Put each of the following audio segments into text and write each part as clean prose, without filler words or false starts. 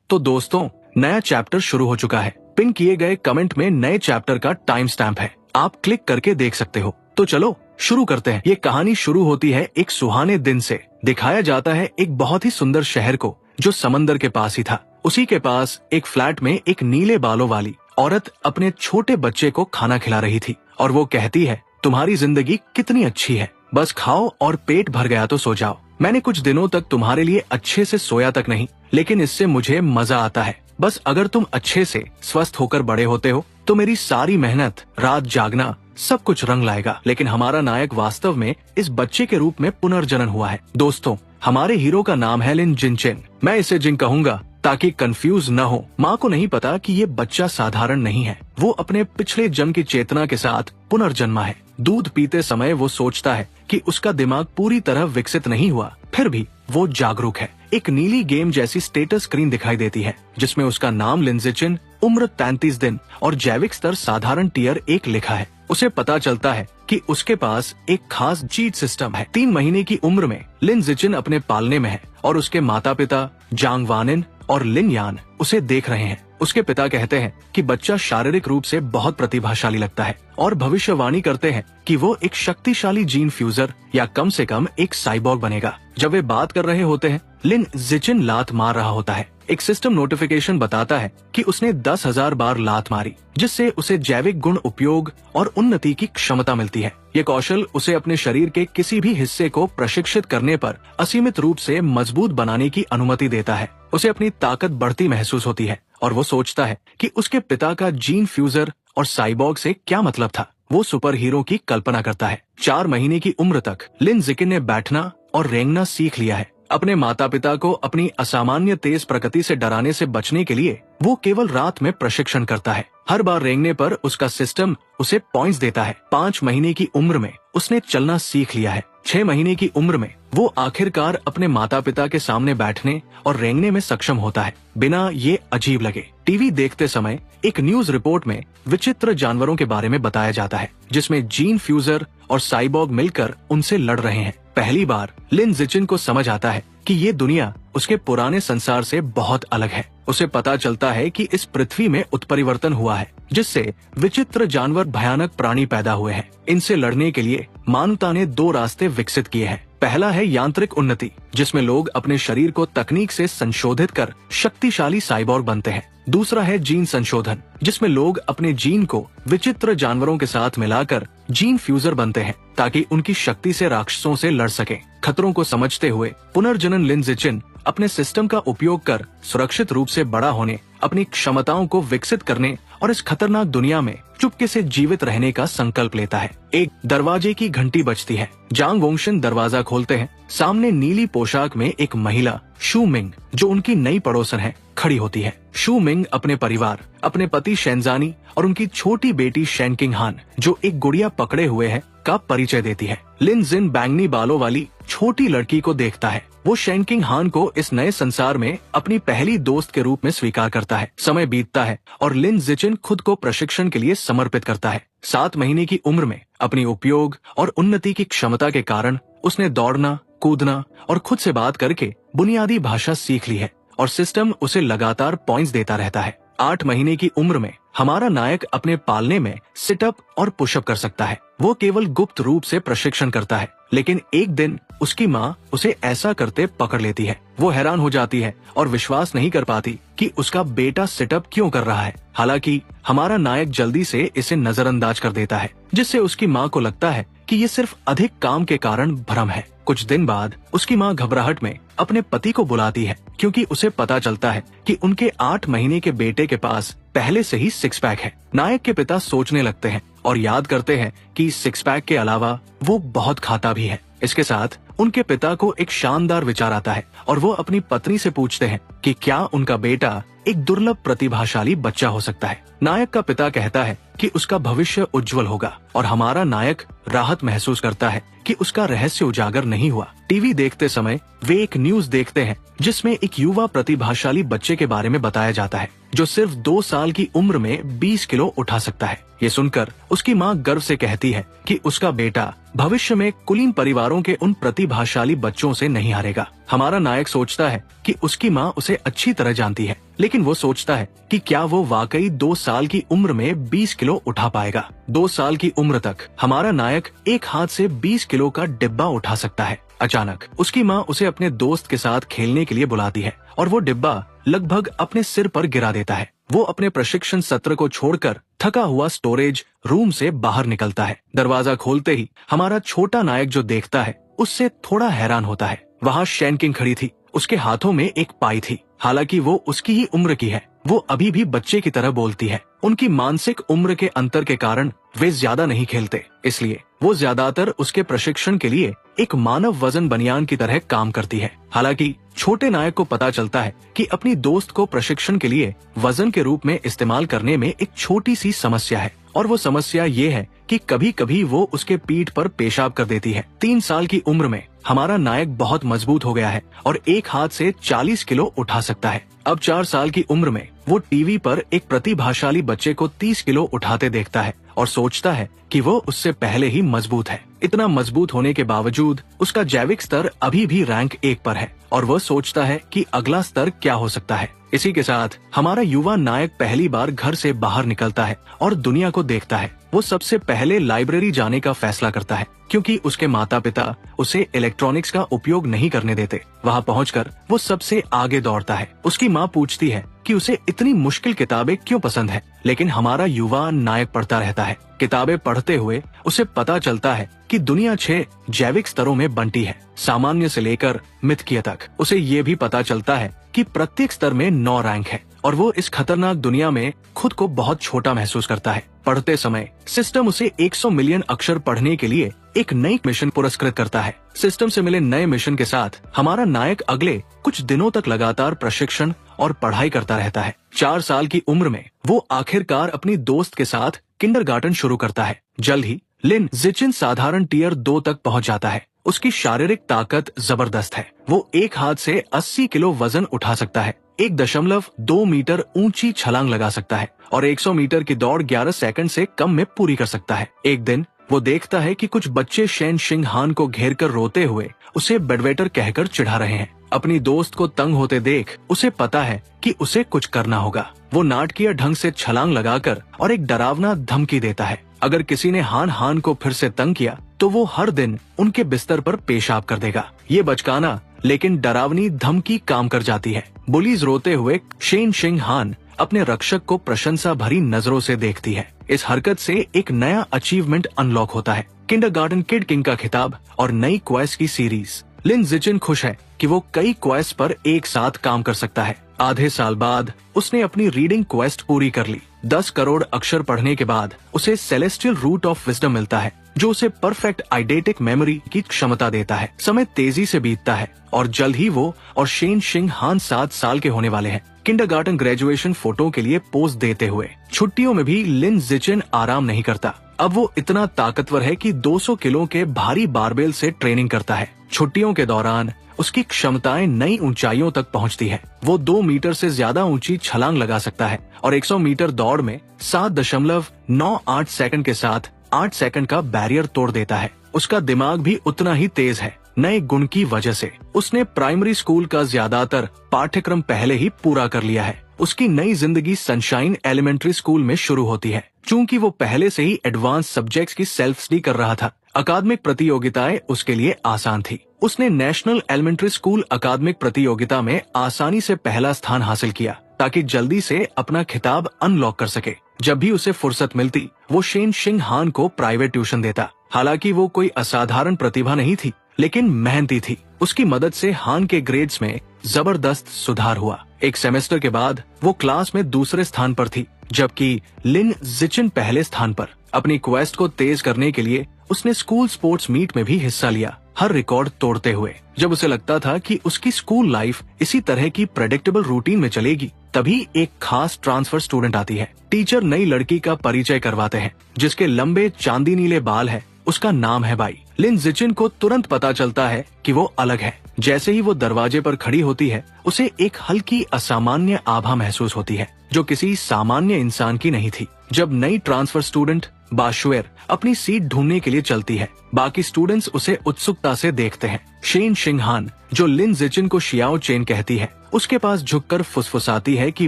तो दोस्तों, नया चैप्टर शुरू हो चुका है। पिन किए गए कमेंट में नए चैप्टर का टाइम स्टैम्प है, आप क्लिक करके देख सकते हो। तो चलो शुरू करते हैं। ये कहानी शुरू होती है एक सुहाने दिन से। दिखाया जाता है एक बहुत ही सुंदर शहर को जो समंदर के पास ही था। उसी के पास एक फ्लैट में एक नीले बालों वाली औरत अपने छोटे बच्चे को खाना खिला रही थी और वो कहती है, तुम्हारी जिंदगी कितनी अच्छी है, बस खाओ और पेट भर गया तो सो जाओ। मैंने कुछ दिनों तक तुम्हारे लिए अच्छे से सोया तक नहीं, लेकिन इससे मुझे मजा आता है। बस अगर तुम अच्छे से स्वस्थ होकर बड़े होते हो तो मेरी सारी मेहनत, रात जागना, सब कुछ रंग लाएगा। लेकिन हमारा नायक वास्तव में इस बच्चे के रूप में पुनर्जनन हुआ है। दोस्तों, हमारे हीरो का नाम है लिन जिनचेन। मैं इसे जिन कहूंगा ताकि कंफ्यूज न हो। माँ को नहीं पता कि ये बच्चा साधारण नहीं है। वो अपने पिछले जन्म की चेतना के साथ पुनर्जन्मा है। दूध पीते समय वो सोचता है कि उसका दिमाग पूरी तरह विकसित नहीं हुआ, फिर भी वो जागरूक है। एक नीली गेम जैसी स्टेटस स्क्रीन दिखाई देती है जिसमें उसका नाम लिनजिचिन, उम्र 33 दिन और जैविक स्तर साधारण टियर 1 लिखा है। उसे पता चलता है कि उसके पास एक खास चीट सिस्टम है। 3 महीने की उम्र में लिनजिचिन अपने पालने में है और उसके माता पिता जांग वानिन और लिन यान उसे देख रहे हैं। उसके पिता कहते हैं कि बच्चा शारीरिक रूप से बहुत प्रतिभाशाली लगता है और भविष्यवाणी करते हैं कि वो एक शक्तिशाली जीन फ्यूजर या कम से कम एक साइबॉर्ग बनेगा। जब वे बात कर रहे होते हैं, लिन जिचिन लात मार रहा होता है। एक सिस्टम नोटिफिकेशन बताता है कि उसने 10,000 बार लात मारी, जिससे उसे जैविक गुण उपयोग और उन्नति की क्षमता मिलती है। ये कौशल उसे अपने शरीर के किसी भी हिस्से को प्रशिक्षित करने पर असीमित रूप से मजबूत बनाने की अनुमति देता है। उसे अपनी ताकत बढ़ती महसूस होती है और वो सोचता है कि उसके पिता का जीन फ्यूजर और साइबॉर्ग से क्या मतलब था। वो सुपर हीरो की कल्पना करता है। 4 महीने की उम्र तक लिन जिकिन ने बैठना और रेंगना सीख लिया है। अपने माता पिता को अपनी असामान्य तेज प्रकृति से डराने से बचने के लिए वो केवल रात में प्रशिक्षण करता है। हर बार रेंगने पर उसका सिस्टम उसे पॉइंट्स देता है। 5 महीने की उम्र में उसने चलना सीख लिया है। 6 महीने की उम्र में वो आखिरकार अपने माता पिता के सामने बैठने और रेंगने में सक्षम होता है, बिना ये अजीब लगे। टीवी देखते समय एक न्यूज रिपोर्ट में विचित्र जानवरों के बारे में बताया जाता है, जिसमें जीन फ्यूजर और साइबॉर्ग मिलकर उनसे लड़ रहे हैं। पहली बार लिन जिचिन को समझ आता है कि ये दुनिया उसके पुराने संसार से बहुत अलग है। उसे पता चलता है कि इस पृथ्वी में उत्परिवर्तन हुआ है, जिससे विचित्र जानवर, भयानक प्राणी पैदा हुए हैं। इनसे लड़ने के लिए मानवता ने 2 रास्ते विकसित किए हैं। पहला है यांत्रिक उन्नति, जिसमें लोग अपने शरीर को तकनीक से संशोधित कर शक्तिशाली साइबॉर्ग बनते हैं। दूसरा है जीन संशोधन, जिसमें लोग अपने जीन को विचित्र जानवरों के साथ मिलाकर जीन फ्यूजर बनते हैं ताकि उनकी शक्ति से राक्षसों से लड़ सकें। खतरों को समझते हुए पुनर्जनन लिन जिचिन अपने सिस्टम का उपयोग कर सुरक्षित रूप से बड़ा होने, अपनी क्षमताओं को विकसित करने और इस खतरनाक दुनिया में चुपके से जीवित रहने का संकल्प लेता है। एक दरवाजे की घंटी बजती है। जांग वोंगशिन दरवाजा खोलते हैं। सामने नीली पोशाक में एक महिला शू मिंग, जो उनकी नई पड़ोसन है, खड़ी होती है। शू मिंग अपने परिवार, अपने पति शेनजानी और उनकी छोटी बेटी शेनकिंग हान, जो एक गुड़िया पकड़े हुए है, का परिचय देती है। लिन जिन बैंगनी बालों वाली छोटी लड़की को देखता है। वो शेनकिंग हान को इस नए संसार में अपनी पहली दोस्त के रूप में स्वीकार करता है। समय बीतता है और लिन जिचिन खुद को प्रशिक्षण के लिए समर्पित करता है। 7 महीने की उम्र में अपनी उपयोग और उन्नति की क्षमता के कारण उसने दौड़ना, कूदना और खुद से बात करके बुनियादी भाषा सीख ली है और सिस्टम उसे लगातार पॉइंट्स देता रहता है। 8 महीने की उम्र में हमारा नायक अपने पालने में सिटअप और पुशअप कर सकता है। वो केवल गुप्त रूप से प्रशिक्षण करता है, लेकिन एक दिन उसकी माँ उसे ऐसा करते पकड़ लेती है। वो हैरान हो जाती है और विश्वास नहीं कर पाती कि उसका बेटा सिटअप क्यों कर रहा है। हालांकि हमारा नायक जल्दी से इसे नजरअंदाज कर देता है, जिससे उसकी माँ को लगता है कि ये सिर्फ अधिक काम के कारण भ्रम है। कुछ दिन बाद उसकी माँ घबराहट में अपने पति को बुलाती है, क्योंकि उसे पता चलता है कि उनके 8 महीने के बेटे के पास पहले से ही 6 पैक है। नायक के पिता सोचने लगते हैं और याद करते हैं कि 6 पैक के अलावा वो बहुत खाता भी है। इसके साथ उनके पिता को एक शानदार विचार आता है और वो अपनी पत्नी से पूछते हैं कि क्या उनका बेटा एक दुर्लभ प्रतिभाशाली बच्चा हो सकता है। नायक का पिता कहता है कि उसका भविष्य उज्जवल होगा और हमारा नायक राहत महसूस करता है कि उसका रहस्य उजागर नहीं हुआ। टीवी देखते समय वे एक न्यूज देखते हैं जिसमें एक युवा प्रतिभाशाली बच्चे के बारे में बताया जाता है, जो सिर्फ 2 साल की उम्र में 20 किलो उठा सकता है। ये सुनकर उसकी माँ गर्व से कहती है कि उसका बेटा भविष्य में कुलीन परिवारों के उन प्रतिभाशाली बच्चों से नहीं हारेगा। हमारा नायक सोचता है कि उसकी माँ उसे अच्छी तरह जानती है, लेकिन वो सोचता है कि क्या वो वाकई 2 साल की उम्र में 20 किलो उठा पाएगा। 2 साल की उम्र तक हमारा नायक एक हाथ से 20 किलो का डिब्बा उठा सकता है। अचानक उसकी माँ उसे अपने दोस्त के साथ खेलने के लिए बुलाती है और वो डिब्बा लगभग अपने सिर पर गिरा देता है। वो अपने प्रशिक्षण सत्र को छोड़कर थका हुआ स्टोरेज रूम से बाहर निकलता है। दरवाजा खोलते ही हमारा छोटा नायक जो देखता है उससे थोड़ा हैरान होता है। वहाँ शेन किंग खड़ी थी, उसके हाथों में एक पाई थी। हालांकि वो उसकी ही उम्र की है, वो अभी भी बच्चे की तरह बोलती है। उनकी मानसिक उम्र के अंतर के कारण वे ज्यादा नहीं खेलते, इसलिए वो ज्यादातर उसके प्रशिक्षण के लिए एक मानव वजन बनियान की तरह काम करती है। हालांकि छोटे नायक को पता चलता है कि अपनी दोस्त को प्रशिक्षण के लिए वजन के रूप में इस्तेमाल करने में एक छोटी सी समस्या है, और वो समस्या ये है कि कभी कभी वो उसके पीठ पर पेशाब कर देती है। 3 साल की उम्र में हमारा नायक बहुत मजबूत हो गया है और एक हाथ से 40 किलो उठा सकता है। अब 4 साल की उम्र में वो टीवी पर एक प्रतिभाशाली बच्चे को 30 किलो उठाते देखता है और सोचता है कि वो उससे पहले ही मजबूत है। इतना मजबूत होने के बावजूद उसका जैविक स्तर अभी भी रैंक 1 पर है और वह सोचता है कि अगला स्तर क्या हो सकता है। इसी के साथ हमारा युवा नायक पहली बार घर से बाहर निकलता है और दुनिया को देखता है। वो सबसे पहले लाइब्रेरी जाने का फैसला करता है क्योंकि उसके माता पिता उसे इलेक्ट्रॉनिक्स का उपयोग नहीं करने देते। वहाँ पहुंचकर वो सबसे आगे दौड़ता है। उसकी माँ पूछती है कि उसे इतनी मुश्किल किताबें क्यों पसंद है, लेकिन हमारा युवा नायक पढ़ता रहता है। किताबें पढ़ते हुए उसे पता चलता है कि दुनिया 6 जैविक स्तरों में बंटी है, सामान्य से लेकर मिथकीय तक। उसे ये भी पता चलता है कि प्रत्येक स्तर में 9 रैंक है और वो इस खतरनाक दुनिया में खुद को बहुत छोटा महसूस करता है। पढ़ते समय सिस्टम उसे 100 मिलियन अक्षर पढ़ने के लिए एक नई मिशन पुरस्कृत करता है। सिस्टम से मिले नए मिशन के साथ हमारा नायक अगले कुछ दिनों तक लगातार प्रशिक्षण और पढ़ाई करता रहता है। 4 साल की उम्र में वो आखिरकार अपनी दोस्त के साथ किंडरगार्टन शुरू करता है। जल्द ही लिन जिचिन साधारण टियर 2 तक पहुंच जाता है। उसकी शारीरिक ताकत जबरदस्त है। वो एक हाथ से 80 किलो वजन उठा सकता है, 1.2 मीटर ऊंची छलांग लगा सकता है और 100 मीटर की दौड़ 11 सेकंड से कम में पूरी कर सकता है। एक दिन वो देखता है कि कुछ बच्चे शेन शिंग हान को घेरकर रोते हुए उसे बेडवेटर कहकर चिढ़ा रहे हैं। अपनी दोस्त को तंग होते देख उसे पता है कि उसे कुछ करना होगा। वो नाटकीय ढंग से छलांग लगाकर और एक डरावना धमकी देता है, अगर किसी ने हान को फिर से तंग किया तो वो हर दिन उनके बिस्तर पर पेशाब कर देगा। ये बचकाना लेकिन डरावनी धमकी काम कर जाती है। बुलीज रोते हुए शेन शिंग हान अपने रक्षक को प्रशंसा भरी नजरों से देखती है। इस हरकत से एक नया अचीवमेंट अनलॉक होता है, किंडरगार्टन किड किंग का खिताब और नई क्वेस्ट की सीरीज। लिन जिचिन खुश है कि वो कई क्वेस्ट पर एक साथ काम कर सकता है। आधे साल बाद उसने अपनी रीडिंग क्वेस्ट पूरी कर ली। 10 करोड़ अक्षर पढ़ने के बाद उसे सेलेस्टियल रूट ऑफ विजडम मिलता है, जो उसे परफेक्ट आइडेटिक मेमोरी की क्षमता देता है। समय तेजी से बीतता है और जल्द ही वो और शेन शिंग हान 7 साल के होने वाले हैं। किंडरगार्टन ग्रेजुएशन फोटो के लिए पोज देते हुए छुट्टियों में भी लिन जिचिन आराम नहीं करता। अब वो इतना ताकतवर है कि 200 किलो के भारी बारबेल से ट्रेनिंग करता है। छुट्टियों के दौरान उसकी क्षमताएं नई ऊंचाइयों तक पहुंचती है। वो 2 मीटर से ज्यादा ऊंची छलांग लगा सकता है और 100 मीटर दौड़ में 7.98 सेकंड के साथ 8 सेकंड का बैरियर तोड़ देता है। उसका दिमाग भी उतना ही तेज है। नए गुण की वजह से उसने प्राइमरी स्कूल का ज्यादातर पाठ्यक्रम पहले ही पूरा कर लिया है। उसकी नई जिंदगी सनशाइन एलिमेंट्री स्कूल में शुरू होती है। चूंकि वो पहले से ही एडवांस सब्जेक्ट्स की सेल्फ स्टडी कर रहा था, अकादमिक प्रतियोगिताएं उसके लिए आसान थी। उसने नेशनल एलिमेंट्री स्कूल अकादमिक प्रतियोगिता में आसानी से पहला स्थान हासिल किया ताकि जल्दी से अपना खिताब अनलॉक कर सके। जब भी उसे फुर्सत मिलती वो शेन शिंग हान को प्राइवेट ट्यूशन देता। हालांकि वो कोई असाधारण प्रतिभा नहीं थी, लेकिन मेहनती थी। उसकी मदद से हान के ग्रेड्स में जबरदस्त सुधार हुआ। एक सेमेस्टर के बाद वो क्लास में दूसरे स्थान पर थी, जबकि लिन जिचिन पहले स्थान पर। अपनी क्वेस्ट को तेज करने के लिए उसने स्कूल स्पोर्ट्स मीट में भी हिस्सा लिया, हर रिकॉर्ड तोड़ते हुए। जब उसे लगता था कि उसकी स्कूल लाइफ इसी तरह की प्रेडिक्टेबल रूटीन में चलेगी, तभी एक खास ट्रांसफर स्टूडेंट आती है। टीचर नई लड़की का परिचय करवाते हैं, जिसके लंबे चांदी नीले बाल है। उसका नाम है बाई। लिन जिचिन को तुरंत पता चलता है कि वो अलग है। जैसे ही वो दरवाजे पर खड़ी होती है, उसे एक हल्की असामान्य आभा महसूस होती है जो किसी सामान्य इंसान की नहीं थी। जब नई ट्रांसफर स्टूडेंट बाशुएर अपनी सीट ढूंढने के लिए चलती है, बाकी स्टूडेंट्स उसे उत्सुकता से देखते हैं। शेन शिंगहान, जो लिन जिचिन को शियाओ चेन कहती है, उसके पास झुककर फुसफुसाती है कि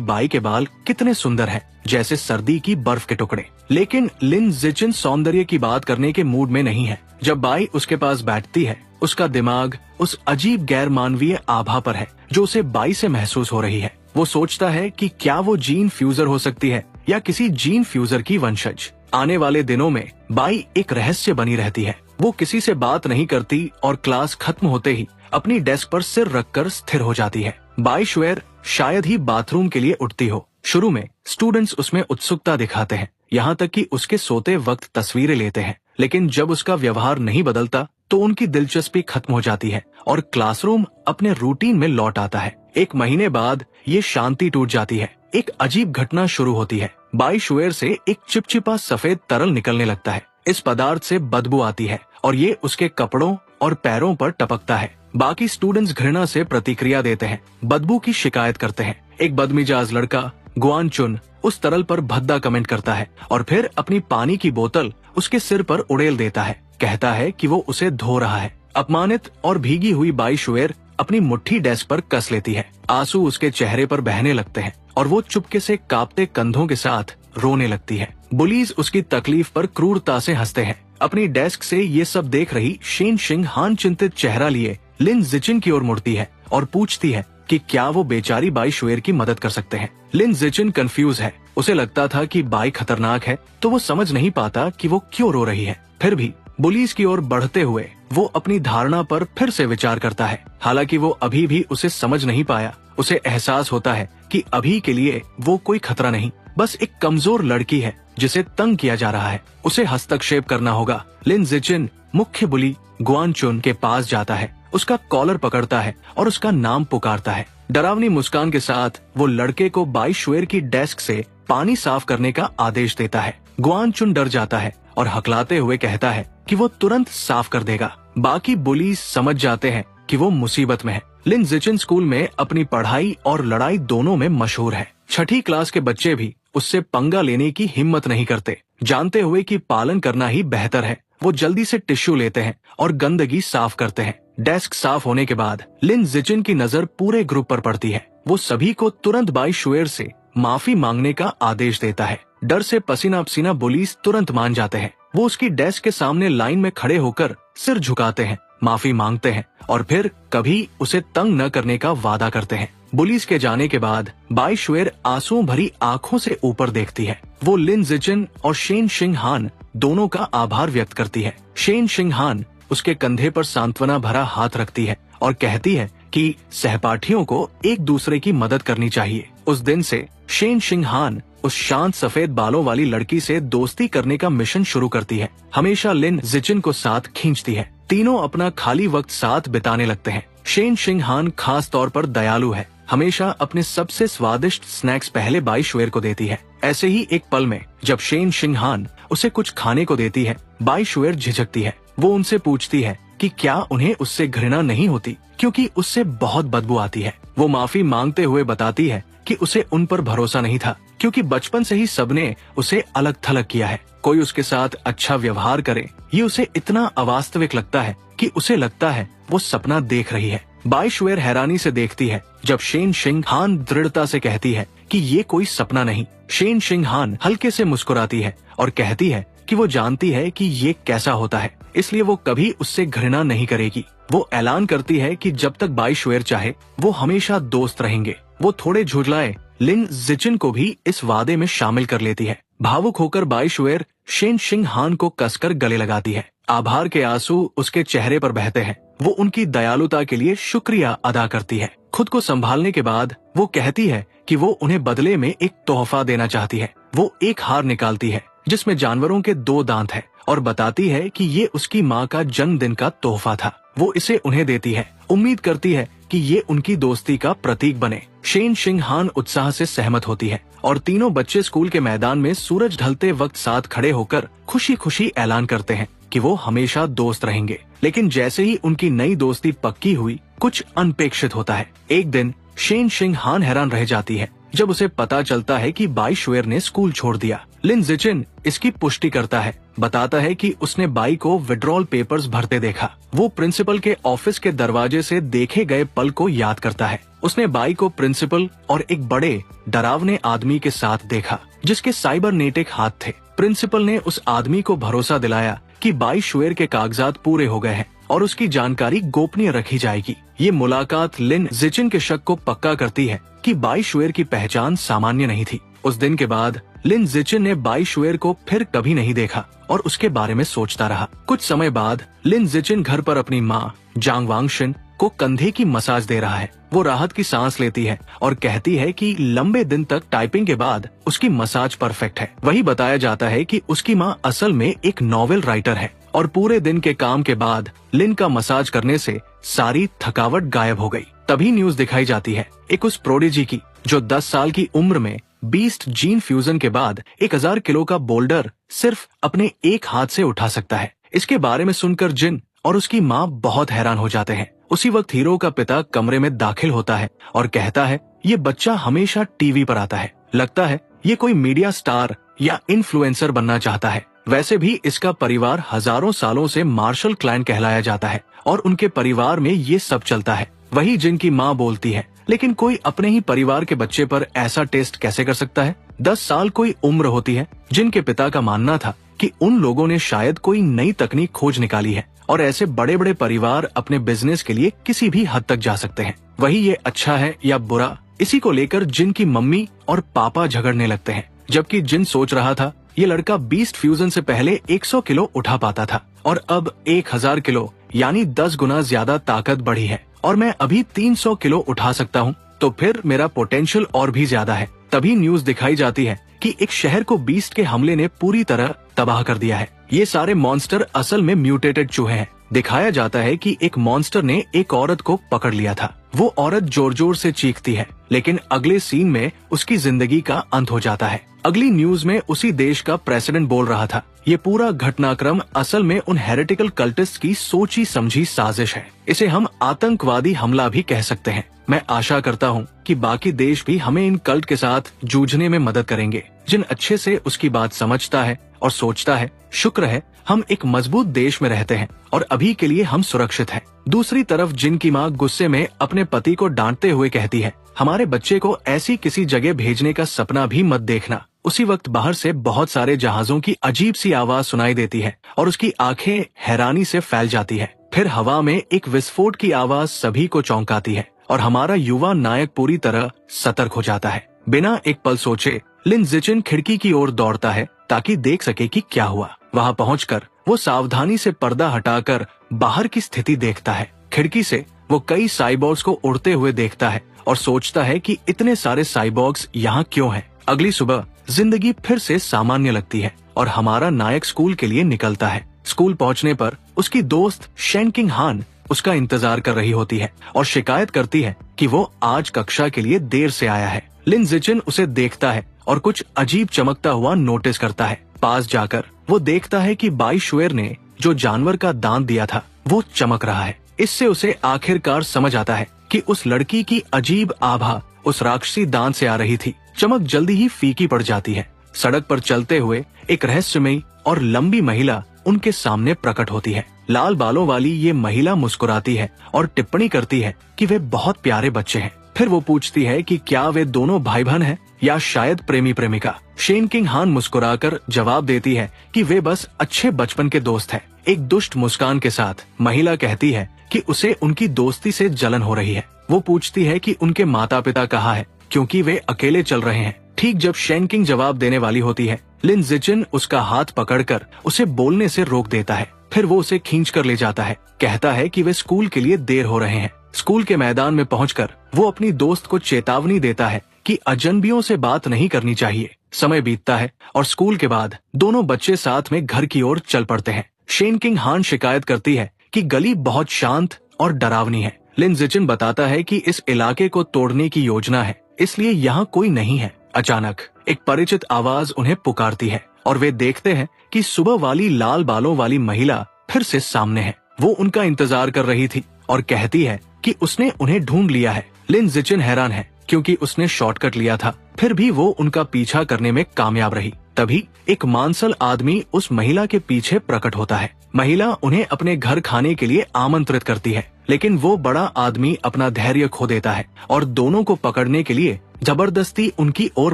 बाई के बाल कितने सुंदर हैं, जैसे सर्दी की बर्फ के टुकड़े। लेकिन लिन जिचिन सौंदर्य की बात करने के मूड में नहीं है। जब बाई उसके पास बैठती है, उसका दिमाग उस अजीब गैर मानवीय आभा पर है जो उसे बाई से महसूस हो रही है। वो सोचता है कि क्या वो जीन फ्यूजर हो सकती है या किसी जीन फ्यूजर की वंशज। आने वाले दिनों में बाई एक रहस्य बनी रहती है। वो किसी से बात नहीं करती और क्लास खत्म होते ही अपनी डेस्क पर सिर रखकर स्थिर हो जाती है। बाई शुएर शायद ही बाथरूम के लिए उठती हो। शुरू में स्टूडेंट्स उसमें उत्सुकता दिखाते हैं, यहाँ तक कि उसके सोते वक्त तस्वीरें लेते हैं। लेकिन जब उसका व्यवहार नहीं बदलता तो उनकी दिलचस्पी खत्म हो जाती है और क्लासरूम अपने रूटीन में लौट आता है। एक महीने बाद ये शांति टूट जाती है। एक अजीब घटना शुरू होती है। बाई शुएर से एक चिपचिपा सफेद तरल निकलने लगता है। इस पदार्थ से बदबू आती है और ये उसके कपड़ों और पैरों पर टपकता है। बाकी स्टूडेंट्स घृणा से प्रतिक्रिया देते हैं, बदबू की शिकायत करते हैं। एक बदमिजाज लड़का गुआन चुन उस तरल पर भद्दा कमेंट करता है और फिर अपनी पानी की बोतल उसके सिर पर उड़ेल देता है। कहता है कि वो उसे धो रहा है। अपमानित और भीगी हुई बाई शुएर अपनी मुट्ठी डेस्क पर कस लेती है। आंसू उसके चेहरे पर बहने लगते हैं और वो चुपके से कांपते कंधों के साथ रोने लगती है। बुलीज उसकी तकलीफ पर क्रूरता से हंसते हैं। अपनी डेस्क से ये सब देख रही शेन शिंगहान चिंतित चेहरा लिए लिन जिचिन की ओर मुड़ती है और पूछती है कि क्या वो बेचारी बाई शुएर की मदद कर सकते हैं। लिन जिचिन कंफ्यूज है। उसे लगता था कि बाई खतरनाक है, तो वो समझ नहीं पाता कि वो क्यों रो रही है। फिर भी बुलीज की ओर बढ़ते हुए वो अपनी धारणा पर फिर से विचार करता है। हालांकि वो अभी भी उसे समझ नहीं पाया। उसे एहसास होता है कि अभी के लिए वो कोई खतरा नहीं, बस एक कमजोर लड़की है जिसे तंग किया जा रहा है। उसे हस्तक्षेप करना होगा। लिन जिचिन मुख्य बुली गुआन चुन के पास जाता है, उसका कॉलर पकड़ता है और उसका नाम पुकारता है। डरावनी मुस्कान के साथ वो लड़के को बाई शुएर की डेस्क से पानी साफ करने का आदेश देता है। गुआन चुन डर जाता है और हकलाते हुए कहता है कि वो तुरंत साफ कर देगा। बाकी बुली समझ जाते हैं कि वो मुसीबत में है। लिन जिचिन स्कूल में अपनी पढ़ाई और लड़ाई दोनों में मशहूर है। छठी क्लास के बच्चे भी उससे पंगा लेने की हिम्मत नहीं करते, जानते हुए कि पालन करना ही बेहतर है। वो जल्दी से टिश्यू लेते हैं और गंदगी साफ करते हैं। डेस्क साफ होने के बाद लिन जिचिन की नजर पूरे ग्रुप पर पड़ती है। वो सभी को तुरंत बाई शुएर से माफी मांगने का आदेश देता है। डर से पसीना पसीना बुलीज तुरंत मान जाते हैं। वो उसकी डेस्क के सामने लाइन में खड़े होकर सिर झुकाते हैं, माफी मांगते हैं और फिर कभी उसे तंग न करने का वादा करते हैं। बुलीज के जाने के बाद बाई शुएर आंसुओं भरी आंखों से ऊपर देखती है। वो लिन जिचिन और शेन शिंगहान दोनों का आभार व्यक्त करती है। शेन शिंगहान उसके कंधे पर सांत्वना भरा हाथ रखती है और कहती है कि सहपाठियों को एक दूसरे की मदद करनी चाहिए। उस दिन से शेन शिंगहान उस शांत सफेद बालों वाली लड़की से दोस्ती करने का मिशन शुरू करती है। हमेशा लिन जिचिन को साथ खींचती है। तीनों अपना खाली वक्त साथ बिताने लगते हैं। शेन शिंगहान खास तौर पर दयालु है, हमेशा अपने सबसे स्वादिष्ट स्नैक्स पहले बाई शुएर को देती है। ऐसे ही एक पल में जब शेन शिंगहान उसे कुछ खाने को देती है, बाई शुएर झिझकती है। वो उनसे पूछती है कि क्या उन्हें उससे घृणा नहीं होती, क्योंकि उससे बहुत बदबू आती है। वो माफी मांगते हुए बताती है कि उसे उन पर भरोसा नहीं था, क्योंकि बचपन से ही सबने उसे अलग थलग किया है। कोई उसके साथ अच्छा व्यवहार करे, ये उसे इतना अवास्तविक लगता है कि उसे लगता है वो सपना देख रही है। बाई शुएर हैरानी से देखती है जब शेन शिंगहान दृढ़ता से कहती है कि ये कोई सपना नहीं। शेन शिंगहान हल्के से मुस्कुराती है और कहती है कि वो जानती है कि ये कैसा होता है, इसलिए वो कभी उससे घृणा नहीं करेगी। वो ऐलान करती है कि जब तक बाई शुएर चाहे वो हमेशा दोस्त रहेंगे। वो थोड़े झुठलाए लिन जिचिन को भी इस वादे में शामिल कर लेती है। भावुक होकर बाई शुएर शेन शिंगहान को कसकर गले लगाती है। आभार के आंसू उसके चेहरे पर बहते हैं। वो उनकी दयालुता के लिए शुक्रिया अदा करती है। खुद को संभालने के बाद वो कहती है कि वो उन्हें बदले में एक तोहफा देना चाहती है। वो एक हार निकालती है जिसमें जानवरों के 2 दांत है और बताती है कि ये उसकी माँ का जन्मदिन का तोहफा था। वो इसे उन्हें देती है, उम्मीद करती है कि ये उनकी दोस्ती का प्रतीक बने। शेन शिंगहान उत्साह से सहमत होती है और तीनों बच्चे स्कूल के मैदान में सूरज ढलते वक्त साथ खड़े होकर खुशी खुशी ऐलान करते हैं कि वो हमेशा दोस्त रहेंगे, लेकिन जैसे ही उनकी नई दोस्ती पक्की हुई, कुछ अनपेक्षित होता है। एक दिन शेन शिंग हान हैरान रह जाती है जब उसे पता चलता है कि बाई शुएर ने स्कूल छोड़ दिया। लिन जिचिन इसकी पुष्टि करता है, बताता है कि उसने बाई को विड्रॉल पेपर्स भरते देखा। वो प्रिंसिपल के ऑफिस के दरवाजे से देखे गए पल को याद करता है। उसने बाई को प्रिंसिपल और एक बड़े डरावने आदमी के साथ देखा जिसके साइबरनेटिक हाथ थे। प्रिंसिपल ने उस आदमी को भरोसा दिलाया कि बाई शुएर के कागजात पूरे हो गए हैं और उसकी जानकारी गोपनीय रखी जाएगी। ये मुलाकात लिन जिचिन के शक को पक्का करती है कि बाई शुएर की पहचान सामान्य नहीं थी। उस दिन के बाद लिन जिचिन ने बाई शुएर को फिर कभी नहीं देखा और उसके बारे में सोचता रहा। कुछ समय बाद लिन जिचिन घर पर अपनी माँ जांग वांगशिन को कंधे की मसाज दे रहा है। वो राहत की सांस लेती है और कहती है कि लंबे दिन तक टाइपिंग के बाद उसकी मसाज परफेक्ट है। वही बताया जाता है कि उसकी माँ असल में एक नॉवेल राइटर है और पूरे दिन के काम के बाद लिन का मसाज करने से सारी थकावट गायब हो गई। तभी न्यूज दिखाई जाती है एक उस प्रोडिजी की जो 10 साल की उम्र में बीस्ट जीन फ्यूजन के बाद 1000 किलो का बोल्डर सिर्फ अपने एक हाथ से उठा सकता है। इसके बारे में सुनकर जिन और उसकी माँ बहुत हैरान हो जाते हैं। उसी वक्त हीरो का पिता कमरे में दाखिल होता है और कहता है, ये बच्चा हमेशा टीवी पर आता है, लगता है ये कोई मीडिया स्टार या इन्फ्लुएंसर बनना चाहता है। वैसे भी इसका परिवार हजारों सालों से मार्शल क्लैन कहलाया जाता है और उनके परिवार में ये सब चलता है। वही जिनकी माँ बोलती है, लेकिन कोई अपने ही परिवार के बच्चे पर ऐसा टेस्ट कैसे कर सकता है? 10 साल कोई उम्र होती है। जिनके पिता का मानना था कि उन लोगों ने शायद कोई नई तकनीक खोज निकाली है और ऐसे बड़े बड़े परिवार अपने बिजनेस के लिए किसी भी हद तक जा सकते हैं। वही ये अच्छा है या बुरा, इसी को लेकर जिन की मम्मी और पापा झगड़ने लगते हैं। जबकि जिन सोच रहा था ये लड़का बीस्ट फ्यूजन से पहले 100 किलो उठा पाता था और अब 1000 किलो यानी 10 गुना ज्यादा ताकत बढ़ी है और मैं अभी 300 किलो उठा सकता हूँ, तो फिर मेरा पोटेंशियल और भी ज्यादा है। तभी न्यूज दिखाई जाती है कि एक शहर को बीस्ट के हमले ने पूरी तरह तबाह कर दिया है। ये सारे मॉन्स्टर असल में म्यूटेटेड चूहे हैं। दिखाया जाता है कि एक मॉन्स्टर ने एक औरत को पकड़ लिया था। वो औरत जोर जोर से चीखती है, लेकिन अगले सीन में उसकी जिंदगी का अंत हो जाता है। अगली न्यूज में उसी देश का प्रेसिडेंट बोल रहा था, ये पूरा घटनाक्रम असल में उन हेरेटिकल कल्टिस्ट की सोची समझी साजिश है। इसे हम आतंकवादी हमला भी कह सकते हैं। मैं आशा करता हूँ कि बाकी देश भी हमें इन कल्ट के साथ जूझने में मदद करेंगे। जिन अच्छे से उसकी बात समझता है और सोचता है, शुक्र है हम एक मजबूत देश में रहते हैं और अभी के लिए हम सुरक्षित हैं। दूसरी तरफ जिन की माँ गुस्से में अपने पति को डांटते हुए कहती है, हमारे बच्चे को ऐसी किसी जगह भेजने का सपना भी मत देखना। उसी वक्त बाहर से बहुत सारे जहाजों की अजीब सी आवाज सुनाई देती है और उसकी आंखें हैरानी से फैल जाती है। फिर हवा में एक विस्फोट की आवाज सभी को चौंकाती है और हमारा युवा नायक पूरी तरह सतर्क हो जाता है। बिना एक पल सोचे लिन जिचिन खिड़की की ओर दौड़ता है ताकि देख सके कि क्या हुआ। वहां पहुंचकर वो सावधानी से पर्दा हटाकर बाहर की स्थिति देखता है। खिड़की से वो कई साइबॉर्ग्स को उड़ते हुए देखता है और सोचता है कि इतने सारे साइबॉर्ग्स यहाँ क्यों हैं। अगली सुबह जिंदगी फिर से सामान्य लगती है और हमारा नायक स्कूल के लिए निकलता है। स्कूल पहुंचने पर उसकी दोस्त शेनकिंग हान उसका इंतजार कर रही होती है और शिकायत करती है कि वो आज कक्षा के लिए देर से आया है। लिन जिचिन उसे देखता है और कुछ अजीब चमकता हुआ नोटिस करता है। पास जाकर वो देखता है कि बाई शुएर ने जो जानवर का दांत दिया था वो चमक रहा है। इससे उसे आखिरकार समझ आता है कि उस लड़की की अजीब आभा उस राक्षसी दांत से आ रही थी। चमक जल्दी ही फीकी पड़ जाती है। सड़क पर चलते हुए एक रहस्यमयी और लंबी महिला उनके सामने प्रकट होती है। लाल बालों वाली ये महिला मुस्कुराती है और टिप्पणी करती है कि वे बहुत प्यारे बच्चे हैं। फिर वो पूछती है कि क्या वे दोनों भाई बहन हैं या शायद प्रेमी प्रेमिका। शेनकिंग हान मुस्कुराकर जवाब देती है कि वे बस अच्छे बचपन के दोस्त हैं। एक दुष्ट मुस्कान के साथ महिला कहती है कि उसे उनकी दोस्ती से जलन हो रही है। वो पूछती है कि उनके माता पिता कहाँ है, क्योंकि वे अकेले चल रहे हैं। ठीक जब शेनकिंग जवाब देने वाली होती है, लिन जिचिन उसका हाथ पकड़कर उसे बोलने से रोक देता है। फिर वो उसे खींच कर ले जाता है, कहता है कि वे स्कूल के लिए देर हो रहे हैं। स्कूल के मैदान में पहुंचकर वो अपनी दोस्त को चेतावनी देता है कि अजनबियों से बात नहीं करनी चाहिए। समय बीतता है और स्कूल के बाद दोनों बच्चे साथ में घर की ओर चल पड़ते हैं। शेनकिंग हान शिकायत करती है कि गली बहुत शांत और डरावनी है। लिन जिचिन बताता है कि इस इलाके को तोड़ने की योजना है, इसलिए यहाँ कोई नहीं है। अचानक एक परिचित आवाज उन्हें पुकारती है और वे देखते हैं कि सुबह वाली लाल बालों वाली महिला फिर से सामने है। वो उनका इंतजार कर रही थी और कहती है कि उसने उन्हें ढूंढ लिया है। लिन जिचिन हैरान है क्योंकि उसने शॉर्टकट लिया था, फिर भी वो उनका पीछा करने में कामयाब रही। तभी एक मांसल आदमी उस महिला के पीछे प्रकट होता है। महिला उन्हें अपने घर खाने के लिए आमंत्रित करती है, लेकिन वो बड़ा आदमी अपना धैर्य खो देता है और दोनों को पकड़ने के लिए जबरदस्ती उनकी ओर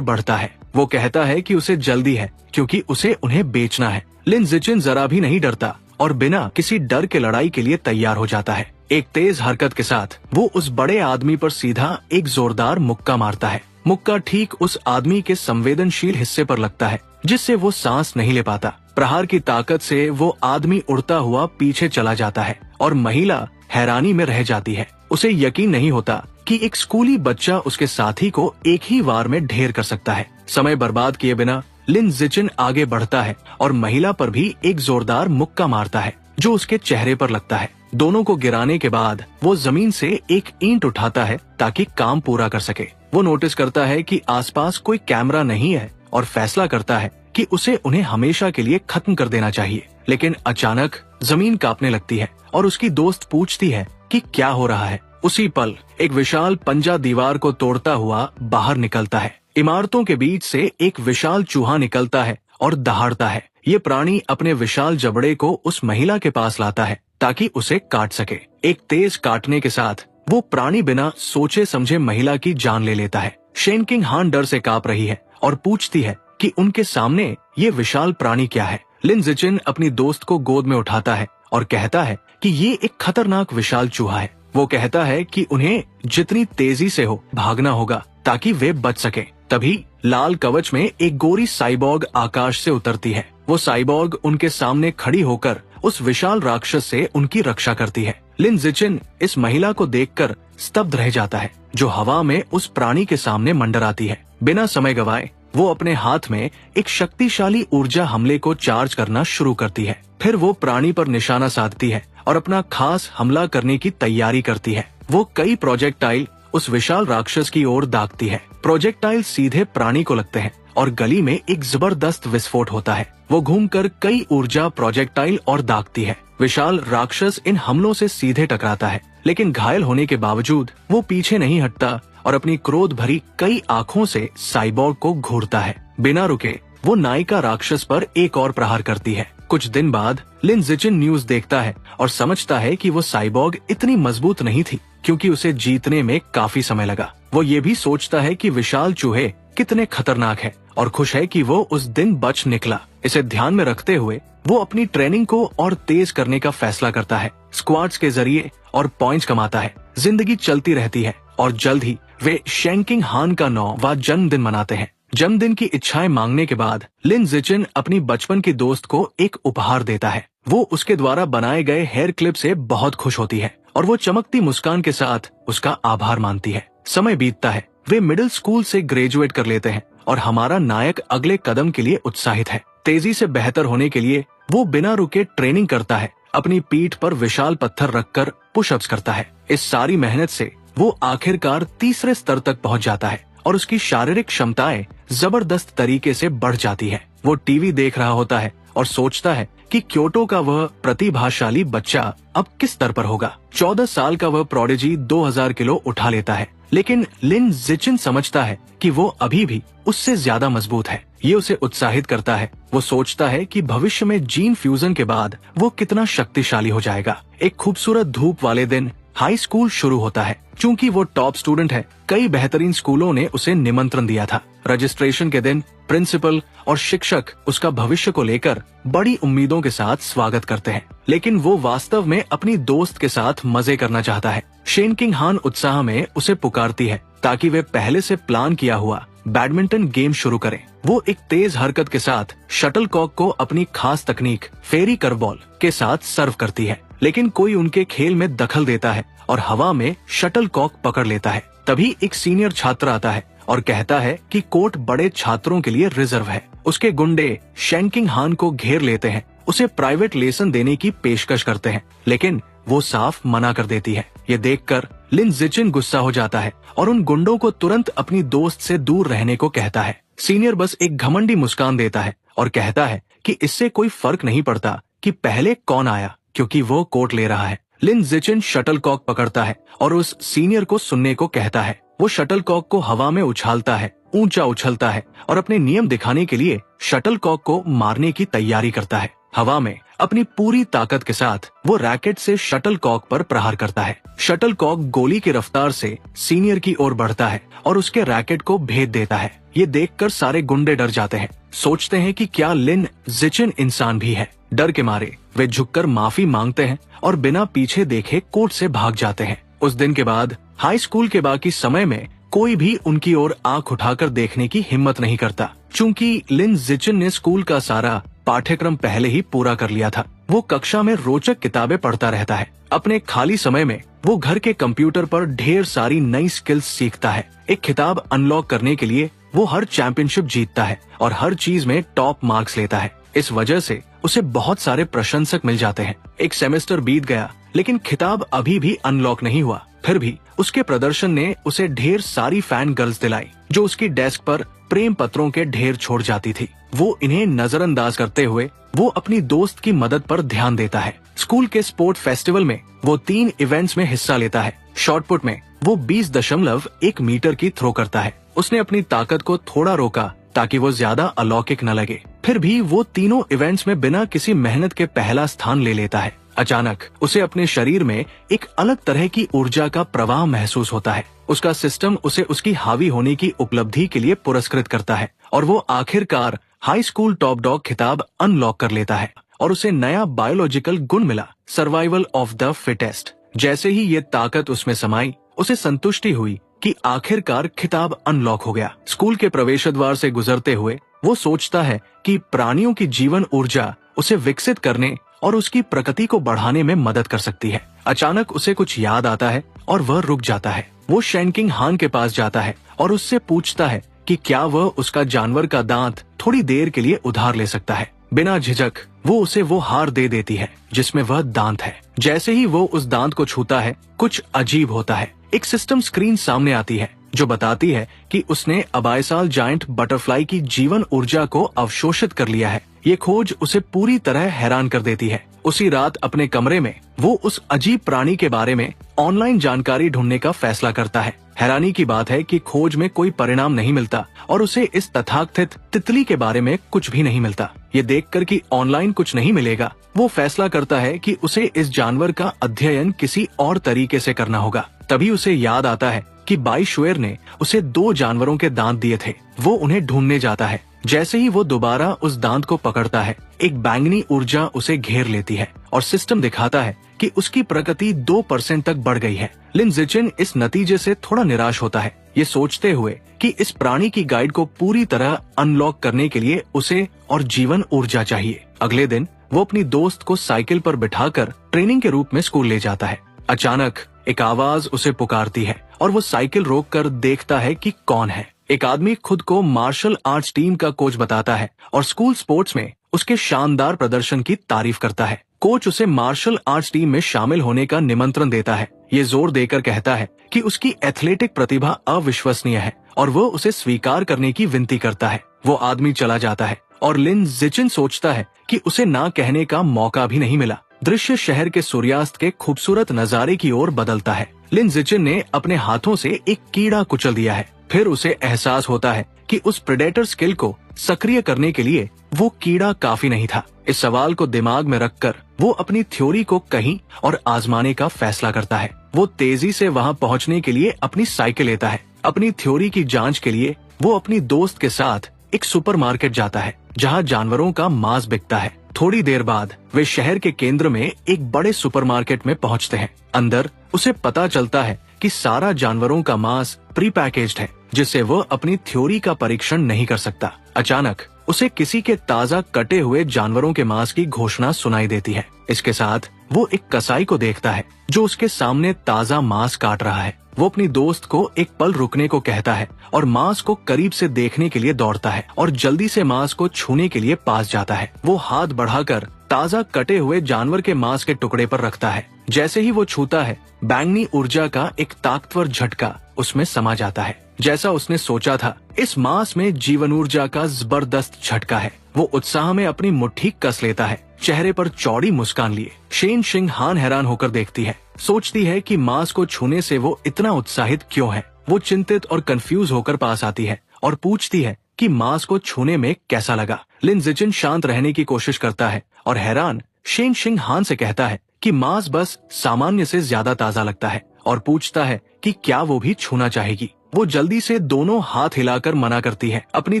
बढ़ता है। वो कहता है कि उसे जल्दी है क्योंकि उसे उन्हें बेचना है। लिन जिचिन जरा भी नहीं डरता और बिना किसी डर के लड़ाई के लिए तैयार हो जाता है। एक तेज हरकत के साथ वो उस बड़े आदमी पर सीधा एक जोरदार मुक्का मारता है। मुक्का ठीक उस आदमी के संवेदनशील हिस्से पर लगता है जिससे वो सांस नहीं ले पाता। प्रहार की ताकत से वो आदमी उड़ता हुआ पीछे चला जाता है और महिला हैरानी में रह जाती है। उसे यकीन नहीं होता कि एक स्कूली बच्चा उसके साथी को एक ही वार में ढेर कर सकता है। समय बर्बाद किए बिना लिन जिचिन आगे बढ़ता है और महिला पर भी एक जोरदार मुक्का मारता है जो उसके चेहरे पर लगता है। दोनों को गिराने के बाद वो जमीन से एक ईंट उठाता है ताकि काम पूरा कर सके। वो नोटिस करता है कि आसपास कोई कैमरा नहीं है और फैसला करता है कि उसे उन्हें हमेशा के लिए खत्म कर देना चाहिए। लेकिन अचानक जमीन कांपने लगती है और उसकी दोस्त पूछती है कि क्या हो रहा है। उसी पल एक विशाल पंजा दीवार को तोड़ता हुआ बाहर निकलता है। इमारतों के बीच से एक विशाल चूहा निकलता है और दहाड़ता है। ये प्राणी अपने विशाल जबड़े को उस महिला के पास लाता है ताकि उसे काट सके। एक तेज काटने के साथ वो प्राणी बिना सोचे समझे महिला की जान ले लेता है। शेनकिंग हान डर से कांप रही है और पूछती है कि उनके सामने ये विशाल प्राणी क्या है। लिन जिचिन अपनी दोस्त को गोद में उठाता है और कहता है कि ये एक खतरनाक विशाल चूहा है। वो कहता है कि उन्हें जितनी तेजी से हो भागना होगा ताकि वे बच सके। तभी लाल कवच में एक गोरी साइबॉर्ग आकाश से उतरती है। वो साइबॉर्ग उनके सामने खड़ी होकर उस विशाल राक्षस से उनकी रक्षा करती है। लिन जिचिन इस महिला को देखकर स्तब्ध रह जाता है जो हवा में उस प्राणी के सामने मंडराती है। बिना समय गवाए वो अपने हाथ में एक शक्तिशाली ऊर्जा हमले को चार्ज करना शुरू करती है। फिर वो प्राणी पर निशाना साधती है और अपना खास हमला करने की तैयारी करती है। वो कई प्रोजेक्टाइल उस विशाल राक्षस की ओर दागती है। प्रोजेक्टाइल सीधे प्राणी को लगते हैं और गली में एक जबरदस्त विस्फोट होता है। वो घूमकर कई ऊर्जा प्रोजेक्टाइल और दागती है। विशाल राक्षस इन हमलों से सीधे टकराता है, लेकिन घायल होने के बावजूद वो पीछे नहीं हटता और अपनी क्रोध भरी कई आंखों से साइबॉर्ग को घूरता है। बिना रुके वो नायिका राक्षस पर एक और प्रहार करती है। कुछ दिन बाद लिन जिचिन न्यूज देखता है और समझता है कि वो साइबॉर्ग इतनी मजबूत नहीं थी क्योंकि उसे जीतने में काफी समय लगा। वो ये भी सोचता है कि विशाल चूहे कितने खतरनाक है और खुश है कि वो उस दिन बच निकला। इसे ध्यान में रखते हुए वो अपनी ट्रेनिंग को और तेज करने का फैसला करता है। स्क्वाड्स के जरिए और पॉइंट्स कमाता है। जिंदगी चलती रहती है और जल्द ही वे शेनकिंग हान का 9वां जन्मदिन मनाते हैं। जन्मदिन की इच्छाएं मांगने के बाद लिन जिचिन अपनी बचपन की दोस्त को एक उपहार देता है। वो उसके द्वारा बनाए गए हेयर क्लिप से बहुत खुश होती है और वो चमकती मुस्कान के साथ उसका आभार मानती है। समय बीतता है, वे मिडिल स्कूल से ग्रेजुएट कर लेते हैं और हमारा नायक अगले कदम के लिए उत्साहित है। तेजी से बेहतर होने के लिए वो बिना रुके ट्रेनिंग करता है। अपनी पीठ पर विशाल पत्थर रखकर पुशअप्स करता है। इस सारी मेहनत से वो आखिरकार तीसरे स्तर तक पहुंच जाता है और उसकी शारीरिक क्षमताएं जबरदस्त तरीके से बढ़ जाती है। वो टीवी देख रहा होता है और सोचता है कि क्योटो का वह प्रतिभाशाली बच्चा अब किस स्तर पर होगा। 14 साल का वह प्रोडिजी 2000 किलो उठा लेता है, लेकिन लिन जिचिन समझता है कि वो अभी भी उससे ज्यादा मजबूत है। ये उसे उत्साहित करता है। वो सोचता है कि भविष्य में जीन फ्यूजन के बाद वो कितना शक्तिशाली हो जाएगा। एक खूबसूरत धूप वाले दिन हाई स्कूल शुरू होता है। चूंकि वो टॉप स्टूडेंट है, कई बेहतरीन स्कूलों ने उसे निमंत्रण दिया था। रजिस्ट्रेशन के दिन प्रिंसिपल और शिक्षक उसका भविष्य को लेकर बड़ी उम्मीदों के साथ स्वागत करते हैं, लेकिन वो वास्तव में अपनी दोस्त के साथ मजे करना चाहता है। शेनकिंग हान उत्साह में उसे पुकारती है ताकि वे पहले से प्लान किया हुआ बैडमिंटन गेम शुरू करें। वो एक तेज हरकत के साथ शटलकॉक को अपनी खास तकनीक फेरी कर्वबॉल के साथ सर्व करती है, लेकिन कोई उनके खेल में दखल देता है और हवा में शटलकॉक पकड़ लेता है। तभी एक सीनियर छात्र आता है और कहता है कि कोर्ट बड़े छात्रों के लिए रिजर्व है। उसके गुंडे शेनकिंग हान को घेर लेते हैं, उसे प्राइवेट लेसन देने की पेशकश करते हैं, लेकिन वो साफ मना कर देती है। ये देखकर लिन जिचिन गुस्सा हो जाता है और उन गुंडों को तुरंत अपनी दोस्त से दूर रहने को कहता है। सीनियर बस एक घमंडी मुस्कान देता है और कहता है कि इससे कोई फर्क नहीं पड़ता कि पहले कौन आया, क्योंकि वो कोर्ट ले रहा है। लिन जिचिन शटलकॉक पकड़ता है और उस सीनियर को सुनने को कहता है। वो शटलकॉक को हवा में उछालता है, ऊंचा उछलता है और अपने नियम दिखाने के लिए शटलकॉक को मारने की तैयारी करता है। हवा में अपनी पूरी ताकत के साथ वो रैकेट से शटलकॉक पर प्रहार करता है। शटलकॉक गोली की रफ्तार से सीनियर की ओर बढ़ता है और उसके रैकेट को भेद देता है। ये देखकर सारे गुंडे डर जाते हैं, सोचते हैं कि क्या लिन जिचिन इंसान भी है। डर के मारे वे झुककर माफी मांगते हैं और बिना पीछे देखे कोर्ट से भाग जाते हैं। उस दिन के बाद हाई स्कूल के बाकी समय में कोई भी उनकी ओर आंख उठाकर देखने की हिम्मत नहीं करता, चूंकि लिन जिचिन ने स्कूल का सारा पाठ्यक्रम पहले ही पूरा कर लिया था। वो कक्षा में रोचक किताबें पढ़ता रहता है। अपने खाली समय में वो घर के कंप्यूटर पर ढेर सारी नई स्किल्स सीखता है। एक खिताब अनलॉक करने के लिए वो हर चैंपियनशिप जीतता है और हर चीज में टॉप मार्क्स लेता है। इस वजह से उसे बहुत सारे प्रशंसक मिल जाते हैं। एक सेमेस्टर बीत गया, लेकिन खिताब अभी भी अनलॉक नहीं हुआ। फिर भी उसके प्रदर्शन ने उसे ढेर सारी फैन गर्ल्स दिलाई, जो उसकी डेस्क पर प्रेम पत्रों के ढेर छोड़ जाती थी। वो इन्हें नजरअंदाज करते हुए वो अपनी दोस्त की मदद पर ध्यान देता है। स्कूल के स्पोर्ट फेस्टिवल में वो 3 इवेंट्स में हिस्सा लेता है। शॉटपुट में वो 20.1 मीटर की थ्रो करता है। उसने अपनी ताकत को थोड़ा रोका ताकि वो ज्यादा अलौकिक न लगे। फिर भी वो तीनों इवेंट्स में बिना किसी मेहनत के पहला स्थान ले लेता है। अचानक उसे अपने शरीर में एक अलग तरह की ऊर्जा का प्रवाह महसूस होता है। उसका सिस्टम उसे उसकी हावी होने की उपलब्धि के लिए पुरस्कृत करता है और वो आखिरकार हाई स्कूल टॉप डॉग खिताब अनलॉक कर लेता है और उसे नया बायोलॉजिकल गुण मिला, सर्वाइवल ऑफ द फिटेस्ट। जैसे ही ये ताकत उसमें समाई, उसे संतुष्टि हुई कि आखिरकार खिताब अनलॉक हो गया। स्कूल के प्रवेश द्वार से गुजरते हुए वो सोचता है कि प्राणियों की जीवन ऊर्जा उसे विकसित करने और उसकी प्रकृति को बढ़ाने में मदद कर सकती है। अचानक उसे कुछ याद आता है और वह रुक जाता है। वो शेनकिंग हान के पास जाता है और उससे पूछता है कि क्या वह उसका जानवर का दांत थोड़ी देर के लिए उधार ले सकता है। बिना झिझक वो उसे वो हार दे देती है जिसमें वह दांत है। जैसे ही वो उस दांत को छूता है, कुछ अजीब होता है। एक सिस्टम स्क्रीन सामने आती है जो बताती है कि उसने अबायसाल जायंट बटरफ्लाई की जीवन ऊर्जा को अवशोषित कर लिया है। ये खोज उसे पूरी तरह हैरान कर देती है। उसी रात अपने कमरे में वो उस अजीब प्राणी के बारे में ऑनलाइन जानकारी ढूंढने का फैसला करता है। हैरानी की बात है कि खोज में कोई परिणाम नहीं मिलता और उसे इस तथाकथित तितली के बारे में कुछ भी नहीं मिलता। ये देखकर कि ऑनलाइन कुछ नहीं मिलेगा, वो फैसला करता है कि उसे इस जानवर का अध्ययन किसी और तरीके से करना होगा। तभी उसे याद आता है कि बाई शुएर ने उसे 2 जानवरों के दांत दिए थे। वो उन्हें ढूंढने जाता है। जैसे ही वो दोबारा उस दांत को पकड़ता है, एक बैंगनी ऊर्जा उसे घेर लेती है और सिस्टम दिखाता है कि उसकी प्रगति 2% तक बढ़ गई है। लिन जिचिन इस नतीजे से थोड़ा निराश होता है, ये सोचते हुए कि इस प्राणी की गाइड को पूरी तरह अनलॉक करने के लिए उसे और जीवन ऊर्जा चाहिए। अगले दिन वो अपनी दोस्त को साइकिल पर बिठाकर ट्रेनिंग के रूप में स्कूल ले जाता है। अचानक एक आवाज उसे पुकारती है और वो साइकिल रोककर देखता है कि कौन है। एक आदमी खुद को मार्शल आर्ट्स टीम का कोच बताता है और स्कूल स्पोर्ट्स में उसके शानदार प्रदर्शन की तारीफ करता है। कोच उसे मार्शल आर्ट्स टीम में शामिल होने का निमंत्रण देता है। ये जोर देकर कहता है कि उसकी एथलेटिक प्रतिभा अविश्वसनीय है और वो उसे स्वीकार करने की विनती करता है। वो आदमी चला जाता है और लिन जिचिन सोचता है कि उसे ना कहने का मौका भी नहीं मिला। दृश्य शहर के सूर्यास्त के खूबसूरत नजारे की ओर बदलता है। लिन जिचिन ने अपने हाथों से एक कीड़ा कुचल दिया है। फिर उसे एहसास होता है कि उस प्रेडेटर स्किल को सक्रिय करने के लिए वो कीड़ा काफी नहीं था। इस सवाल को दिमाग में रखकर वो अपनी थ्योरी को कहीं और आजमाने का फैसला करता है। वो तेजी से वहां पहुंचने के लिए अपनी साइकिल लेता है। अपनी थ्योरी की जांच के लिए वो अपनी दोस्त के साथ एक सुपरमार्केट जाता है जहां जानवरों का मांस बिकता है। थोड़ी देर बाद वे शहर के केंद्र में एक बड़े सुपरमार्केट में पहुंचते हैं। अंदर उसे पता चलता है कि सारा जानवरों का मांस प्री पैकेज्ड है, जिससे वो अपनी थ्योरी का परीक्षण नहीं कर सकता। अचानक उसे किसी के ताजा कटे हुए जानवरों के मांस की घोषणा सुनाई देती है। इसके साथ वो एक कसाई को देखता है जो उसके सामने ताजा मांस काट रहा है। वो अपनी दोस्त को एक पल रुकने को कहता है और मांस को करीब से देखने के लिए दौड़ता है और जल्दी से मांस को छूने के लिए पास जाता है। वो हाथ बढ़ाकर ताजा कटे हुए जानवर के मांस के टुकड़े पर रखता है। जैसे ही वो छूता है, बैंगनी ऊर्जा का एक ताकतवर झटका उसमें समा जाता है। जैसा उसने सोचा था, इस मांस में जीवन ऊर्जा का जबरदस्त झटका है। वो उत्साह में अपनी मुट्ठी कस लेता है, चेहरे पर चौड़ी मुस्कान लिए। शेन शिंग हान हैरान होकर देखती है, सोचती है कि मांस को छूने से वो इतना उत्साहित क्यों है। वो चिंतित और कंफ्यूज होकर पास आती है और पूछती है कि मांस को छूने में कैसा लगा। लिन जिचिन शांत रहने की कोशिश करता है और हैरान शेन शिंग हान से कहता है कि मांस बस सामान्य से ज्यादा ताजा लगता है और पूछता है कि क्या वो भी छूना चाहेगी। वो जल्दी से दोनों हाथ हिलाकर मना करती है। अपनी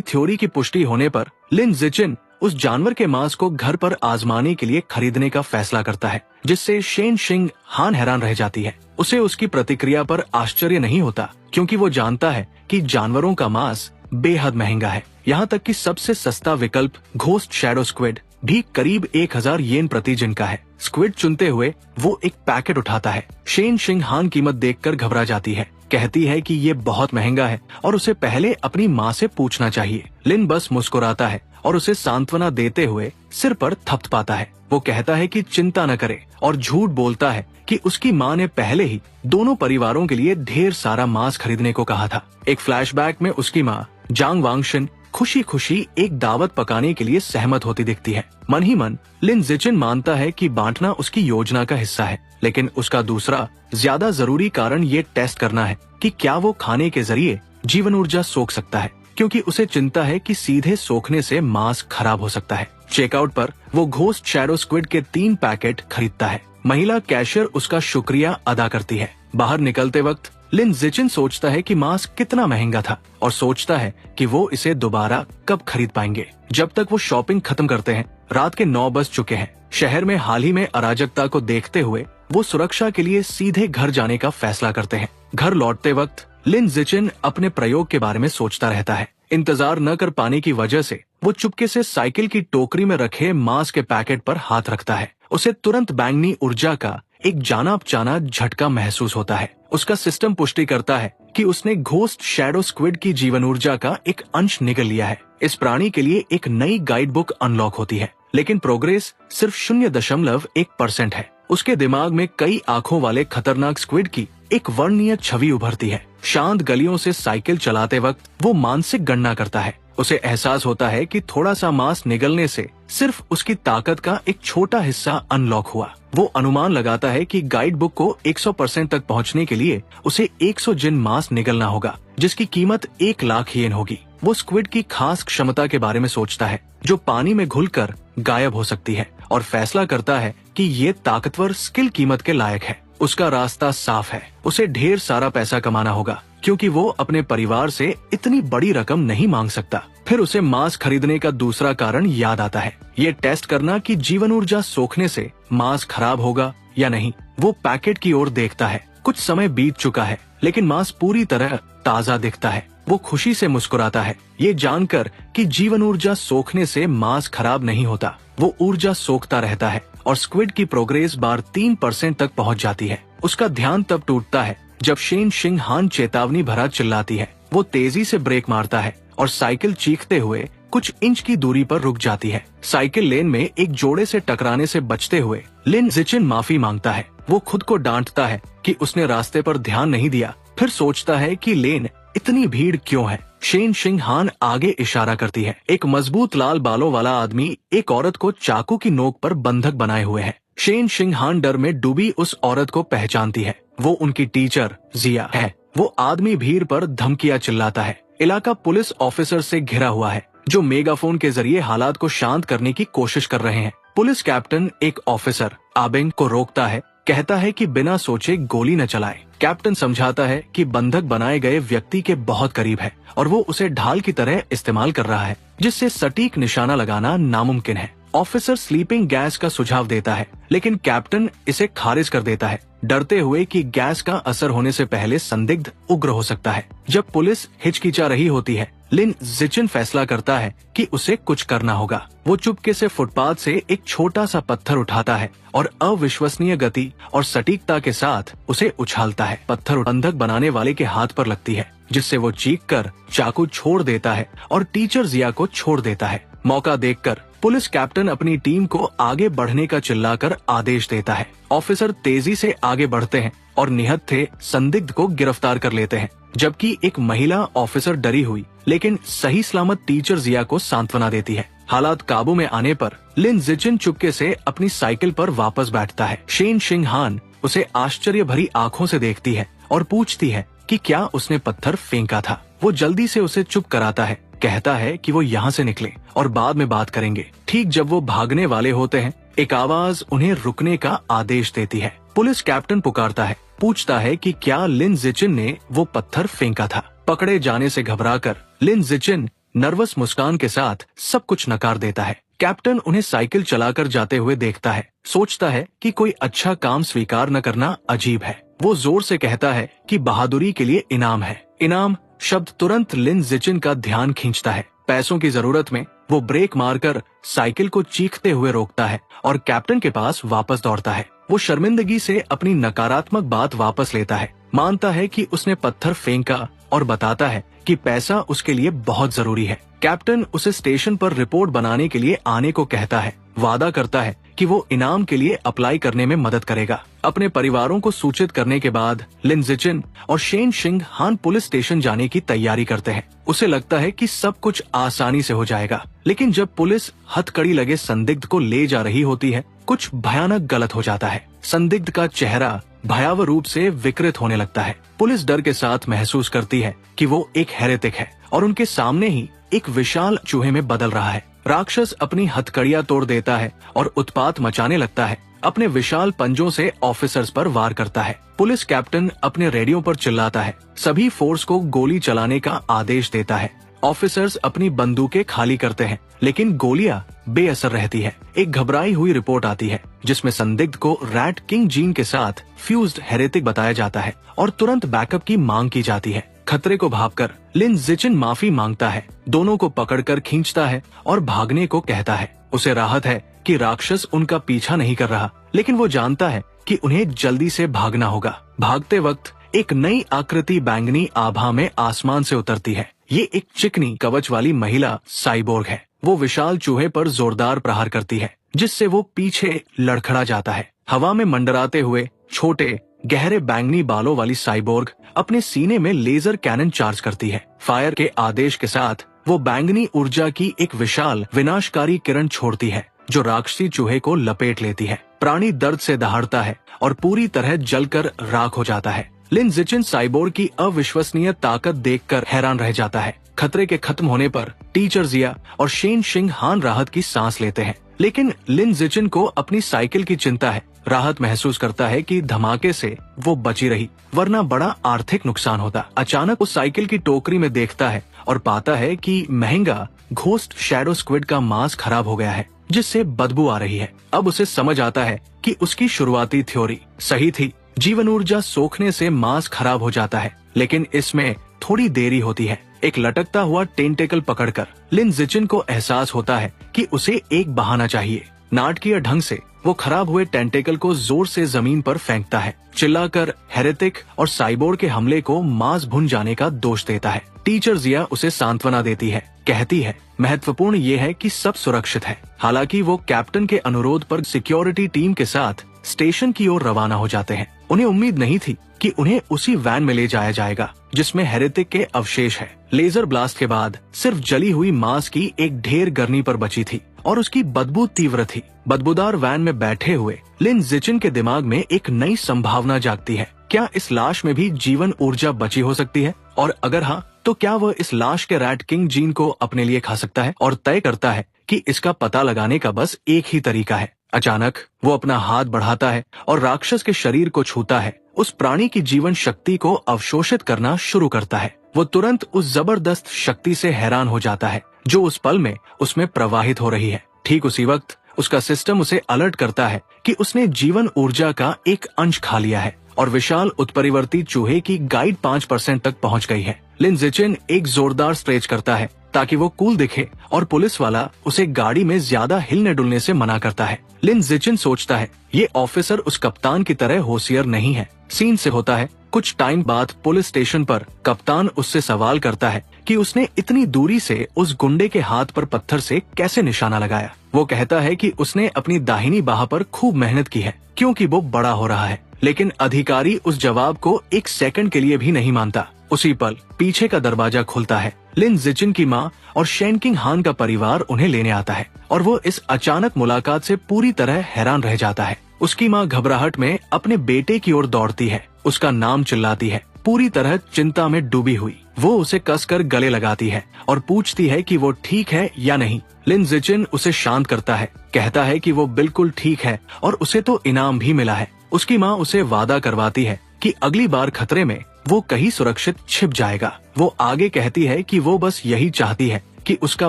थ्योरी की पुष्टि होने पर लिन जिचिन उस जानवर के मांस को घर पर आजमाने के लिए खरीदने का फैसला करता है, जिससे शेन शिंग हान हैरान रह जाती है। उसे उसकी प्रतिक्रिया पर आश्चर्य नहीं होता, क्योंकि वो जानता है कि जानवरों का मांस बेहद महंगा है। यहाँ तक कि सबसे सस्ता विकल्प घोस्ट शैडो स्क्विड भी करीब 1000 येन प्रति जिन का है। स्क्विड चुनते हुए वो एक पैकेट उठाता है। शेन शिंग हान कीमत देखकर घबरा जाती है, कहती है कि ये बहुत महंगा है और उसे पहले अपनी माँ से पूछना चाहिए। लिन बस मुस्कुराता है और उसे सांत्वना देते हुए सिर पर थपथपाता है। वो कहता है कि चिंता न करे और झूठ बोलता है कि उसकी माँ ने पहले ही दोनों परिवारों के लिए ढेर सारा मांस खरीदने को कहा था। एक फ्लैशबैक में उसकी माँ जांग वांगशिन खुशी खुशी एक दावत पकाने के लिए सहमत होती दिखती है। मन ही मन लिन जिचिन मानता है कि बांटना उसकी योजना का हिस्सा है, लेकिन उसका दूसरा ज्यादा जरूरी कारण ये टेस्ट करना है कि क्या वो खाने के जरिए जीवन ऊर्जा सोख सकता है, क्योंकि उसे चिंता है कि सीधे सोखने से मांस खराब हो सकता है। चेकआउट पर वो घोस्ट शैडो स्क्विड के 3 पैकेट खरीदता है। महिला कैशियर उसका शुक्रिया अदा करती है। बाहर निकलते वक्त लिन जिचिन सोचता है कि मांस कितना महंगा था और सोचता है कि वो इसे दोबारा कब खरीद पाएंगे। जब तक वो शॉपिंग खत्म करते हैं, रात के 9 बज चुके हैं। शहर में हाल ही में अराजकता को देखते हुए वो सुरक्षा के लिए सीधे घर जाने का फैसला करते हैं। घर लौटते वक्त लिन जिचिन अपने प्रयोग के बारे में सोचता रहता है। इंतजार न कर पाने की वजह से वो चुपके से साइकिल की टोकरी में रखे मांस के पैकेट पर हाथ रखता है। उसे तुरंत बैंगनी ऊर्जा का एक जाना पहचाना झटका महसूस होता है। उसका सिस्टम पुष्टि करता है कि उसने घोस्ट शैडो स्क्विड की जीवन ऊर्जा का एक अंश निगल लिया है। इस प्राणी के लिए एक नई गाइड बुक अनलॉक होती है, लेकिन प्रोग्रेस सिर्फ 0.1% है। उसके दिमाग में कई आंखों वाले खतरनाक स्क्विड की एक वर्णनीय छवि उभरती है। शांत गलियों से साइकिल चलाते वक्त वो मानसिक गणना करता है। उसे एहसास होता है कि थोड़ा सा मांस निगलने से सिर्फ उसकी ताकत का एक छोटा हिस्सा अनलॉक हुआ। वो अनुमान लगाता है कि गाइड बुक को 100% तक पहुंचने के लिए उसे 100 जिन मांस निगलना होगा, जिसकी कीमत 1 लाख येन होगी। वो स्क्विड की खास क्षमता के बारे में सोचता है, जो पानी में घुलकर गायब हो सकती है, और फैसला करता है कि ये ताकतवर स्किल कीमत के लायक है। उसका रास्ता साफ है, उसे ढेर सारा पैसा कमाना होगा, क्योंकि वो अपने परिवार से इतनी बड़ी रकम नहीं मांग सकता। फिर उसे मांस खरीदने का दूसरा कारण याद आता है, ये टेस्ट करना कि जीवन ऊर्जा सोखने से मांस खराब होगा या नहीं। वो पैकेट की ओर देखता है। कुछ समय बीत चुका है, लेकिन मांस पूरी तरह ताजा दिखता है। वो खुशी से मुस्कुराता है, ये जानकर कि जीवन ऊर्जा सोखने से मांस खराब नहीं होता। वो ऊर्जा सोखता रहता है और स्क्विड की प्रोग्रेस बार 3% तक पहुंच जाती है। उसका ध्यान तब टूटता है जब शेन शिंग हान चेतावनी भरा चिल्लाती है। वो तेजी से ब्रेक मारता है और साइकिल चीखते हुए कुछ इंच की दूरी पर रुक जाती है। साइकिल लेन में एक जोड़े से टकराने से बचते हुए लिन जिचिन माफी मांगता है। वो खुद को डांटता है कि उसने रास्ते पर ध्यान नहीं दिया। फिर सोचता है कि लेन इतनी भीड़ क्यों है। शेन शिंग हान आगे इशारा करती है। एक मजबूत लाल बालों वाला आदमी एक औरत को चाकू की नोक पर बंधक बनाए हुए है। शेन शिंग हान डर में डूबी उस औरत को पहचानती है। वो उनकी टीचर जिया है। वो आदमी भीड़ पर धमकियां चिल्लाता है। इलाका पुलिस ऑफिसर से घिरा हुआ है, जो मेगाफोन के जरिए हालात को शांत करने की कोशिश कर रहे हैं। पुलिस कैप्टन एक ऑफिसर आबेंग को रोकता है, कहता है कि बिना सोचे गोली न चलाए। कैप्टन समझाता है कि बंधक बनाए गए व्यक्ति के बहुत करीब है और वो उसे ढाल की तरह इस्तेमाल कर रहा है, जिससे सटीक निशाना लगाना नामुमकिन है। ऑफिसर स्लीपिंग गैस का सुझाव देता है, लेकिन कैप्टन इसे खारिज कर देता है, डरते हुए कि गैस का असर होने से पहले संदिग्ध उग्र हो सकता है। जब पुलिस हिचकिचा रही होती है, लिन जिचिन फैसला करता है कि उसे कुछ करना होगा। वो चुपके से फुटपाथ से एक छोटा सा पत्थर उठाता है और अविश्वसनीय गति और सटीकता के साथ उसे उछालता है। पत्थर बंधक बनाने वाले के हाथ पर लगती है, जिससे वो चीखकर चाकू छोड़ देता है और टीचर जिया को छोड़ देता है। मौका देखकर पुलिस कैप्टन अपनी टीम को आगे बढ़ने का चिल्लाकर आदेश देता है। ऑफिसर तेजी से आगे बढ़ते हैं और निहत्थे संदिग्ध को गिरफ्तार कर लेते हैं, जबकि एक महिला ऑफिसर डरी हुई लेकिन सही सलामत टीचर जिया को सांत्वना देती है। हालात काबू में आने पर लिन जिचिन चुपके से अपनी साइकिल पर वापस बैठता है। शेन शिंग हान उसे आश्चर्य भरी आंखों से देखती है और पूछती है कि क्या उसने पत्थर फेंका था। वो जल्दी से उसे चुप कराता है, कहता है कि वो यहाँ से निकले और बाद में बात करेंगे। ठीक जब वो भागने वाले होते हैं, एक आवाज उन्हें रुकने का आदेश देती है। पुलिस कैप्टन पुकारता है, पूछता है कि क्या लिन जिचिन ने वो पत्थर फेंका था। पकड़े जाने से घबराकर लिन जिचिन नर्वस मुस्कान के साथ सब कुछ नकार देता है। कैप्टन उन्हें साइकिल चलाकर जाते हुए देखता है, सोचता है कि कोई अच्छा काम स्वीकार न करना अजीब है। वो जोर से कहता है कि बहादुरी के लिए इनाम है। इनाम शब्द तुरंत लिन जिचिन का ध्यान खींचता है। पैसों की जरूरत में वो ब्रेक मारकर साइकिल को चीखते हुए रोकता है और कैप्टन के पास वापस दौड़ता है। वो शर्मिंदगी से अपनी नकारात्मक बात वापस लेता है, मानता है कि उसने पत्थर फेंका और बताता है कि पैसा उसके लिए बहुत जरूरी है। कैप्टन उसे स्टेशन पर रिपोर्ट बनाने के लिए आने को कहता है, वादा करता है कि वो इनाम के लिए अप्लाई करने में मदद करेगा। अपने परिवारों को सूचित करने के बाद लिन जिचिन और शेन शिंग हान पुलिस स्टेशन जाने की तैयारी करते हैं। उसे लगता है कि सब कुछ आसानी से हो जाएगा, लेकिन जब पुलिस हथकड़ी लगे संदिग्ध को ले जा रही होती है, कुछ भयानक गलत हो जाता है। संदिग्ध का चेहरा भयावह रूप से विकृत होने लगता है। पुलिस डर के साथ महसूस करती है कि वो एक हेरेटिक है और उनके सामने ही एक विशाल चूहे में बदल रहा है। राक्षस अपनी हथकड़ियां तोड़ देता है और उत्पात मचाने लगता है। अपने विशाल पंजों से ऑफिसर्स पर वार करता है। पुलिस कैप्टन अपने रेडियो पर चिल्लाता है, सभी फोर्स को गोली चलाने का आदेश देता है। ऑफिसर्स अपनी बंदूकें खाली करते हैं, लेकिन गोलियां बेअसर रहती है। एक घबराई हुई रिपोर्ट आती है जिसमें संदिग्ध को रैट किंग जीन के साथ फ्यूज्ड हेरेटिक बताया जाता है और तुरंत बैकअप की मांग की जाती है। खतरे को भांपकर लिन जिचिन माफी मांगता है, दोनों को पकड़कर खींचता है और भागने को कहता है। उसे राहत है कि राक्षस उनका पीछा नहीं कर रहा, लेकिन वो जानता है कि उन्हें जल्दी से भागना होगा। भागते वक्त एक नई आकृति बैंगनी आभा में आसमान से उतरती है। ये एक चिकनी कवच वाली महिला साइबोर्ग है। वो विशाल चूहे पर जोरदार प्रहार करती है, जिससे वो पीछे लड़खड़ा जाता है। हवा में मंडराते हुए छोटे गहरे बैंगनी बालों वाली साइबोर्ग अपने सीने में लेजर कैनन चार्ज करती है। फायर के आदेश के साथ वो बैंगनी ऊर्जा की एक विशाल विनाशकारी किरण छोड़ती है, जो राक्षसी चूहे को लपेट लेती है। प्राणी दर्द से दहाड़ता है और पूरी तरह जलकर राख हो जाता है। लिन जिचिन साइबोर्ग की अविश्वसनीय ताकत देखकर हैरान रह जाता है। खतरे के खत्म होने पर टीचर जिया और शेन शिंग हान राहत की सांस लेते हैं, लेकिन लिन जिचिन को अपनी साइकिल की चिंता है। राहत महसूस करता है कि धमाके से वो बची रही, वरना बड़ा आर्थिक नुकसान होता। अचानक उस साइकिल की टोकरी में देखता है और पाता है कि महंगा घोस्ट शैडो स्क्विड का मांस खराब हो गया है, जिससे बदबू आ रही है। अब उसे समझ आता है कि उसकी शुरुआती थ्योरी सही थी। जीवन ऊर्जा सोखने से मांस खराब हो जाता है, लेकिन इसमें थोड़ी देरी होती है। एक लटकता हुआ टेंटेकल पकड़कर लिन जिचिन को एहसास होता है कि उसे एक बहाना चाहिए। नाटकीय ढंग से वो खराब हुए टेंटेकल को जोर से जमीन पर फेंकता है, चिल्लाकर हेरेटिक और साइबोर्ग के हमले को मांस भुन जाने का दोष देता है। टीचर जिया उसे सांत्वना देती है, कहती है महत्वपूर्ण ये है कि सब सुरक्षित है। हालांकि वो कैप्टन के अनुरोध पर सिक्योरिटी टीम के साथ स्टेशन की ओर रवाना हो जाते हैं। उन्हें उम्मीद नहीं थी कि उन्हें उसी वैन में ले जाया जाएगा जिसमें हेरेटिक के अवशेष है। लेजर ब्लास्ट के बाद सिर्फ जली हुई मांस की एक ढेर गर्नी पर बची थी और उसकी बदबू तीव्र थी। बदबूदार वैन में बैठे हुए लिन जिचिन के दिमाग में एक नई संभावना जागती है। क्या इस लाश में भी जीवन ऊर्जा बची हो सकती है? और अगर हाँ, तो क्या वह इस लाश के रैट किंग जीन को अपने लिए खा सकता है? और तय करता है कि इसका पता लगाने का बस एक ही तरीका है। अचानक वो अपना हाथ बढ़ाता है और राक्षस के शरीर को छूता है। उस प्राणी की जीवन शक्ति को अवशोषित करना शुरू करता है। वो तुरंत उस जबरदस्त शक्ति से हैरान हो जाता है जो उस पल में उसमें प्रवाहित हो रही है। ठीक उसी वक्त उसका सिस्टम उसे अलर्ट करता है कि उसने जीवन ऊर्जा का एक अंश खा लिया है और विशाल उत्परिवर्ती चूहे की गाइड 5% तक पहुंच गई है। लिन जिचिन एक जोरदार स्ट्रेच करता है ताकि वो कूल दिखे और पुलिस वाला उसे गाड़ी में ज्यादा हिलने डुलने से मना करता है। लिन जिचिन सोचता है ये ऑफिसर उस कप्तान की तरह होशियार नहीं है। सीन से होता है कुछ टाइम बाद पुलिस स्टेशन पर कप्तान उससे सवाल करता है कि उसने इतनी दूरी से उस गुंडे के हाथ पर पत्थर से कैसे निशाना लगाया। वो कहता है कि उसने अपनी दाहिनी बाह पर खूब मेहनत की है क्योंकि वो बड़ा हो रहा है। लेकिन अधिकारी उस जवाब को एक सेकंड के लिए भी नहीं मानता। उसी पल पीछे का दरवाजा खुलता है। लिन जिचिन की माँ और शेनकिंग हान का परिवार उन्हें लेने आता है और वो इस अचानक मुलाकात से पूरी तरह हैरान रह जाता है। उसकी माँ घबराहट में अपने बेटे की ओर दौड़ती है, उसका नाम चिल्लाती है, पूरी तरह चिंता में डूबी हुई। वो उसे कसकर गले लगाती है और पूछती है कि वो ठीक है या नहीं। लिन जिचिन उसे शांत करता है, कहता है कि वो बिल्कुल ठीक है और उसे तो इनाम भी मिला है। उसकी माँ उसे वादा करवाती है कि अगली बार खतरे में वो कहीं सुरक्षित छिप जाएगा। वो आगे कहती है कि वो बस यही चाहती है कि उसका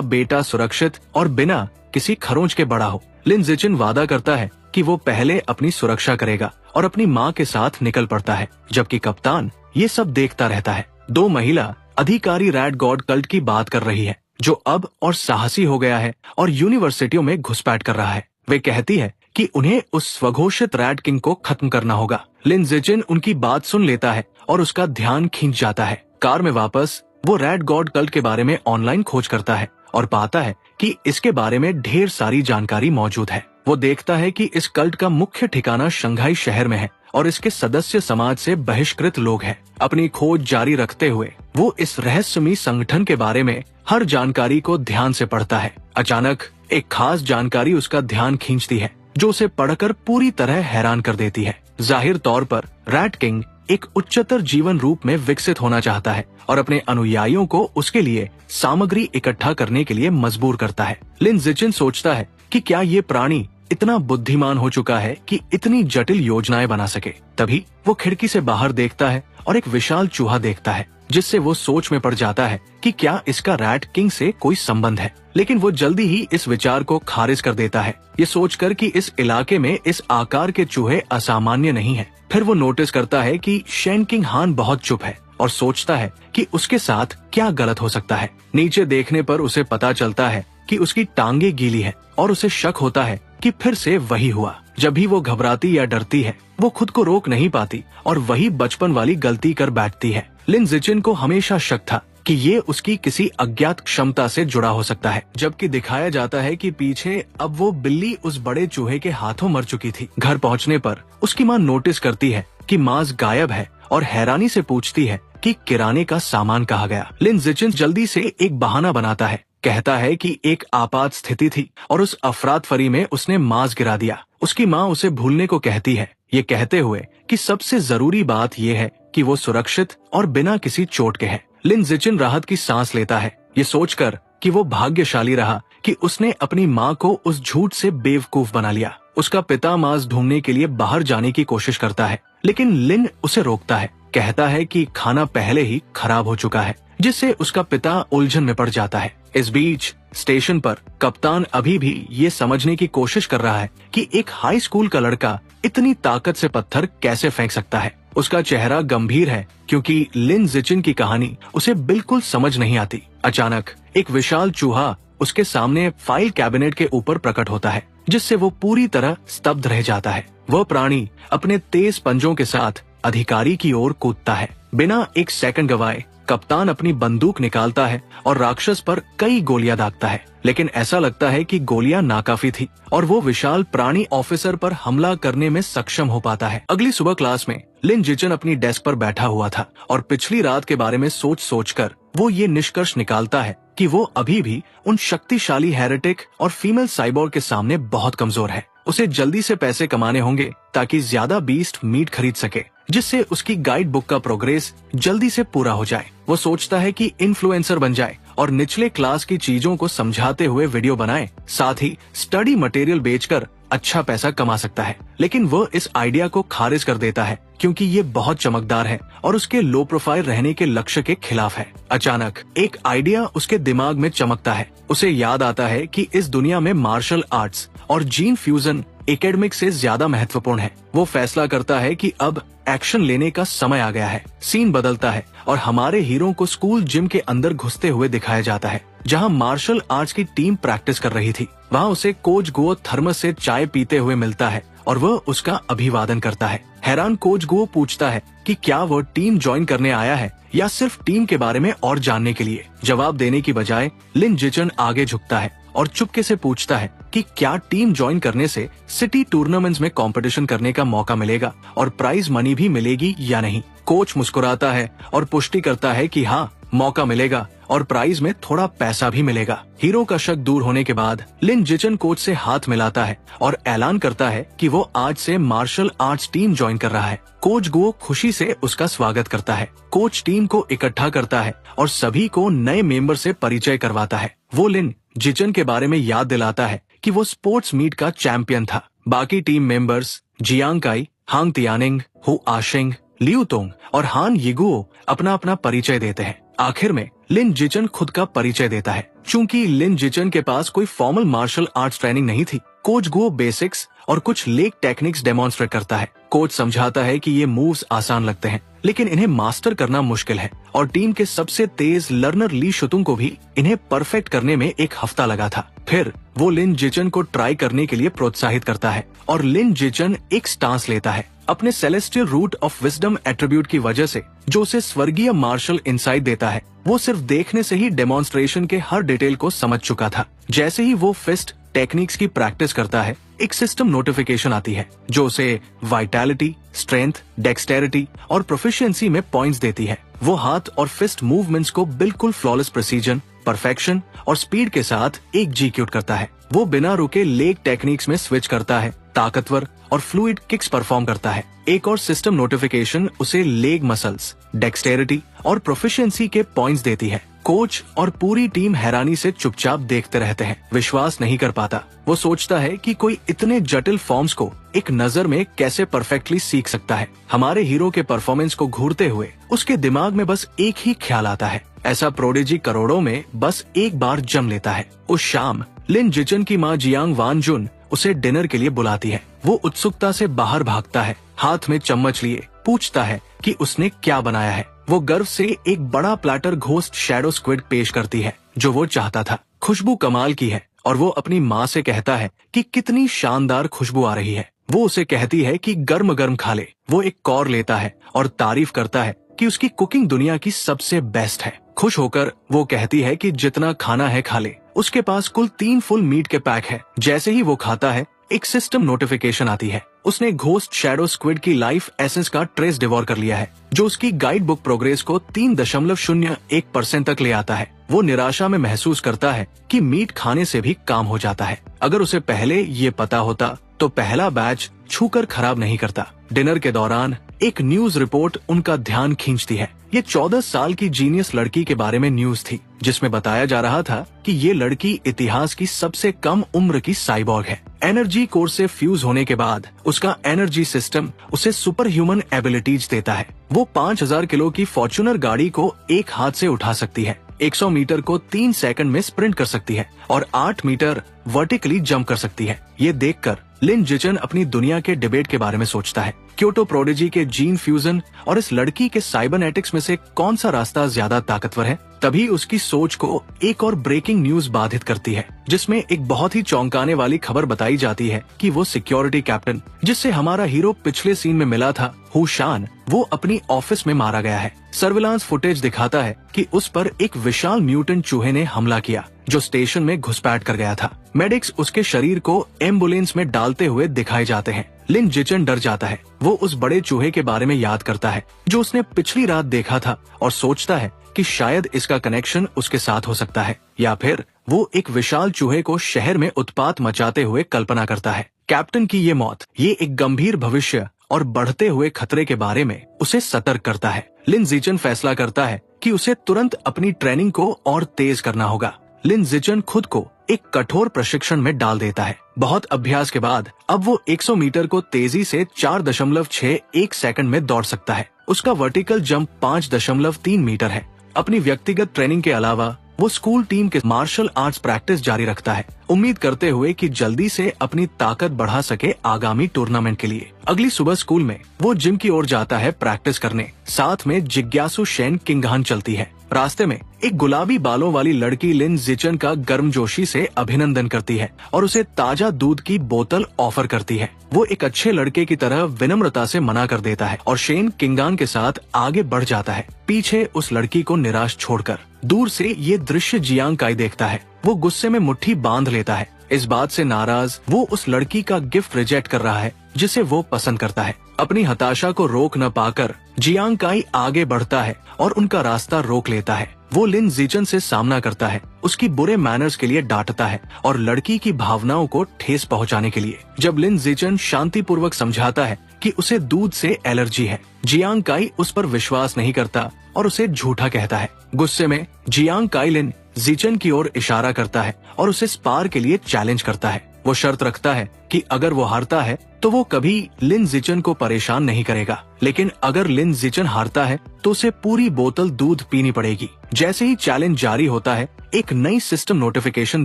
बेटा सुरक्षित और बिना किसी खरोंच के बड़ा हो। लिन जिचिन वादा करता है कि वो पहले अपनी सुरक्षा करेगा और अपनी माँ के साथ निकल पड़ता है, जबकि कप्तान ये सब देखता रहता है। दो महिला अधिकारी रैट गॉड कल्ट की बात कर रही है, जो अब और साहसी हो गया है और यूनिवर्सिटियों में घुसपैठ कर रहा है। वे कहती है कि उन्हें उस स्वघोषित रैट किंग को खत्म करना होगा। लिन जिचिन उनकी बात सुन लेता है और उसका ध्यान खींच जाता है। कार में वापस वो रैट गॉड कल्ट के बारे में ऑनलाइन खोज करता है और पाता है कि इसके बारे में ढेर सारी जानकारी मौजूद है। वो देखता है कि इस कल्ट का मुख्य ठिकाना शंघाई शहर में है और इसके सदस्य समाज से बहिष्कृत लोग हैं। अपनी खोज जारी रखते हुए वो इस रहस्यमयी संगठन के बारे में हर जानकारी को ध्यान से पढ़ता है। अचानक एक खास जानकारी उसका ध्यान खींचती है, जो उसे पढ़कर पूरी तरह हैरान कर देती है। जाहिर तौर पर रैट किंग एक उच्चतर जीवन रूप में विकसित होना चाहता है और अपने अनुयायियों को उसके लिए सामग्री इकट्ठा करने के लिए मजबूर करता है। लिन जिचिन सोचता है कि क्या ये प्राणी इतना बुद्धिमान हो चुका है कि इतनी जटिल योजनाएं बना सके। तभी वो खिड़की से बाहर देखता है और एक विशाल चूहा देखता है, जिससे वो सोच में पड़ जाता है कि क्या इसका रैट किंग से कोई संबंध है। लेकिन वो जल्दी ही इस विचार को खारिज कर देता है, ये सोचकर कि इस इलाके में इस आकार के चूहे असामान्य नहीं है। फिर वो नोटिस करता है कि शेनकिंग हान बहुत चुप है और सोचता है कि उसके साथ क्या गलत हो सकता है। नीचे देखने पर उसे पता चलता है कि उसकी टांगे गीली है और उसे शक होता है कि फिर से वही हुआ। जब भी वो घबराती या डरती है, वो खुद को रोक नहीं पाती और वही बचपन वाली गलती कर बैठती है। लिन जिचिन को हमेशा शक था कि ये उसकी किसी अज्ञात क्षमता से जुड़ा हो सकता है, जबकि दिखाया जाता है कि पीछे अब वो बिल्ली उस बड़े चूहे के हाथों मर चुकी थी। घर पहुंचने पर उसकी माँ नोटिस करती है कि मांस गायब है और हैरानी से पूछती है कि किराने का सामान कहाँ गया। लिन जिचिन जल्दी से एक बहाना बनाता है, कहता है कि एक आपात स्थिति थी और उस अफरात फरी में उसने मांस गिरा दिया। उसकी माँ उसे भूलने को कहती है, ये कहते हुए कि सबसे जरूरी बात ये है कि वो सुरक्षित और बिना किसी चोट के है। लिन जिचिन राहत की सांस लेता है, ये सोचकर कि वो भाग्यशाली रहा कि उसने अपनी माँ को उस झूठ से बेवकूफ बना लिया। उसका पिता मांस ढूंढने के लिए बाहर जाने की कोशिश करता है, लेकिन लिन उसे रोकता है, कहता है कि खाना पहले ही खराब हो चुका है, जिससे उसका पिता उलझन में पड़ जाता है। इस बीच स्टेशन पर कप्तान अभी भी ये समझने की कोशिश कर रहा है कि एक हाई स्कूल का लड़का इतनी ताकत से पत्थर कैसे फेंक सकता है। उसका चेहरा गंभीर है क्योंकि लिन जिचिन की कहानी उसे बिल्कुल समझ नहीं आती। अचानक एक विशाल चूहा उसके सामने फाइल कैबिनेट के ऊपर प्रकट होता है, जिससे वो पूरी तरह स्तब्ध रह जाता है। वह प्राणी अपने तेज पंजों के साथ अधिकारी की ओर कूदता है। बिना एक सेकंड गवाए कप्तान अपनी बंदूक निकालता है और राक्षस पर कई गोलियां दागता है, लेकिन ऐसा लगता है कि गोलियां नाकाफी थी और वो विशाल प्राणी ऑफिसर पर हमला करने में सक्षम हो पाता है। अगली सुबह क्लास में लिन जिचिन अपनी डेस्क पर बैठा हुआ था और पिछली रात के बारे में सोचकर वो ये निष्कर्ष निकालता है कि वो अभी भी उन शक्तिशाली हेरेटिक और फीमेल साइबोर्ग के सामने बहुत कमजोर है। उसे जल्दी से पैसे कमाने होंगे ताकि ज्यादा बीस्ट मीट खरीद सके, जिससे उसकी गाइड बुक का प्रोग्रेस जल्दी से पूरा हो जाए। वो सोचता है कि इन्फ्लुएंसर बन जाए और निचले क्लास की चीजों को समझाते हुए वीडियो बनाए, साथ ही स्टडी मटेरियल बेचकर अच्छा पैसा कमा सकता है। लेकिन वो इस आइडिया को खारिज कर देता है क्योंकि ये बहुत चमकदार है और उसके लो प्रोफाइल रहने के लक्ष्य के खिलाफ है। अचानक एक आइडिया उसके दिमाग में चमकता है। उसे याद आता है कि इस दुनिया में मार्शल आर्ट्स और जीन फ्यूजन एकेडमिक से ज्यादा महत्वपूर्ण है। वो फैसला करता है कि अब एक्शन लेने का समय आ गया है। सीन बदलता है और हमारे हीरो को स्कूल जिम के अंदर घुसते हुए दिखाया जाता है, जहां मार्शल आर्ट्स की टीम प्रैक्टिस कर रही थी। वहां उसे कोच गुओ थर्मस से चाय पीते हुए मिलता है और वह उसका अभिवादन करता है। हैरान कोच गुओ पूछता है कि क्या वह टीम ज्वाइन करने आया है या सिर्फ टीम के बारे में और जानने के लिए। जवाब देने की बजाय लिन जिचन आगे झुकता है और चुपके से पूछता है कि क्या टीम ज्वाइन करने से सिटी टूर्नामेंट्स में कंपटीशन करने का मौका मिलेगा और प्राइज मनी भी मिलेगी या नहीं। कोच मुस्कुराता है और पुष्टि करता है कि हाँ, मौका मिलेगा और प्राइज में थोड़ा पैसा भी मिलेगा। हीरो का शक दूर होने के बाद लिन जिचन कोच से हाथ मिलाता है और ऐलान करता है कि वो आज से मार्शल आर्ट्स टीम ज्वाइन कर रहा है। कोच गुओ खुशी से उसका स्वागत करता है। कोच टीम को इकट्ठा करता है और सभी को नए मेंबर से परिचय करवाता है। वो लिन जिचन के बारे में याद दिलाता है कि वो स्पोर्ट्स मीट का चैंपियन था। बाकी टीम मेंबर्स जियांग काई, हांग तियानिंग, हु आशिंग, लियू तोंग और हान यिगुओ अपना अपना परिचय देते हैं। आखिर में लिन जिचन खुद का परिचय देता है। चूंकि लिन जिचन के पास कोई फॉर्मल मार्शल आर्ट्स ट्रेनिंग नहीं थी, कोच गुओ बेसिक्स और कुछ लेग टेक्निक्स डेमोन्स्ट्रेट करता है। कोच समझाता है कि ये मूव्स आसान लगते हैं लेकिन इन्हें मास्टर करना मुश्किल है और टीम के सबसे तेज लर्नर ली शुतुंग को भी इन्हें परफेक्ट करने में एक हफ्ता लगा था। फिर वो लिन जिचन को ट्राई करने के लिए प्रोत्साहित करता है और लिन जिचन एक स्टांस लेता है। अपने celestial root of wisdom attribute की वजह से जो उसे स्वर्गीय मार्शल इंसाइट देता है, वो सिर्फ देखने से ही डेमोन्स्ट्रेशन के हर डिटेल को समझ चुका था। जैसे ही वो फिस्ट टेक्निक्स की प्रैक्टिस करता है, एक सिस्टम नोटिफिकेशन आती है जो उसे वाइटैलिटी, स्ट्रेंथ, डेक्सटेरिटी और प्रोफिशिएंसी में पॉइंट्स देती है। वो हाथ और फिस्ट मूवमेंट्स को बिल्कुल फ्लॉलेस प्रिसीजन, परफेक्शन और स्पीड के साथ एग्जीक्यूट करता है। वो बिना रुके लेग टेक्निक्स में स्विच करता है, ताकतवर और फ्लूइड किक्स परफॉर्म करता है। एक और सिस्टम नोटिफिकेशन उसे लेग मसल्स, डेक्सटेरिटी और प्रोफिशिएंसी के पॉइंट्स देती है। कोच और पूरी टीम हैरानी से चुपचाप देखते रहते हैं, विश्वास नहीं कर पाता। वो सोचता है कि कोई इतने जटिल फॉर्म्स को एक नजर में कैसे परफेक्टली सीख सकता है। हमारे हीरो के परफॉर्मेंस को घूरते हुए उसके दिमाग में बस एक ही ख्याल आता है, ऐसा प्रोडिजी करोड़ों में बस एक बार जम लेता है। उस शाम लिन जिचन की माँ जियांग वान जुन उसे डिनर के लिए बुलाती है। वो उत्सुकता से बाहर भागता है, हाथ में चम्मच लिए पूछता है कि उसने क्या बनाया है। वो गर्व से एक बड़ा प्लेटर घोस्ट शैडो स्क्विड पेश करती है जो वो चाहता था। खुशबू कमाल की है और वो अपनी माँ से कहता है कि कितनी शानदार खुशबू आ रही है। वो उसे कहती है कि गर्म गर्म खा ले। वो एक कौर लेता है और तारीफ करता है कि उसकी कुकिंग दुनिया की सबसे बेस्ट है। खुश होकर वो कहती है कि जितना खाना है खा ले। उसके पास कुल 3 फुल मीट के पैक है। जैसे ही वो खाता है, एक सिस्टम नोटिफिकेशन आती है। उसने घोस्ट शैडो स्क्विड की लाइफ एसेंस का ट्रेस डिवोर कर लिया है, जो उसकी गाइड बुक प्रोग्रेस को 3.01% तक ले आता है। वो निराशा में महसूस करता है कि मीट खाने से भी काम हो जाता है। अगर उसे पहले ये पता होता तो पहला बैच छूकर खराब नहीं करता। डिनर के दौरान एक न्यूज रिपोर्ट उनका ध्यान खींचती है। ये 14 साल की जीनियस लड़की के बारे में न्यूज थी, जिसमें बताया जा रहा था कि ये लड़की इतिहास की सबसे कम उम्र की साइबॉर्ग है। एनर्जी कोर से फ्यूज होने के बाद उसका एनर्जी सिस्टम उसे सुपर ह्यूमन एबिलिटीज देता है। वो 5000 किलो की फॉर्च्यूनर गाड़ी को एक हाथ से उठा सकती है, 100 मीटर को 3 सेकंड में स्प्रिंट कर सकती है और 8 मीटर वर्टिकली जंप कर सकती है। ये देखकर लिन जिचन अपनी दुनिया के डिबेट के बारे में सोचता है। क्योटो प्रोडिजी के जीन फ्यूजन और इस लड़की के साइबरनेटिक्स में से कौन सा रास्ता ज्यादा ताकतवर है। तभी उसकी सोच को एक और ब्रेकिंग न्यूज बाधित करती है, जिसमें एक बहुत ही चौंकाने वाली खबर बताई जाती है कि वो सिक्योरिटी कैप्टन जिससे हमारा हीरो पिछले सीन में मिला था, हु शान, वो अपनी ऑफिस में मारा गया है। सर्विलांस फुटेज दिखाता है कि उस पर एक विशाल म्यूटेंट चूहे ने हमला किया जो स्टेशन में घुसपैठ कर गया था। मेडिक्स उसके शरीर को एम्बुलेंस में डालते हुए दिखाए जाते हैं। लिन जिचन डर जाता है। वो उस बड़े चूहे के बारे में याद करता है जो उसने पिछली रात देखा था और सोचता है कि शायद इसका कनेक्शन उसके साथ हो सकता है, या फिर वो एक विशाल चूहे को शहर में उत्पात मचाते हुए कल्पना करता है। कैप्टन की ये मौत, ये एक गंभीर भविष्य और बढ़ते हुए खतरे के बारे में उसे सतर्क करता है। लिन जिचन फैसला करता है कि उसे तुरंत अपनी ट्रेनिंग को और तेज करना होगा। लिन जिचन खुद को एक कठोर प्रशिक्षण में डाल देता है। बहुत अभ्यास के बाद अब वो 100 मीटर को तेजी से 4.61 सेकंड में दौड़ सकता है। उसका वर्टिकल जंप 5.3 मीटर है। अपनी व्यक्तिगत ट्रेनिंग के अलावा वो स्कूल टीम के मार्शल आर्ट्स प्रैक्टिस जारी रखता है, उम्मीद करते हुए कि जल्दी से अपनी ताकत बढ़ा सके आगामी टूर्नामेंट के लिए। अगली सुबह स्कूल में वो जिम की ओर जाता है प्रैक्टिस करने। साथ में जिज्ञासु शेन किंगहान चलती है। रास्ते में एक गुलाबी बालों वाली लड़की लिन जिचन का गर्मजोशी से अभिनंदन करती है और उसे ताजा दूध की बोतल ऑफर करती है। वो एक अच्छे लड़के की तरह विनम्रता से मना कर देता है और शेन किंगान के साथ आगे बढ़ जाता है, पीछे उस लड़की को निराश छोड़कर। दूर से ये दृश्य जियांग काई देखता है। वो गुस्से में मुट्ठी बांध लेता है। इस बात से नाराज वो उस लड़की का गिफ्ट रिजेक्ट कर रहा है जिसे वो पसंद करता है। अपनी हताशा को रोक न पाकर जियांग काई आगे बढ़ता है और उनका रास्ता रोक लेता है। वो लिन जिचन से सामना करता है, उसकी बुरे मैनर्स के लिए डांटता है और लड़की की भावनाओं को ठेस पहुंचाने के लिए। जब लिन जिचन शांतिपूर्वक समझाता है कि उसे दूध से एलर्जी है, जियांग काई उस पर विश्वास नहीं करता और उसे झूठा कहता है। गुस्से में जियांग काई लिन जिचन की ओर इशारा करता है और उसे स्पार के लिए चैलेंज करता है। वो शर्त रखता है कि अगर वो हारता है तो वो कभी लिन जिचन को परेशान नहीं करेगा, लेकिन अगर लिन जिचन हारता है तो उसे पूरी बोतल दूध पीनी पड़ेगी। जैसे ही चैलेंज जारी होता है, एक नई सिस्टम नोटिफिकेशन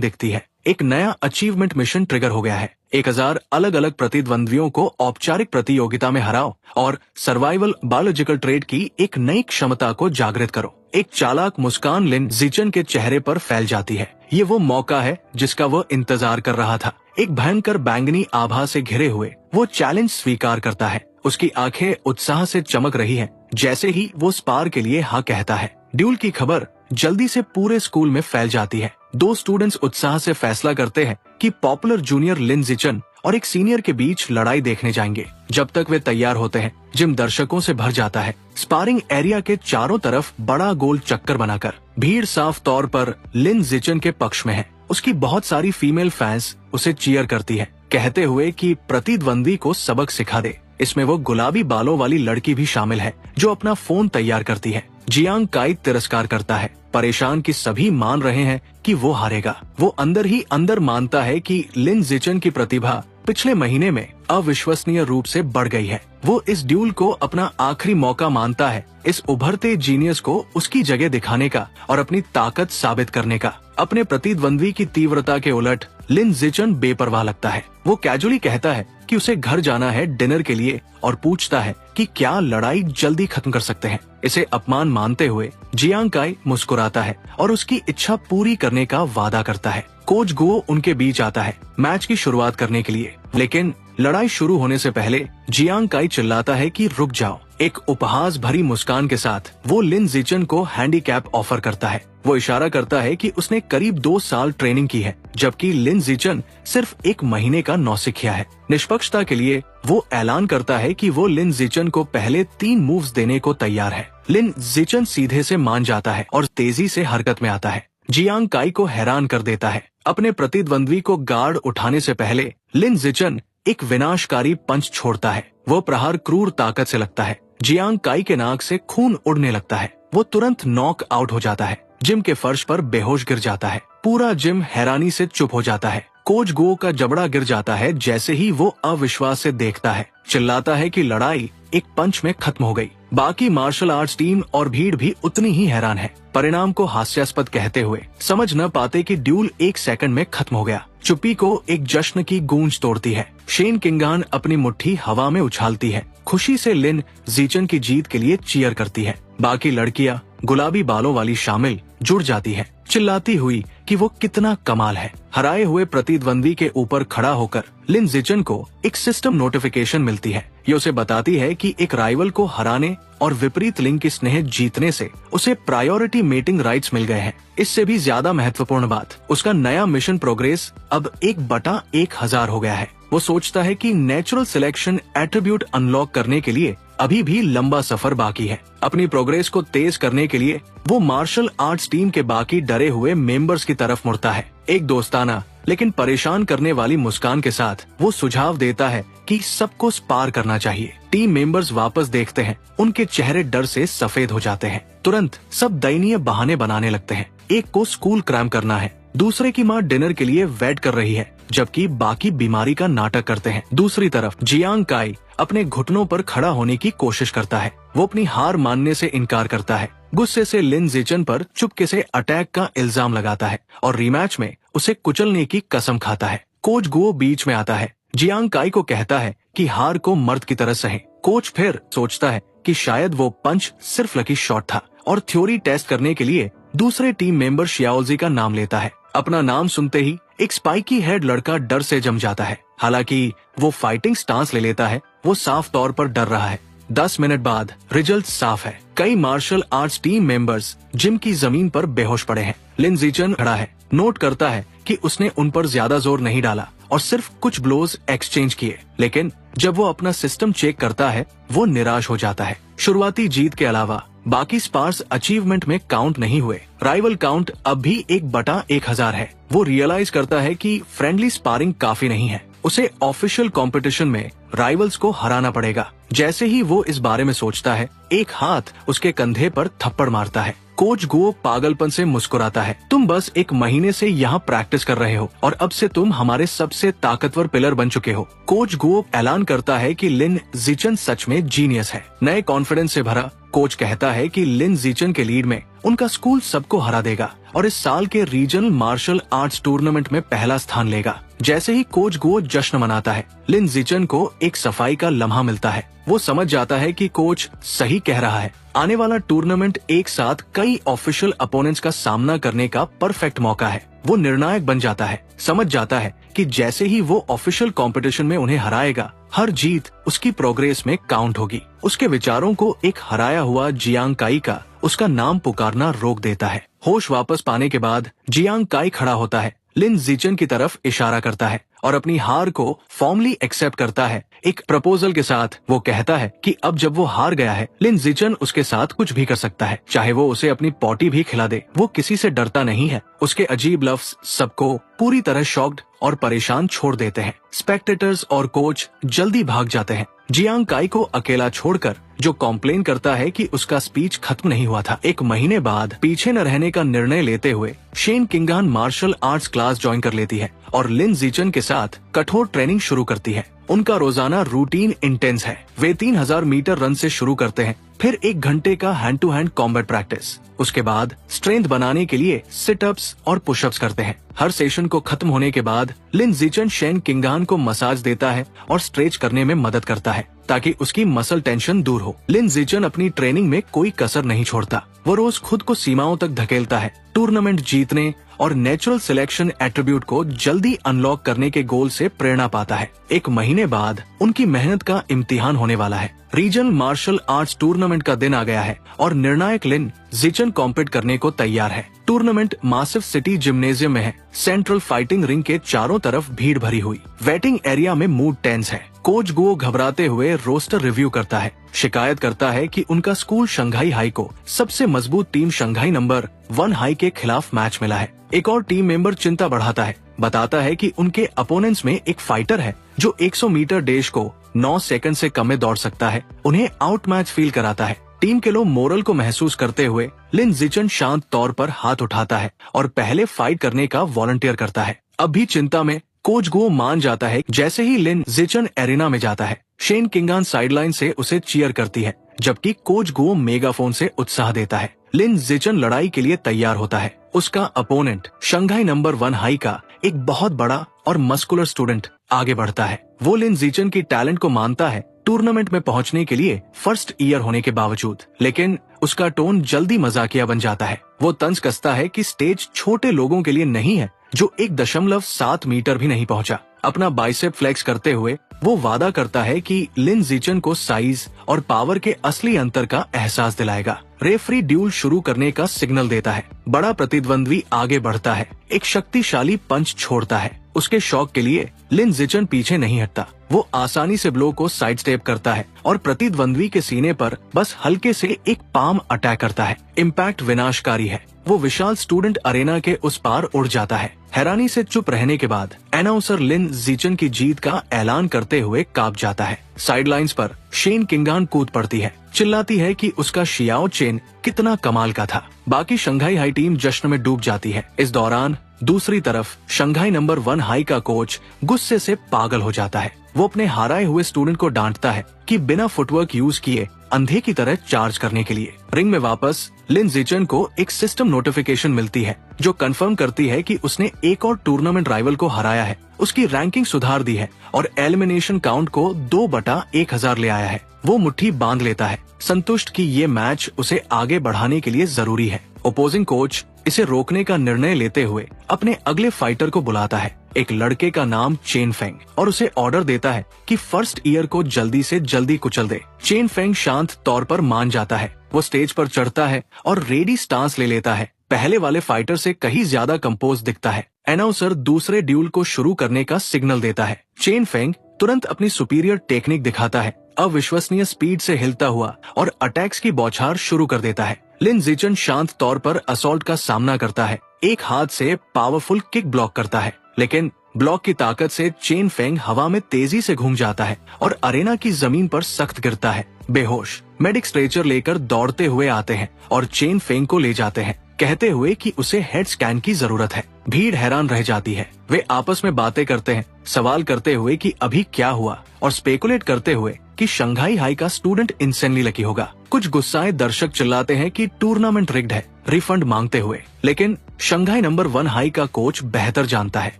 दिखती है। एक नया अचीवमेंट मिशन ट्रिगर हो गया है। 1000 अलग अलग प्रतिद्वंद्वियों को औपचारिक प्रतियोगिता में हराओ और सर्वाइवल बायोलॉजिकल ट्रेड की एक नई क्षमता को जागृत करो। एक चालाक मुस्कान लिन जिचन के चेहरे पर फैल जाती है। ये वो मौका है जिसका वह इंतजार कर रहा था। एक भयंकर बैंगनी आभा से घिरे हुए वो चैलेंज स्वीकार करता है। उसकी आंखें उत्साह से चमक रही हैं, जैसे ही वो स्पार के लिए हाँ कहता है। ड्यूल की खबर जल्दी से पूरे स्कूल में फैल जाती है। 2 स्टूडेंट्स उत्साह से फैसला करते हैं कि पॉपुलर जूनियर लिन जिचन और एक सीनियर के बीच लड़ाई देखने जाएंगे। जब तक वे तैयार होते हैं, जिम दर्शकों से भर जाता है। स्पारिंग एरिया के चारों तरफ बड़ा गोल चक्कर बनाकर भीड़ साफ तौर पर लिन जिचन के पक्ष में है। उसकी बहुत सारी फीमेल फैंस उसे चीयर करती है, कहते हुए कि प्रतिद्वंदी को सबक सिखा दे। इसमें वो गुलाबी बालों वाली लड़की भी शामिल है जो अपना फोन तैयार करती है। जियांग काई तिरस्कार करता है, परेशान कि सभी मान रहे हैं कि वो हारेगा। वो अंदर ही अंदर मानता है कि लिन जिचन की प्रतिभा पिछले महीने में अविश्वसनीय रूप से बढ़ गई है। वो इस ड्यूल को अपना आखिरी मौका मानता है, इस उभरते जीनियस को उसकी जगह दिखाने का और अपनी ताकत साबित करने का। अपने प्रतिद्वंद्वी की तीव्रता के उलट लिन जिचन बेपरवाह लगता है। वो कैजुअली कहता है कि उसे घर जाना है डिनर के लिए और पूछता है कि क्या लड़ाई जल्दी खत्म कर सकते हैं। इसे अपमान मानते हुए जियांग काई मुस्कुराता है और उसकी इच्छा पूरी करने का वादा करता है। कोच गुओ उनके बीच आता है मैच की शुरुआत करने के लिए, लेकिन लड़ाई शुरू होने से पहले जियांग काई चिल्लाता है कि रुक जाओ। एक उपहास भरी मुस्कान के साथ वो लिन जिचन को हैंडीकैप ऑफर करता है। वो इशारा करता है कि उसने करीब 2 साल ट्रेनिंग की है, जबकि लिन जिचन सिर्फ 1 महीने का नौसिखिया है। निष्पक्षता के लिए वो ऐलान करता है कि वो लिन जिचन को पहले 3 मूव्स देने को तैयार है। लिन जिचन सीधे से मान जाता है और तेजी से हरकत में आता है। जियांग काई को हैरान कर देता है। अपने प्रतिद्वंद्वी को गार्ड उठाने से पहले लिन जिचन एक विनाशकारी पंच छोड़ता है। वो प्रहार क्रूर ताकत से लगता है। जियांग काई के नाक से खून उड़ने लगता है। वो तुरंत नॉक आउट हो जाता है। जिम के फर्श पर बेहोश गिर जाता है। पूरा जिम हैरानी से चुप हो जाता है। कोच गो का जबड़ा गिर जाता है जैसे ही वो अविश्वास से देखता है। चिल्लाता है कि लड़ाई एक पंच में खत्म हो गई। बाकी मार्शल आर्ट्स टीम और भीड़ भी उतनी ही हैरान है, परिणाम को हास्यास्पद कहते हुए समझ न पाते कि ड्यूल 1 सेकंड में खत्म हो गया। चुप्पी को एक जश्न की गूंज तोड़ती है। शेन किंगान अपनी मुट्ठी हवा में उछालती है। खुशी से लिन जिचन की जीत के लिए चीयर करती है। बाकी लड़कियां गुलाबी बालों वाली शामिल जुड़ जाती है, चिल्लाती हुई कि वो कितना कमाल है। हराए हुए प्रतिद्वंदी के ऊपर खड़ा होकर लिन जिचन को एक सिस्टम नोटिफिकेशन मिलती है। ये उसे बताती है कि एक राइवल को हराने और विपरीत लिंग की स्नेह जीतने से उसे प्रायोरिटी मीटिंग राइट्स मिल गए हैं। इससे भी ज्यादा महत्वपूर्ण बात, उसका नया मिशन प्रोग्रेस अब 1/1000 हो गया है। वो सोचता है कि नेचुरल सिलेक्शन एट्रीब्यूट अनलॉक करने के लिए अभी भी लंबा सफर बाकी है। अपनी प्रोग्रेस को तेज करने के लिए वो मार्शल आर्ट्स टीम के बाकी डरे हुए मेंबर्स की तरफ मुड़ता है। एक दोस्ताना लेकिन परेशान करने वाली मुस्कान के साथ वो सुझाव देता है कि सबको स्पार करना चाहिए। टीम मेंबर्स वापस देखते हैं, उनके चेहरे डर से सफेद हो जाते हैं। तुरंत सब दयनीय बहाने बनाने लगते हैं। एक को स्कूल क्रैम करना है, दूसरे की माँ डिनर के लिए वेट कर रही है, जबकि बाकी बीमारी का नाटक करते हैं। दूसरी तरफ जियांग काई अपने घुटनों पर खड़ा होने की कोशिश करता है। वो अपनी हार मानने से इनकार करता है। गुस्से से लिन जिचन पर चुपके से अटैक का इल्जाम लगाता है और रीमैच में उसे कुचलने की कसम खाता है। कोच गुओ बीच में आता है। जियांग काई को कहता है कि हार को मर्द की तरह सहे। कोच फिर सोचता है कि शायद वो पंच सिर्फ लकी शॉट था और थ्योरी टेस्ट करने के लिए दूसरे टीम मेंबर शियाओजी का नाम लेता है। अपना नाम सुनते ही एक स्पाइकी हेड लड़का डर से जम जाता है। हालांकि वो फाइटिंग स्टांस ले लेता है, वो साफ तौर पर डर रहा है। 10 मिनट बाद रिजल्ट साफ है। कई martial arts team members gym की जमीन पर बेहोश पड़े हैं। लिन ज़िचन खड़ा है, नोट करता है कि उसने उन पर ज्यादा जोर नहीं डाला और सिर्फ कुछ ब्लोज एक्सचेंज किए। लेकिन जब वो अपना सिस्टम चेक करता है, वो निराश हो जाता है। शुरुआती जीत के अलावा बाकी स्पार्स अचीवमेंट में काउंट नहीं हुए। राइवल काउंट अब भी 1/1000 है। वो रियलाइज करता है कि फ्रेंडली स्पारिंग काफी नहीं है, उसे ऑफिशियल कंपटीशन में राइवल्स को हराना पड़ेगा। जैसे ही वो इस बारे में सोचता है, एक हाथ उसके कंधे पर थप्पड़ मारता है। कोच गुओ पागलपन से मुस्कुराता है। तुम बस 1 महीने से यहाँ प्रैक्टिस कर रहे हो और अब से तुम हमारे सबसे ताकतवर पिलर बन चुके हो। कोच गुओ ऐलान करता है कि लिन ज़िचन सच में जीनियस है। नए कॉन्फिडेंस से भरा कोच कहता है कि लिन ज़िचन के लीड में उनका स्कूल सबको हरा देगा और इस साल के रीजनल मार्शल आर्ट्स टूर्नामेंट में पहला स्थान लेगा। जैसे ही कोच गुओ जश्न मनाता है, लिन ज़िचन को एक सफाई का लम्हा मिलता है। वो समझ जाता है कि कोच सही कह रहा है। आने वाला टूर्नामेंट एक साथ कई ऑफिशियल अपोनेंट्स का सामना करने का परफेक्ट मौका है। वो निर्णायक बन जाता है, समझ जाता है कि जैसे ही वो ऑफिशियल कंपटीशन में उन्हें हराएगा, हर जीत उसकी प्रोग्रेस में काउंट होगी। उसके विचारों को एक हराया हुआ जियांग काई का उसका नाम पुकारना रोक देता है। होश वापस पाने के बाद जियांग काई खड़ा होता है, लिन ज़िचन की तरफ इशारा करता है और अपनी हार को फॉर्मली एक्सेप्ट करता है। एक प्रपोजल के साथ वो कहता है कि अब जब वो हार गया है, लिन ज़िचन उसके साथ कुछ भी कर सकता है, चाहे वो उसे अपनी पॉटी भी खिला दे। वो किसी से डरता नहीं है। उसके अजीब लफ्ज सबको पूरी तरह शॉक्ड और परेशान छोड़ देते हैं। स्पेक्टेटर्स और कोच जल्दी भाग जाते हैं। जियांग काई को अकेला छोड़कर, जो कॉम्प्लेन करता है कि उसका स्पीच खत्म नहीं हुआ था। 1 महीने बाद पीछे न रहने का निर्णय लेते हुए Shen Qingan martial arts class join कर लेती है और लिन ज़िचन के साथ कठोर ट्रेनिंग शुरू करती है। उनका रोजाना रूटीन इंटेंस है। वे 3000 मीटर रन से शुरू करते हैं, फिर 1 घंटे का hand to hand combat practice. उसके बाद स्ट्रेंथ बनाने के लिए सिटअप्स और पुशअप्स करते हैं। हर सेशन को खत्म होने के बाद लिन ज़िचन शेन किंगान को मसाज देता है और स्ट्रेच करने में मदद करता है ताकि उसकी मसल टेंशन दूर हो। लिन ज़िचन अपनी ट्रेनिंग में कोई कसर नहीं छोड़ता। वो रोज खुद को सीमाओं तक धकेलता है। टूर्नामेंट जीतने और नेचुरल सिलेक्शन एट्रीब्यूट को जल्दी अनलॉक करने के गोल से प्रेरणा पाता है। 1 महीने बाद उनकी मेहनत का इम्तिहान होने वाला है। रीजनल मार्शल आर्ट्स टूर्नामेंट का दिन आ गया है और निर्णायक लिन ज़िचन कॉम्पीट करने को तैयार है। टूर्नामेंट मासिव सिटी जिम्नेजियम में है। सेंट्रल फाइटिंग रिंग के चारों तरफ भीड़ भरी हुई। वेटिंग एरिया में मूड टेंस है। कोच गुओ घबराते हुए रोस्टर रिव्यू करता है, शिकायत करता है कि उनका स्कूल शंघाई हाई को सबसे मजबूत टीम शंघाई नंबर 1 हाई के खिलाफ मैच मिला है। एक और टीम मेंबर चिंता बढ़ाता है, बताता है कि उनके अपोनेंट्स में एक फाइटर है जो 100 मीटर डैश को 9 सेकंड से कम में दौड़ सकता है। उन्हें आउट मैच फील कराता है। टीम के लोग मोरल को महसूस करते हुए लिन ज़िचन शांत तौर पर हाथ उठाता है और पहले फाइट करने का वॉलंटियर करता है। अब भी चिंता में कोच गुओ मान जाता है। जैसे ही लिन ज़िचन एरिना में जाता है, शेन किंगान साइडलाइन से उसे चीयर करती है, जबकि कोच गुओ मेगाफोन से उत्साह देता है। लिन ज़िचन लड़ाई के लिए तैयार होता है। उसका अपोनेंट शंघाई नंबर 1 हाई का एक बहुत बड़ा और मस्कुलर स्टूडेंट आगे बढ़ता है। वो लिन ज़िचन की टैलेंट को मानता है टूर्नामेंट में पहुंचने के लिए फर्स्ट ईयर होने के बावजूद, लेकिन उसका टोन जल्दी मजाकिया बन जाता है। वो तंज कसता है कि स्टेज छोटे लोगों के लिए नहीं है जो 1.7 मीटर भी नहीं पहुंचा। अपना बाइसेप फ्लेक्स करते हुए वो वादा करता है कि लिन ज़िचन को साइज और पावर के असली अंतर का एहसास दिलाएगा। रेफरी ड्यूल शुरू करने का सिग्नल देता है। बड़ा प्रतिद्वंद्वी आगे बढ़ता है, एक शक्तिशाली पंच छोड़ता है। उसके शौक के लिए लिन ज़िचन पीछे नहीं हटता। वो आसानी से ब्लो को साइड स्टेप करता है और प्रतिद्वंद्वी के सीने पर बस हल्के से एक पाम अटैक करता है। इम्पैक्ट विनाशकारी है। वो विशाल स्टूडेंट अरेना के उस पार उड़ जाता है। हैरानी से चुप रहने के बाद अनाउंसर लिन ज़िचन की जीत का ऐलान करते हुए कांप जाता है। साइडलाइंस पर शेन किंगान कूद पड़ती है, चिल्लाती है कि उसका शियाओ चेन कितना कमाल का था। बाकी शंघाई हाई टीम जश्न में डूब जाती है। इस दौरान दूसरी तरफ शंघाई नंबर 1 हाई का कोच गुस्से से पागल हो जाता है। वो अपने हाराए हुए स्टूडेंट को डांटता है कि बिना फुटवर्क यूज किए अंधे की तरह चार्ज करने के लिए। रिंग में वापस लिन जिचन को एक सिस्टम नोटिफिकेशन मिलती है जो कंफर्म करती है कि उसने एक और टूर्नामेंट राइवल को हराया है, उसकी रैंकिंग सुधार दी है और एलिमिनेशन काउंट को 2/1000 ले आया है। वो मुट्ठी बांध लेता है, संतुष्ट कि ये मैच उसे आगे बढ़ाने के लिए जरूरी है। ओपोजिंग कोच इसे रोकने का निर्णय लेते हुए अपने अगले फाइटर को बुलाता है, एक लड़के का नाम चेन फेंग, और उसे ऑर्डर देता है कि फर्स्ट ईयर को जल्दी से जल्दी कुचल दे। चेन फेंग शांत तौर पर मान जाता है। वो स्टेज पर चढ़ता है और रेडी स्टांस ले लेता है। पहले वाले फाइटर से कहीं ज्यादा कंपोज दिखता है। अनाउंसर दूसरे ड्यूल को शुरू करने का सिग्नल देता है। चेन फेंग तुरंत अपनी सुपीरियर टेक्निक दिखाता है, अविश्वसनीय स्पीड से हिलता हुआ और अटैक्स की बौछार शुरू कर देता है। लिन जिचन शांत तौर पर असॉल्ट का सामना करता है, एक हाथ से पावरफुल किक ब्लॉक करता है, लेकिन ब्लॉक की ताकत से चेन फेंग हवा में तेजी से घूम जाता है और अरेना की जमीन पर सख्त गिरता है, बेहोश। मेडिक स्ट्रेचर लेकर दौड़ते हुए आते हैं और चेन फेंग को ले जाते हैं, कहते हुए कि उसे हेड स्कैन की जरूरत है। भीड़ हैरान रह जाती है। वे आपस में बातें करते हैं, सवाल करते हुए कि अभी क्या हुआ और स्पेकुलेट करते हुए कि शंघाई हाई का स्टूडेंट इंसेंटली लकी होगा। कुछ गुस्साए दर्शक चिल्लाते हैं कि टूर्नामेंट रिग्ड है, रिफंड मांगते हुए, लेकिन शंघाई नंबर 1 हाई का कोच बेहतर जानता है।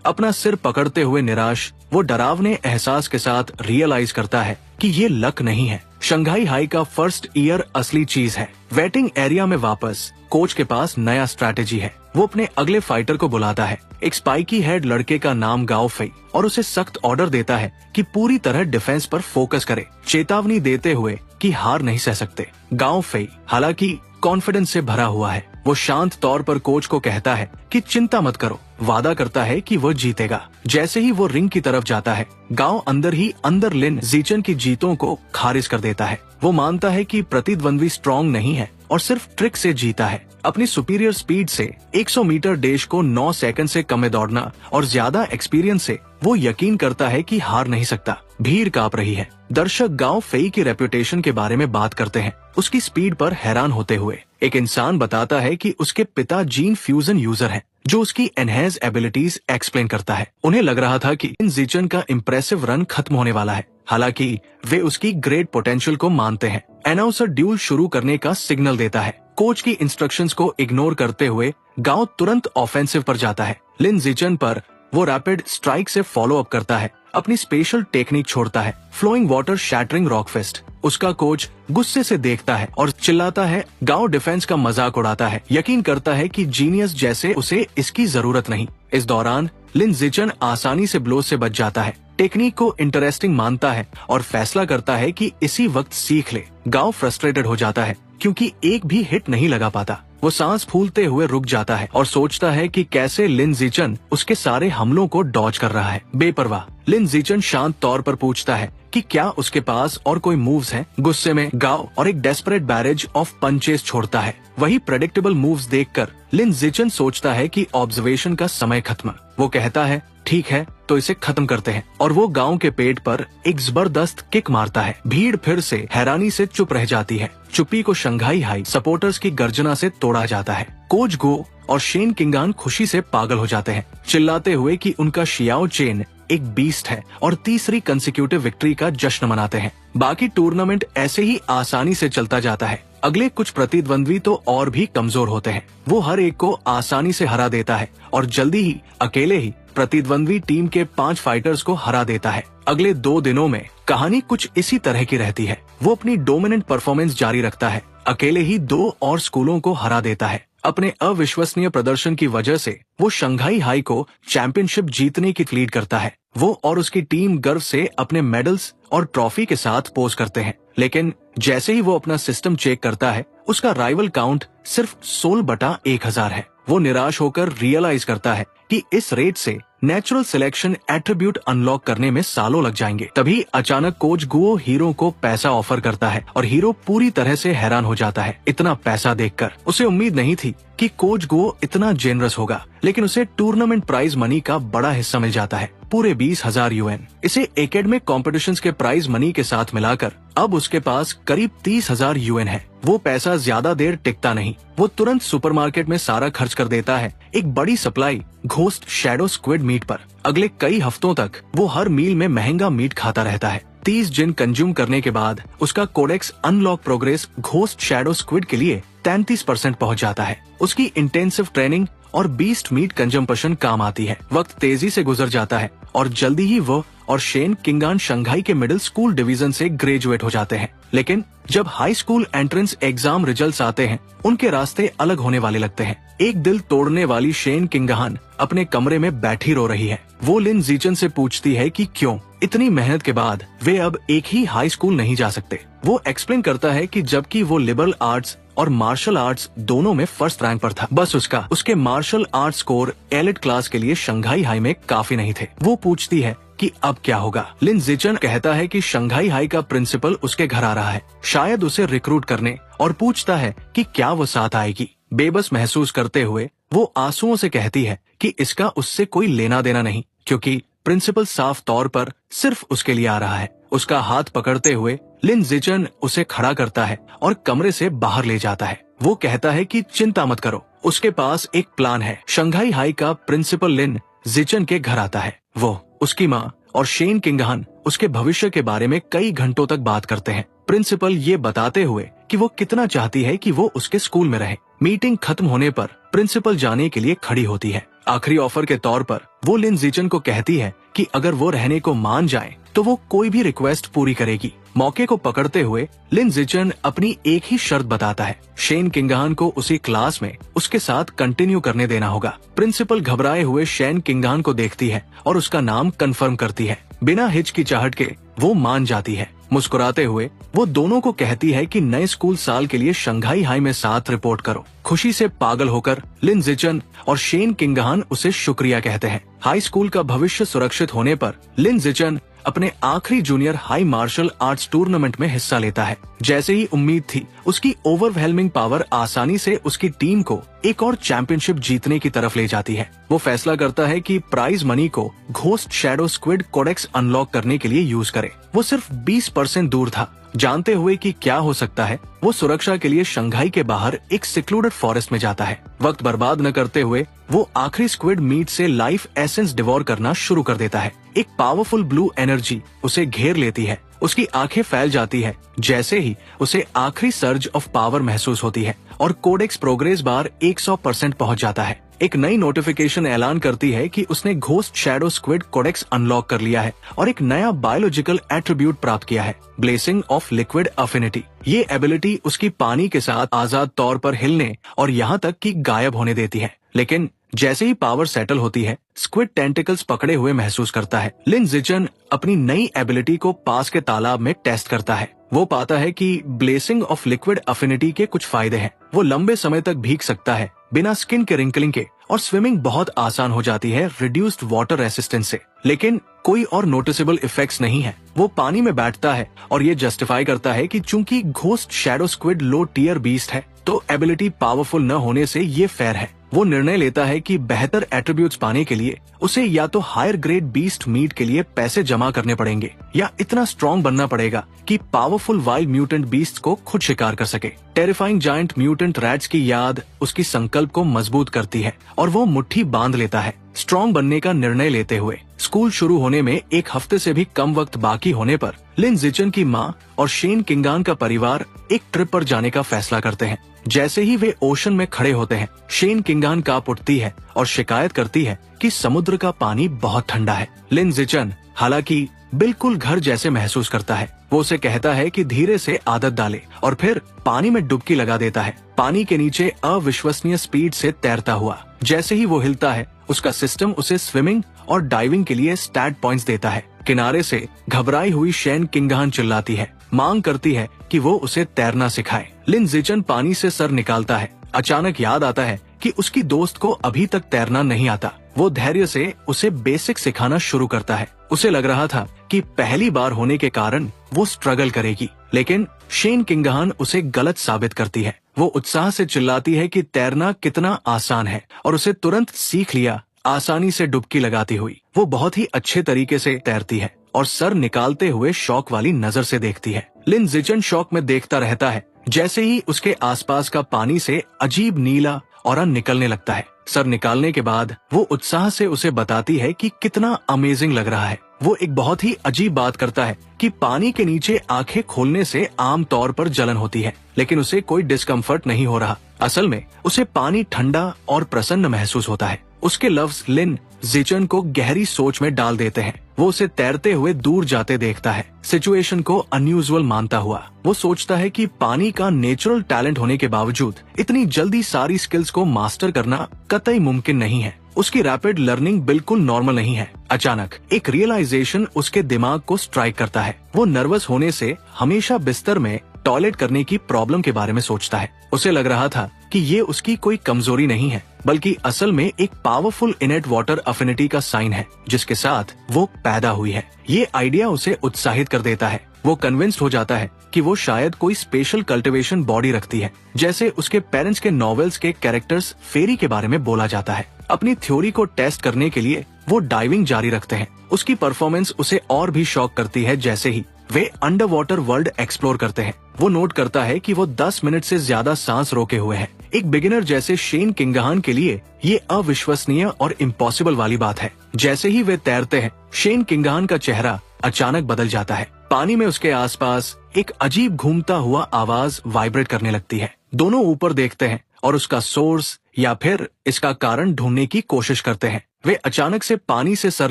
अपना सिर पकड़ते हुए निराश, वो डरावने एहसास के साथ रियलाइज करता है कि ये लक नहीं है, शंघाई हाई का फर्स्ट ईयर असली चीज है। वेटिंग एरिया में वापस कोच के पास नया स्ट्रैटेजी है। वो अपने अगले फाइटर को बुलाता है, एक स्पाइकी हेड लड़के का नाम गाओ फेई, और उसे सख्त ऑर्डर देता है कि पूरी तरह डिफेंस पर फोकस करे, चेतावनी देते हुए कि हार नहीं सह सकते। गाओ फेई हालांकि कॉन्फिडेंस से भरा हुआ है। वो शांत तौर पर कोच को कहता है कि चिंता मत करो, वादा करता है कि वो जीतेगा। जैसे ही वो रिंग की तरफ जाता है, गाओ अंदर ही अंदर लिन जिचन की जीतों को खारिज कर देता है। वो मानता है कि प्रतिद्वंद्वी स्ट्रॉन्ग नहीं है और सिर्फ ट्रिक से जीता है। अपनी सुपीरियर स्पीड से 100 मीटर डैश को 9 सेकंड से कम में दौड़ना और ज्यादा एक्सपीरियंस से वो यकीन करता है कि हार नहीं सकता। भीड़ कांप रही है। दर्शक गाओ फेई की रेपुटेशन के बारे में बात करते हैं, उसकी स्पीड पर हैरान होते हुए। एक इंसान बताता है कि उसके पिता जीन फ्यूजन यूजर हैं, जो उसकी एनहेंस एबिलिटीज एक्सप्लेन करता है। उन्हें लग रहा था कि लिन जिचन का इम्प्रेसिव रन खत्म होने वाला है, हालांकि वे उसकी ग्रेट पोटेंशियल को मानते हैं। अनाउंसर ड्यूल शुरू करने का सिग्नल देता है। कोच की इंस्ट्रक्शंस को इग्नोर करते हुए गाओ तुरंत ऑफेंसिव पर जाता है। लिन जिचन पर वो रैपिड स्ट्राइक से फॉलो अप करता है, अपनी स्पेशल टेक्निक छोड़ता है, flowing water shattering rock fist. उसका कोच गुस्से से देखता है और चिल्लाता है। गाओ डिफेंस का मजाक उड़ाता है, यकीन करता है कि जीनियस जैसे उसे इसकी जरूरत नहीं। इस दौरान लिन जिचन आसानी से ब्लो से बच जाता है, टेक्निक को इंटरेस्टिंग मानता है और फैसला करता है कि इसी वक्त सीख ले। गाओ फ्रस्ट्रेटेड हो जाता है क्योंकि एक भी हिट नहीं लगा पाता। वो सांस फूलते हुए रुक जाता है और सोचता है कि कैसे लिन जिचन उसके सारे हमलों को डॉज कर रहा है, बेपरवाह। लिन जिचन शांत तौर पर पूछता है कि क्या उसके पास और कोई मूव्स हैं। गुस्से में गाओ और एक डेस्परेट बैरेज ऑफ पंचेस छोड़ता है। वही प्रेडिक्टेबल मूव्स देखकर लिन जिचन सोचता है कि ऑब्जर्वेशन का समय खत्म। वो कहता है ठीक है तो इसे खत्म करते हैं, और वो गांव के पेट पर एक जबरदस्त किक मारता है। भीड़ फिर से हैरानी से चुप रह जाती है। चुप्पी को शंघाई हाई सपोर्टर्स की गर्जना से तोड़ा जाता है। कोच गो और शेन किंगान खुशी से पागल हो जाते हैं, चिल्लाते हुए कि उनका शियाओ चेन एक बीस्ट है और तीसरी कंसेक्यूटिव विक्ट्री का जश्न मनाते हैं। बाकी टूर्नामेंट ऐसे ही आसानी से चलता जाता है। अगले कुछ प्रतिद्वंद्वी तो और भी कमजोर होते हैं। वो हर एक को आसानी से हरा देता है और जल्दी ही अकेले ही प्रतिद्वंद्वी टीम के 5 फाइटर्स को हरा देता है। अगले 2 दिनों में कहानी कुछ इसी तरह की रहती है। वो अपनी डोमिनेंट परफॉर्मेंस जारी रखता है, अकेले ही 2 और स्कूलों को हरा देता है। अपने अविश्वसनीय प्रदर्शन की वजह से वो शंघाई हाई को चैंपियनशिप जीतने की लीड करता है। वो और उसकी टीम गर्व से अपने मेडल्स और ट्रॉफी के साथ पोज करते हैं, लेकिन जैसे ही वो अपना सिस्टम चेक करता है, उसका राइवल काउंट सिर्फ 16/1000 है। वो निराश होकर रियलाइज करता है कि इस रेट से नेचुरल सिलेक्शन एट्रीब्यूट अनलॉक करने में सालों लग जाएंगे। तभी अचानक कोच गुओ हीरो को पैसा ऑफर करता है और हीरो पूरी तरह से हैरान हो जाता है। इतना पैसा देखकर उसे उम्मीद नहीं थी कि कोच गुओ इतना जेनरस होगा, लेकिन उसे टूर्नामेंट प्राइज मनी का बड़ा हिस्सा मिल जाता है। पूरे 20,000 UN। इसे एकेडमिक कॉम्पिटिशन्स के प्राइज मनी के साथ मिलाकर अब उसके पास करीब 30,000 UN है। वो पैसा ज्यादा देर टिकता नहीं, वो तुरंत सुपरमार्केट में सारा खर्च कर देता है एक बड़ी supply ghost shadow squid meat पर। अगले कई हफ्तों तक वो हर मील में महंगा मीट खाता रहता है। 30 जिन कंज्यूम करने के बाद उसका codex unlock progress ghost shadow squid के लिए 33% पहुंच जाता है। उसकी इंटेंसिव ट्रेनिंग और बीस्ट मीट कंजम्पशन काम आती है। वक्त तेजी से गुजर जाता है और जल्दी ही वो और शेन किंगान शंघाई के मिडिल स्कूल डिवीजन से ग्रेजुएट हो जाते हैं। लेकिन जब high school entrance exam results आते हैं, उनके रास्ते अलग होने वाले लगते हैं। एक दिल तोड़ने वाली शेन किंगान अपने कमरे में बैठी रो रही है। वो लिन जीचन से पूछती है कि क्यों इतनी मेहनत के बाद वे अब एक ही हाई स्कूल नहीं जा सकते। वो एक्सप्लेन करता है कि जबकि वो लिबरल आर्ट्स और मार्शल आर्ट्स दोनों में फर्स्ट रैंक पर था, बस उसके martial arts score elite class के लिए शंघाई हाई में काफी नहीं थे। वो पूछती है कि अब क्या होगा। लिन जीचन कहता है कि शंघाई हाई का प्रिंसिपल उसके घर आ रहा है, शायद उसे रिक्रूट करने, और पूछता है कि क्या वो साथ आएगी। बेबस महसूस करते हुए वो आंसुओं से कहती है कि इसका उससे कोई लेना देना नहीं, क्योंकि प्रिंसिपल साफ तौर पर सिर्फ उसके लिए आ रहा है। उसका हाथ पकड़ते हुए लिन जीचन उसे खड़ा करता है और कमरे से बाहर ले जाता है। वो कहता है कि चिंता मत करो, उसके पास एक प्लान है। शंघाई हाई का प्रिंसिपल लिन जीचन के घर आता है। वो, उसकी माँ और शेन किंगान उसके भविष्य के बारे में कई घंटों तक बात करते हैं। प्रिंसिपल ये बताते हुए कि वो कितना चाहती है कि वो उसके स्कूल में रहे। मीटिंग खत्म होने पर प्रिंसिपल जाने के लिए खड़ी होती है। आखिरी ऑफर के तौर पर वो लिन जीचन को कहती है कि अगर वो रहने को मान जाए तो वो कोई भी रिक्वेस्ट पूरी करेगी। मौके को पकड़ते हुए लिन जीचन अपनी एक ही शर्त बताता है, शेन किंगान को उसी क्लास में उसके साथ कंटिन्यू करने देना होगा। प्रिंसिपल घबराए हुए शेन किंगान को देखती है और उसका नाम कंफर्म करती है। बिना हिचकिचाहट के वो मान जाती है। मुस्कुराते हुए वो दोनों को कहती है कि नए स्कूल साल के लिए शंघाई हाई में साथ रिपोर्ट करो। खुशी से पागल होकर लिन जीचन और शेन किंगान उसे शुक्रिया कहते हैं। हाई स्कूल का भविष्य सुरक्षित होने पर लिन जीचन अपने आखिरी junior high martial arts tournament में हिस्सा लेता है। जैसे ही उम्मीद थी, उसकी ओवरवेलमिंग पावर आसानी से उसकी टीम को एक और चैंपियनशिप जीतने की तरफ ले जाती है। वो फैसला करता है कि प्राइज मनी को ghost shadow squid codex unlock करने के लिए यूज करे। वो सिर्फ 20% दूर था। जानते हुए कि क्या हो सकता है, वो सुरक्षा के लिए शंघाई के बाहर एक सिक्लूडेड फॉरेस्ट में जाता है। वक्त बर्बाद न करते हुए वो आखिरी स्क्विड मीट से लाइफ एसेंस डिवोर करना शुरू कर देता है। एक पावरफुल ब्लू एनर्जी उसे घेर लेती है। उसकी आंखें फैल जाती है जैसे ही उसे आखिरी सर्ज ऑफ पावर महसूस होती है और कोडेक्स प्रोग्रेस बार 100% पहुंच जाता है। एक नई नोटिफिकेशन ऐलान करती है कि उसने ghost shadow squid codex unlock कर लिया है और एक नया बायोलॉजिकल एट्रीब्यूट प्राप्त किया है, ब्लेसिंग ऑफ लिक्विड अफिनिटी। ये एबिलिटी उसकी पानी के साथ आजाद तौर पर हिलने और यहाँ तक कि गायब होने देती है। लेकिन जैसे ही पावर सेटल होती है, स्क्विड टेंटिकल्स पकड़े हुए महसूस करता है। लिन जीचन अपनी नई एबिलिटी को पास के तालाब में टेस्ट करता है। वो पाता है कि ब्लेसिंग ऑफ लिक्विड अफिनिटी के कुछ फायदे हैं। वो लंबे समय तक भीग सकता है बिना स्किन के रिंकलिंग के, और स्विमिंग बहुत आसान हो जाती है रिड्यूस्ड वाटर रेसिस्टेंस से। लेकिन कोई और नोटिसेबल इफेक्ट्स नहीं है। वो पानी में बैठता है और ये जस्टिफाई करता है कि चूंकि घोस्ट शैडो स्क्विड लो टियर बीस्ट है, तो एबिलिटी पावरफुल न होने से ये फेयर है। वो निर्णय लेता है कि बेहतर एट्रीब्यूट्स पाने के लिए उसे या तो हायर ग्रेड बीस्ट मीट के लिए पैसे जमा करने पड़ेंगे या इतना स्ट्रॉन्ग बनना पड़ेगा कि पावरफुल वाइल्ड म्यूटेंट बीस्ट को खुद शिकार कर सके। टेरिफाइंग जायंट म्यूटेंट रैट्स की याद उसकी संकल्प को मजबूत करती है और वो मुट्ठी बांध लेता है, स्ट्रॉन्ग बनने का निर्णय लेते हुए। स्कूल शुरू होने में एक हफ्ते से भी कम वक्त बाकी होने पर लिन जीचन की माँ और शेन किंगान का परिवार एक ट्रिप पर जाने का फैसला करते हैं। जैसे ही वे ओशन में खड़े होते हैं, शेन किंगान कांप उठती है और शिकायत करती है कि समुद्र का पानी बहुत ठंडा है। लिन जीचन हालांकि बिल्कुल घर जैसे महसूस करता है। वो उसे कहता है कि धीरे से आदत डाले और फिर पानी में डुबकी लगा देता है, पानी के नीचे अविश्वसनीय स्पीड से तैरता हुआ। जैसे ही वो हिलता है, उसका सिस्टम उसे स्विमिंग और डाइविंग के लिए स्टैट पॉइंट्स देता है। किनारे से घबराई हुई शेन किंगान चिल्लाती है, मांग करती है कि वो उसे तैरना सिखाए। लिन जीचन पानी से सर निकालता है। अचानक याद आता है कि उसकी दोस्त को अभी तक तैरना नहीं आता। वो धैर्य से उसे बेसिक सिखाना शुरू करता है। उसे लग रहा था कि पहली बार होने के कारण वो स्ट्रगल करेगी, लेकिन शेन किंगान उसे गलत साबित करती है। वो उत्साह से चिल्लाती है कि तैरना कितना आसान है और उसे तुरंत सीख लिया आसानी से डुबकी लगाती हुई। वो बहुत ही अच्छे तरीके से तैरती है और सर निकालते हुए शौक वाली नजर से देखती है। लिन जिचन शौक में देखता रहता है जैसे ही उसके आसपास का पानी से अजीब नीला ऑरा निकलने लगता है। सर निकालने के बाद वो उत्साह से उसे बताती है कि कितना अमेजिंग लग रहा है। वो एक बहुत ही अजीब बात करता है कि पानी के नीचे आंखें खोलने से आम तौर पर जलन होती है, लेकिन उसे कोई डिस्कम्फर्ट नहीं हो रहा। असल में उसे पानी ठंडा और प्रसन्न महसूस होता है। उसके लफ्ज लिन जिचन को गहरी सोच में डाल देते हैं। वो उसे तैरते हुए दूर जाते देखता है, सिचुएशन को अनयूजुअल मानता हुआ। वो सोचता है कि पानी का नेचुरल टैलेंट होने के बावजूद इतनी जल्दी सारी स्किल्स को मास्टर करना कतई मुमकिन नहीं है। उसकी रैपिड लर्निंग बिल्कुल नॉर्मल नहीं है। अचानक एक रियलाइजेशन उसके दिमाग को स्ट्राइक करता है। वो नर्वस होने से हमेशा बिस्तर में टॉयलेट करने की प्रॉब्लम के बारे में सोचता है। उसे लग रहा था कि ये उसकी कोई कमजोरी नहीं है, बल्कि असल में एक पावरफुल इनेट वाटर अफिनिटी का साइन है जिसके साथ वो पैदा हुई है। ये आइडिया उसे उत्साहित कर देता है। वो कन्विंस्ड हो जाता है कि वो शायद कोई स्पेशल कल्टीवेशन बॉडी रखती है, जैसे उसके पेरेंट्स के नॉवेल्स के कैरेक्टर्स फेरी के बारे में बोला जाता है। अपनी थ्योरी को टेस्ट करने के लिए वो डाइविंग जारी रखते हैं। उसकी परफॉर्मेंस उसे और भी शॉक करती है। जैसे ही वे अंडर वाटर वर्ल्ड एक्सप्लोर करते हैं, वो नोट करता है कि वो 10 मिनट से ज्यादा सांस रोके हुए हैं। एक बिगिनर जैसे शेन किंगहान के लिए ये अविश्वसनीय और इम्पॉसिबल वाली बात है। जैसे ही वे तैरते हैं, शेन किंगहान का चेहरा अचानक बदल जाता है। पानी में उसके आसपास एक अजीब घूमता हुआ आवाज वाइब्रेट करने लगती है। दोनों ऊपर देखते हैं और उसका सोर्स या फिर इसका कारण ढूंढने की कोशिश करते हैं। वे अचानक से पानी से सर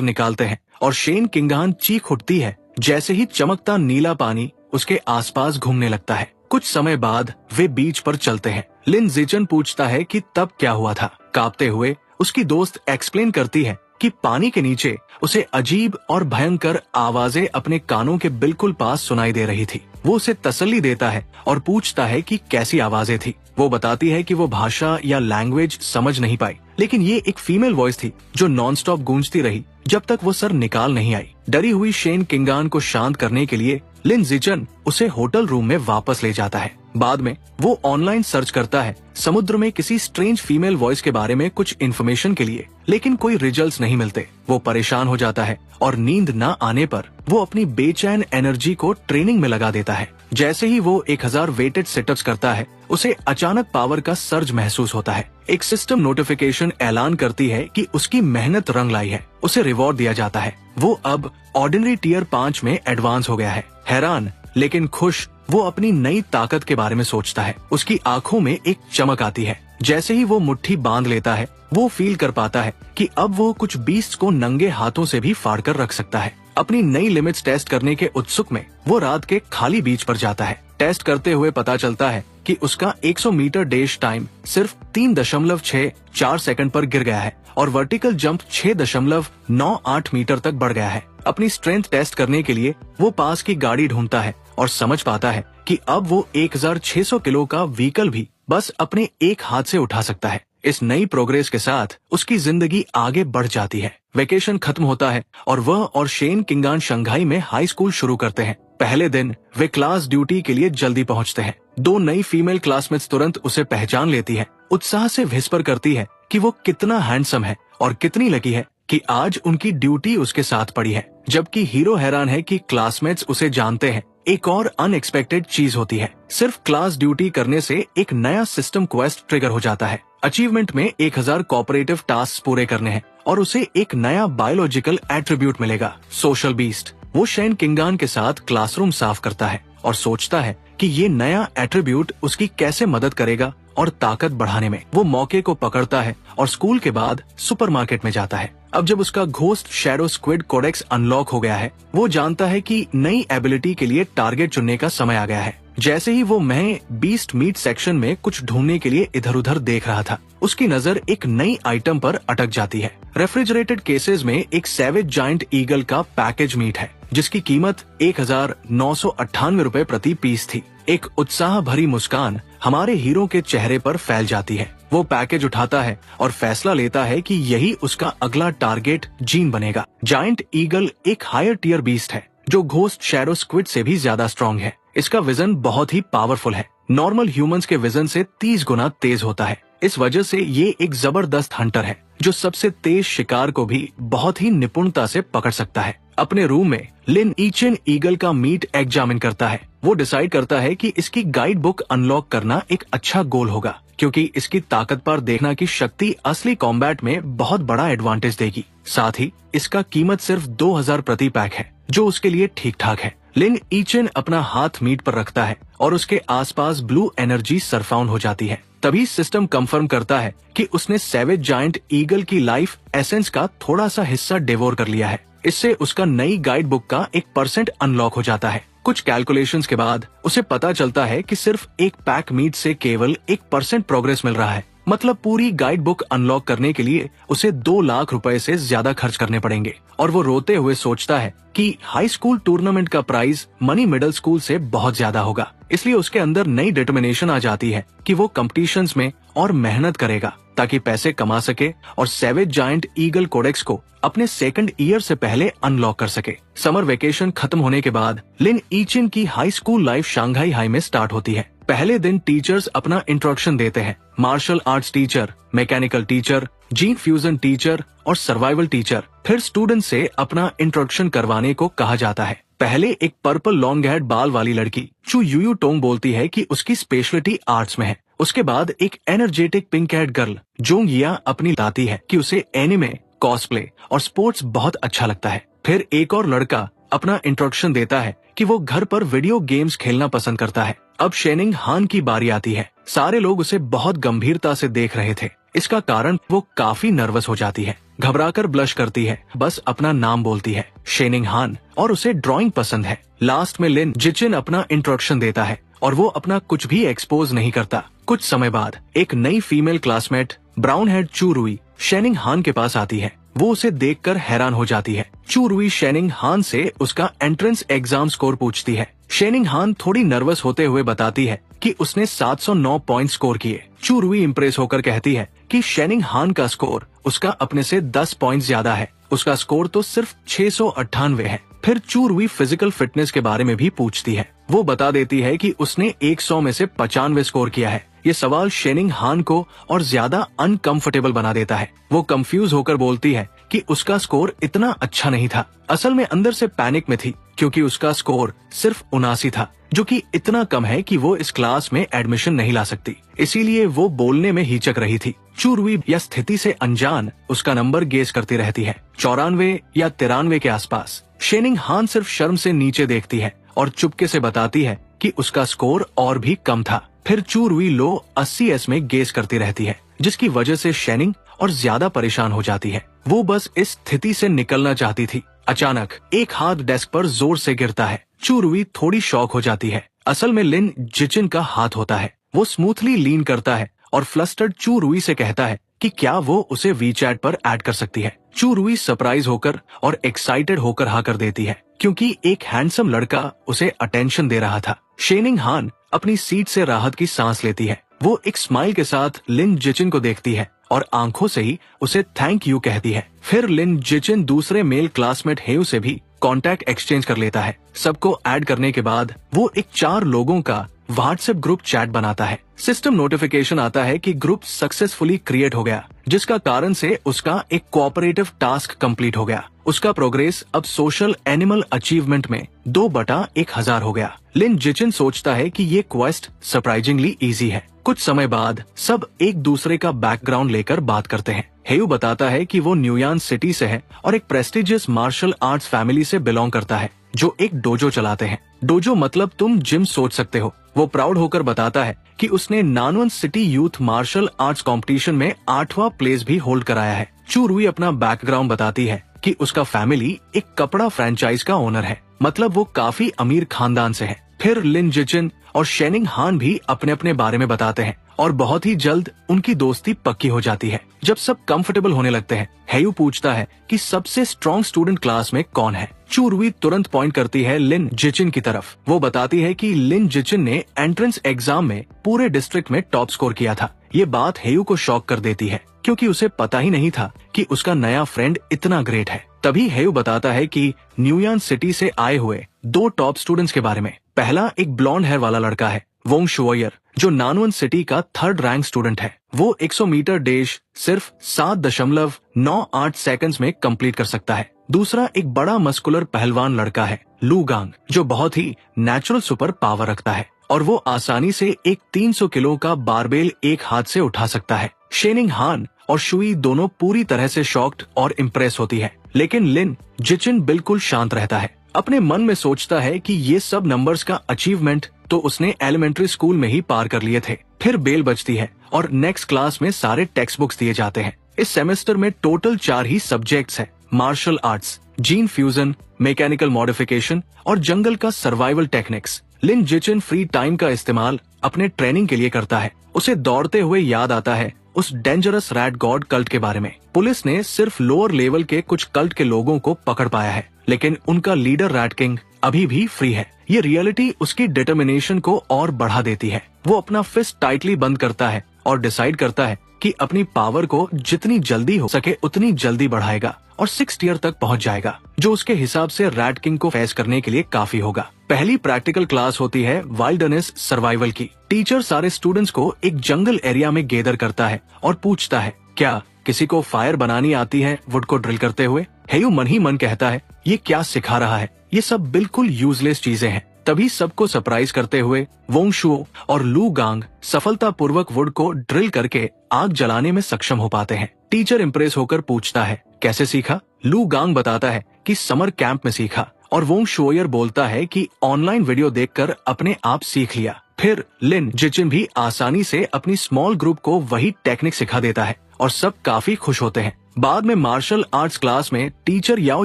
निकालते हैं और शेन किंगहान चीख उठती है जैसे ही चमकता नीला पानी उसके आसपास घूमने लगता है। कुछ समय बाद वे बीच पर चलते हैं। लिन जिचन पूछता है कि तब क्या हुआ था। कांपते हुए उसकी दोस्त एक्सप्लेन करती है कि पानी के नीचे उसे अजीब और भयंकर आवाजें अपने कानों के बिल्कुल पास सुनाई दे रही थी। वो उसे तसल्ली देता है और पूछता है कि कैसी आवाजें थी। वो बताती है कि वो भाषा या लैंग्वेज समझ नहीं पाई, लेकिन ये एक फीमेल वॉइस थी जो नॉनस्टॉप गूंजती रही जब तक वो सर निकाल नहीं आई। डरी हुई शेन किंगान को शांत करने के लिए लिन जिचन उसे होटल रूम में वापस ले जाता है। बाद में वो ऑनलाइन सर्च करता है समुद्र में किसी स्ट्रेंज फीमेल वॉइस के बारे में कुछ इन्फॉर्मेशन के लिए, लेकिन कोई रिजल्ट्स नहीं मिलते। वो परेशान हो जाता है और नींद न आने पर वो अपनी बेचैन एनर्जी को ट्रेनिंग में लगा देता है। जैसे ही वो 1000 वेटेड सिटअप्स करता है, उसे अचानक पावर का सर्ज महसूस होता है। एक सिस्टम नोटिफिकेशन ऐलान करती है कि उसकी मेहनत रंग लाई है। उसे रिवॉर्ड दिया जाता है। वो अब ऑर्डिनरी टियर 5 में एडवांस हो गया है। हैरान लेकिन खुश वो अपनी नई ताकत के बारे में सोचता है। उसकी आंखों में एक चमक आती है। जैसे ही वो मुट्ठी बांध लेता है, वो फील कर पाता है कि अब वो कुछ बीस्ट को नंगे हाथों से भी फाड़ कर रख सकता है। अपनी नई लिमिट्स टेस्ट करने के उत्सुक में वो रात के खाली बीच पर जाता है। टेस्ट करते हुए पता चलता है कि उसका 100 मीटर डैश टाइम सिर्फ 3.64 सेकंड पर गिर गया है और वर्टिकल जंप 6.98 मीटर तक बढ़ गया है। अपनी स्ट्रेंथ टेस्ट करने के लिए वो पास की गाड़ी ढूंढता है और समझ पाता है कि अब वो 1600 किलो का व्हीकल भी बस अपने एक हाथ से उठा सकता है। इस नई प्रोग्रेस के साथ उसकी जिंदगी आगे बढ़ जाती है। वेकेशन खत्म होता है और वह और शेन किंगान शंघाई में हाई स्कूल शुरू करते हैं। पहले दिन वे क्लास ड्यूटी के लिए जल्दी पहुंचते हैं। 2 नई फीमेल क्लासमेट्स तुरंत उसे पहचान लेती है। उत्साह से विस्पर करती है कि वो कितना हैंडसम है और कितनी लकी है कि आज उनकी ड्यूटी उसके साथ पड़ी है। जबकि हीरो हैरान है कि क्लासमेट्स उसे जानते हैं। एक और अनएक्सपेक्टेड चीज होती है। सिर्फ क्लास ड्यूटी करने से एक नया सिस्टम क्वेस्ट ट्रिगर हो जाता है। अचीवमेंट में 1000 कोऑपरेटिव टास्क पूरे करने हैं और उसे एक नया बायोलॉजिकल एट्रीब्यूट मिलेगा, सोशल बीस्ट। वो शेन किंगान के साथ क्लासरूम साफ करता है और सोचता है कि ये नया एट्रीब्यूट उसकी कैसे मदद करेगा और ताकत बढ़ाने में। वो मौके को पकड़ता है और स्कूल के बाद सुपरमार्केट में जाता है। अब जब उसका ghost shadow squid codex unlock हो गया है, वो जानता है कि नई एबिलिटी के लिए टारगेट चुनने का समय आ गया है। जैसे ही वो मैं बीस्ट मीट सेक्शन में कुछ ढूंढने के लिए इधर उधर देख रहा था, उसकी नजर एक नई आइटम पर अटक जाती है। रेफ्रिजरेटेड केसेस में एक सैवेज जायंट ईगल का पैकेज मीट है जिसकी कीमत 1998 रुपए प्रति पीस थी। एक उत्साह भरी मुस्कान हमारे हीरो के चेहरे पर फैल जाती है। वो पैकेज उठाता है और फैसला लेता है कि यही उसका अगला टारगेट जीन बनेगा। जायंट ईगल एक हायर टियर बीस्ट है जो घोस्ट शैडो स्क्विड से भी ज्यादा स्ट्रॉन्ग है। इसका विजन बहुत ही पावरफुल है, नॉर्मल ह्यूमंस के विजन से 30 गुना तेज होता है। इस वजह से ये एक जबरदस्त हंटर है जो सबसे तेज शिकार को भी बहुत ही निपुणता से पकड़ सकता है। अपने रूम में लिन ईचन ईगल का मीट एग्जामिन करता है। वो डिसाइड करता है कि इसकी गाइड बुक अनलॉक करना एक अच्छा गोल होगा, क्योंकि इसकी ताकत पर देखना की शक्ति असली कॉम्बैट में बहुत बड़ा एडवांटेज देगी। साथ ही इसका कीमत सिर्फ 2000 प्रति पैक है, जो उसके लिए ठीक ठाक है। लिन ईचन अपना हाथ मीट पर रखता है और उसके आसपास ब्लू एनर्जी सरफाउंड हो जाती है। तभी सिस्टम कंफर्म करता है कि उसने सैवेज जायंट ईगल की लाइफ एसेंस का थोड़ा सा हिस्सा डिवोर कर लिया है। इससे उसका नई गाइड बुक का 1% अनलॉक हो जाता है। कुछ कैलकुलेशंस के बाद उसे पता चलता है कि सिर्फ एक पैक मीट से केवल 1% प्रोग्रेस मिल रहा है। मतलब पूरी गाइड बुक अनलॉक करने के लिए उसे 2 लाख रुपए से ज्यादा खर्च करने पड़ेंगे। और वो रोते हुए सोचता है कि हाई स्कूल टूर्नामेंट का प्राइस मनी मिडिल स्कूल से बहुत ज्यादा होगा। इसलिए उसके अंदर नई डिटर्मिनेशन आ जाती है कि वो कॉम्पिटिशन्स में और मेहनत करेगा ताकि पैसे कमा सके और सैवेज जायंट ईगल कोडेक्स को अपने सेकंड ईयर से पहले अनलॉक कर सके। समर वेकेशन खत्म होने के बाद लिन ईचन की high school life Shanghai high में स्टार्ट होती है। पहले दिन टीचर्स अपना इंट्रोडक्शन देते हैं। Martial arts teacher, mechanical teacher, gene fusion teacher और सर्वाइवल टीचर। फिर स्टूडेंट से अपना इंट्रोडक्शन करवाने को कहा जाता है। पहले एक पर्पल लॉन्ग हेड बाल वाली लड़की चू यूयू टोंग बोलती है कि उसकी स्पेशलिटी आर्ट्स में है। उसके बाद एक energetic pink head girl Jong या अपनी बताती है कि उसे एनिमे, कॉस्प्ले और स्पोर्ट्स बहुत अच्छा लगता है। फिर एक और लड़का अपना इंट्रोडक्शन देता है कि वो घर पर वीडियो गेम्स खेलना पसंद करता है। अब शेनिंग हान की बारी आती है। सारे लोग उसे बहुत गंभीरता से देख रहे थे। इसका कारण वो काफी नर्वस हो जाती है, घबराकर ब्लश करती है, बस अपना नाम बोलती है, शेनिंग हान, और उसे ड्राइंग पसंद है। लास्ट में लिन जिचिन अपना इंट्रोडक्शन देता है और वो अपना कुछ भी एक्सपोज नहीं करता। कुछ समय बाद एक नई फीमेल क्लासमेट ब्राउन हेड चू रुई शेनिंग हान के पास आती है। वो उसे देखकर हैरान हो जाती है। चू रुई शेनिंग हान से उसका एंट्रेंस एग्जाम स्कोर पूछती है। शेनिंग हान थोड़ी नर्वस होते हुए बताती है कि उसने 709 पॉइंट स्कोर किए। चू रुई इम्प्रेस होकर कहती है कि शेनिंग हान का स्कोर उसका अपने से 10 पॉइंट ज्यादा है। उसका स्कोर तो सिर्फ 698 है। फिर चू रुई फिजिकल फिटनेस के बारे में भी पूछती है। वो बता देती है कि उसने 100 में से 95 स्कोर किया है। ये सवाल शेनिंग हान को और ज्यादा अनकंफर्टेबल बना देता है। वो कंफ्यूज होकर बोलती है कि उसका स्कोर इतना अच्छा नहीं था। असल में अंदर से पैनिक में थी, क्योंकि उसका स्कोर सिर्फ 79 था, जो कि इतना कम है कि वो इस क्लास में एडमिशन नहीं ला सकती। इसीलिए वो बोलने में हिचक रही थी। चू रुई या स्थिति से अनजान उसका नंबर गेस करती रहती है, 94 या 93 के आसपास। शेनिंग हान सिर्फ शर्म से नीचे देखती है और चुपके से बताती है कि उसका स्कोर और भी कम था। फिर चू रुई लो 80s में गेस करती रहती है, जिसकी वजह से शेनिंग और ज्यादा परेशान हो जाती है। वो बस इस स्थिति से निकलना चाहती थी। अचानक एक हाथ डेस्क पर जोर से गिरता है। चू रुई थोड़ी शॉक हो जाती है। असल में लिन जिचिन का हाथ होता है। वो स्मूथली लीन करता है और फ्लस्टर्ड चू रुई से कहता है कि क्या वो उसे वीचैट पर ऐड कर सकती है। चू रुई सरप्राइज होकर और एक्साइटेड होकर हाँ कर देती है, क्योंकि एक हैंडसम लड़का उसे अटेंशन दे रहा था। शेनिंग हान अपनी सीट से राहत की सांस लेती है। वो एक स्माइल के साथ लिन जिचिन को देखती है और आंखों से ही उसे थैंक यू कहती है। फिर लिन जिचिन दूसरे मेल क्लासमेट हेयू से भी कांटेक्ट एक्सचेंज कर लेता है। सबको ऐड करने के बाद वो एक 4 लोगों का व्हाट्सएप ग्रुप चैट बनाता है। सिस्टम नोटिफिकेशन आता है कि ग्रुप सक्सेसफुली क्रिएट हो गया, जिसका कारण से उसका एक कोऑपरेटिव टास्क कंप्लीट हो गया। उसका प्रोग्रेस अब सोशल एनिमल अचीवमेंट में 2/1000 हो गया। लिन जिचिन सोचता है कि ये क्वेस्ट सरप्राइजिंगली इजी है। कुछ समय बाद सब एक दूसरे का बैकग्राउंड लेकर बात करते हैं। हेयू बताता है कि वो न्यूयॉर्क सिटी से है और एक प्रेस्टिजियस मार्शल आर्ट्स फैमिली से बिलोंग करता है, जो एक डोजो चलाते हैं। डोजो मतलब तुम जिम सोच सकते हो। वो प्राउड होकर बताता है कि उसने Nanwan city youth martial arts competition में 8वां प्लेस भी होल्ड कराया है। चू रुई अपना बैकग्राउंड बताती है कि उसका फैमिली एक कपड़ा फ्रेंचाइज का ओनर है, मतलब वो काफी अमीर खानदान से है। फिर लिन जिचिन और शेनिंग हान भी अपने अपने बारे में बताते हैं और बहुत ही जल्द उनकी दोस्ती पक्की हो जाती है। जब सब कंफर्टेबल होने लगते हैं, हेयू पूछता है कि सबसे स्ट्रॉन्ग स्टूडेंट क्लास में कौन है। चू रुई तुरंत पॉइंट करती है लिन जिचिन की तरफ। वो बताती है कि लिन जिचिन ने एंट्रेंस एग्जाम में पूरे डिस्ट्रिक्ट में टॉप स्कोर किया था। ये बात हेयू को शॉक कर देती है, क्योंकि उसे पता ही नहीं था कि उसका नया फ्रेंड इतना ग्रेट है। तभी हेयू बताता है कि न्यूयॉर्क सिटी से आए हुए 2 टॉप स्टूडेंट्स के बारे में। पहला एक ब्लॉन्ड हेयर वाला लड़का है, वोंग शुओयर, जो नानवन सिटी का 3rd रैंक स्टूडेंट है, वो 100 मीटर डेश सिर्फ 7.98 सेकंड्स में कंप्लीट कर सकता है। दूसरा एक बड़ा मस्कुलर पहलवान लड़का है, लू गांग, जो बहुत ही नेचुरल सुपर पावर रखता है और वो आसानी से एक 300 किलो का बारबेल एक हाथ से उठा सकता है। शेनिंग हान और शुई दोनों पूरी तरह से शॉक्ड और इम्प्रेस होती है, लेकिन लिन जिचिन बिल्कुल शांत रहता है। अपने मन में सोचता है कि ये सब नंबर्स का अचीवमेंट तो उसने एलिमेंट्री स्कूल में ही पार कर लिए थे। फिर बेल बजती है और नेक्स्ट क्लास में सारे टेक्स्ट बुक्स दिए जाते हैं। इस सेमेस्टर में टोटल 4 ही सब्जेक्ट्स हैं, martial arts, gene fusion, mechanical modification और जंगल का survival techniques. Lin Jichin free time का इस्तेमाल अपने ट्रेनिंग के लिए करता है। उसे दौड़ते हुए याद आता है उस डेंजरस रैट गॉड कल्ट के बारे में। पुलिस ने सिर्फ लोअर लेवल के कुछ कल्ट के लोगों को पकड़ पाया है, लेकिन उनका लीडर रैट किंग अभी भी फ्री है। ये रियलिटी उसकी डिटर्मिनेशन को और बढ़ा देती है। वो अपना फिस्ट टाइटली बंद करता है और डिसाइड करता है कि अपनी पावर को जितनी जल्दी हो सके उतनी जल्दी बढ़ाएगा और 6th ईयर तक पहुंच जाएगा, जो उसके हिसाब से रैट किंग को फेस करने के लिए काफी होगा। पहली प्रैक्टिकल क्लास होती है वाइल्डरनेस सर्वाइवल की। टीचर सारे स्टूडेंट्स को एक जंगल एरिया में गैदर करता है और पूछता है, क्या किसी को फायर बनानी आती है वुड को ड्रिल करते हुए? हेयू मन ही मन कहता है, ये क्या सिखा रहा है, ये सब बिल्कुल यूजलेस चीजें हैं। तभी सबको सरप्राइज करते हुए वोंग शुओ और लू गांग सफलतापूर्वक वुड को ड्रिल करके आग जलाने में सक्षम हो पाते हैं। टीचर इम्प्रेस होकर पूछता है, कैसे सीखा? लू गांग बताता है कि समर कैंप में सीखा और वोंग शुओयर बोलता है कि ऑनलाइन वीडियो देखकर अपने आप सीख लिया। फिर लिन जिचिन भी आसानी से अपनी स्मॉल ग्रुप को वही टेक्निक सिखा देता है और सब काफी खुश होते हैं। बाद में मार्शल आर्ट्स क्लास में टीचर याओ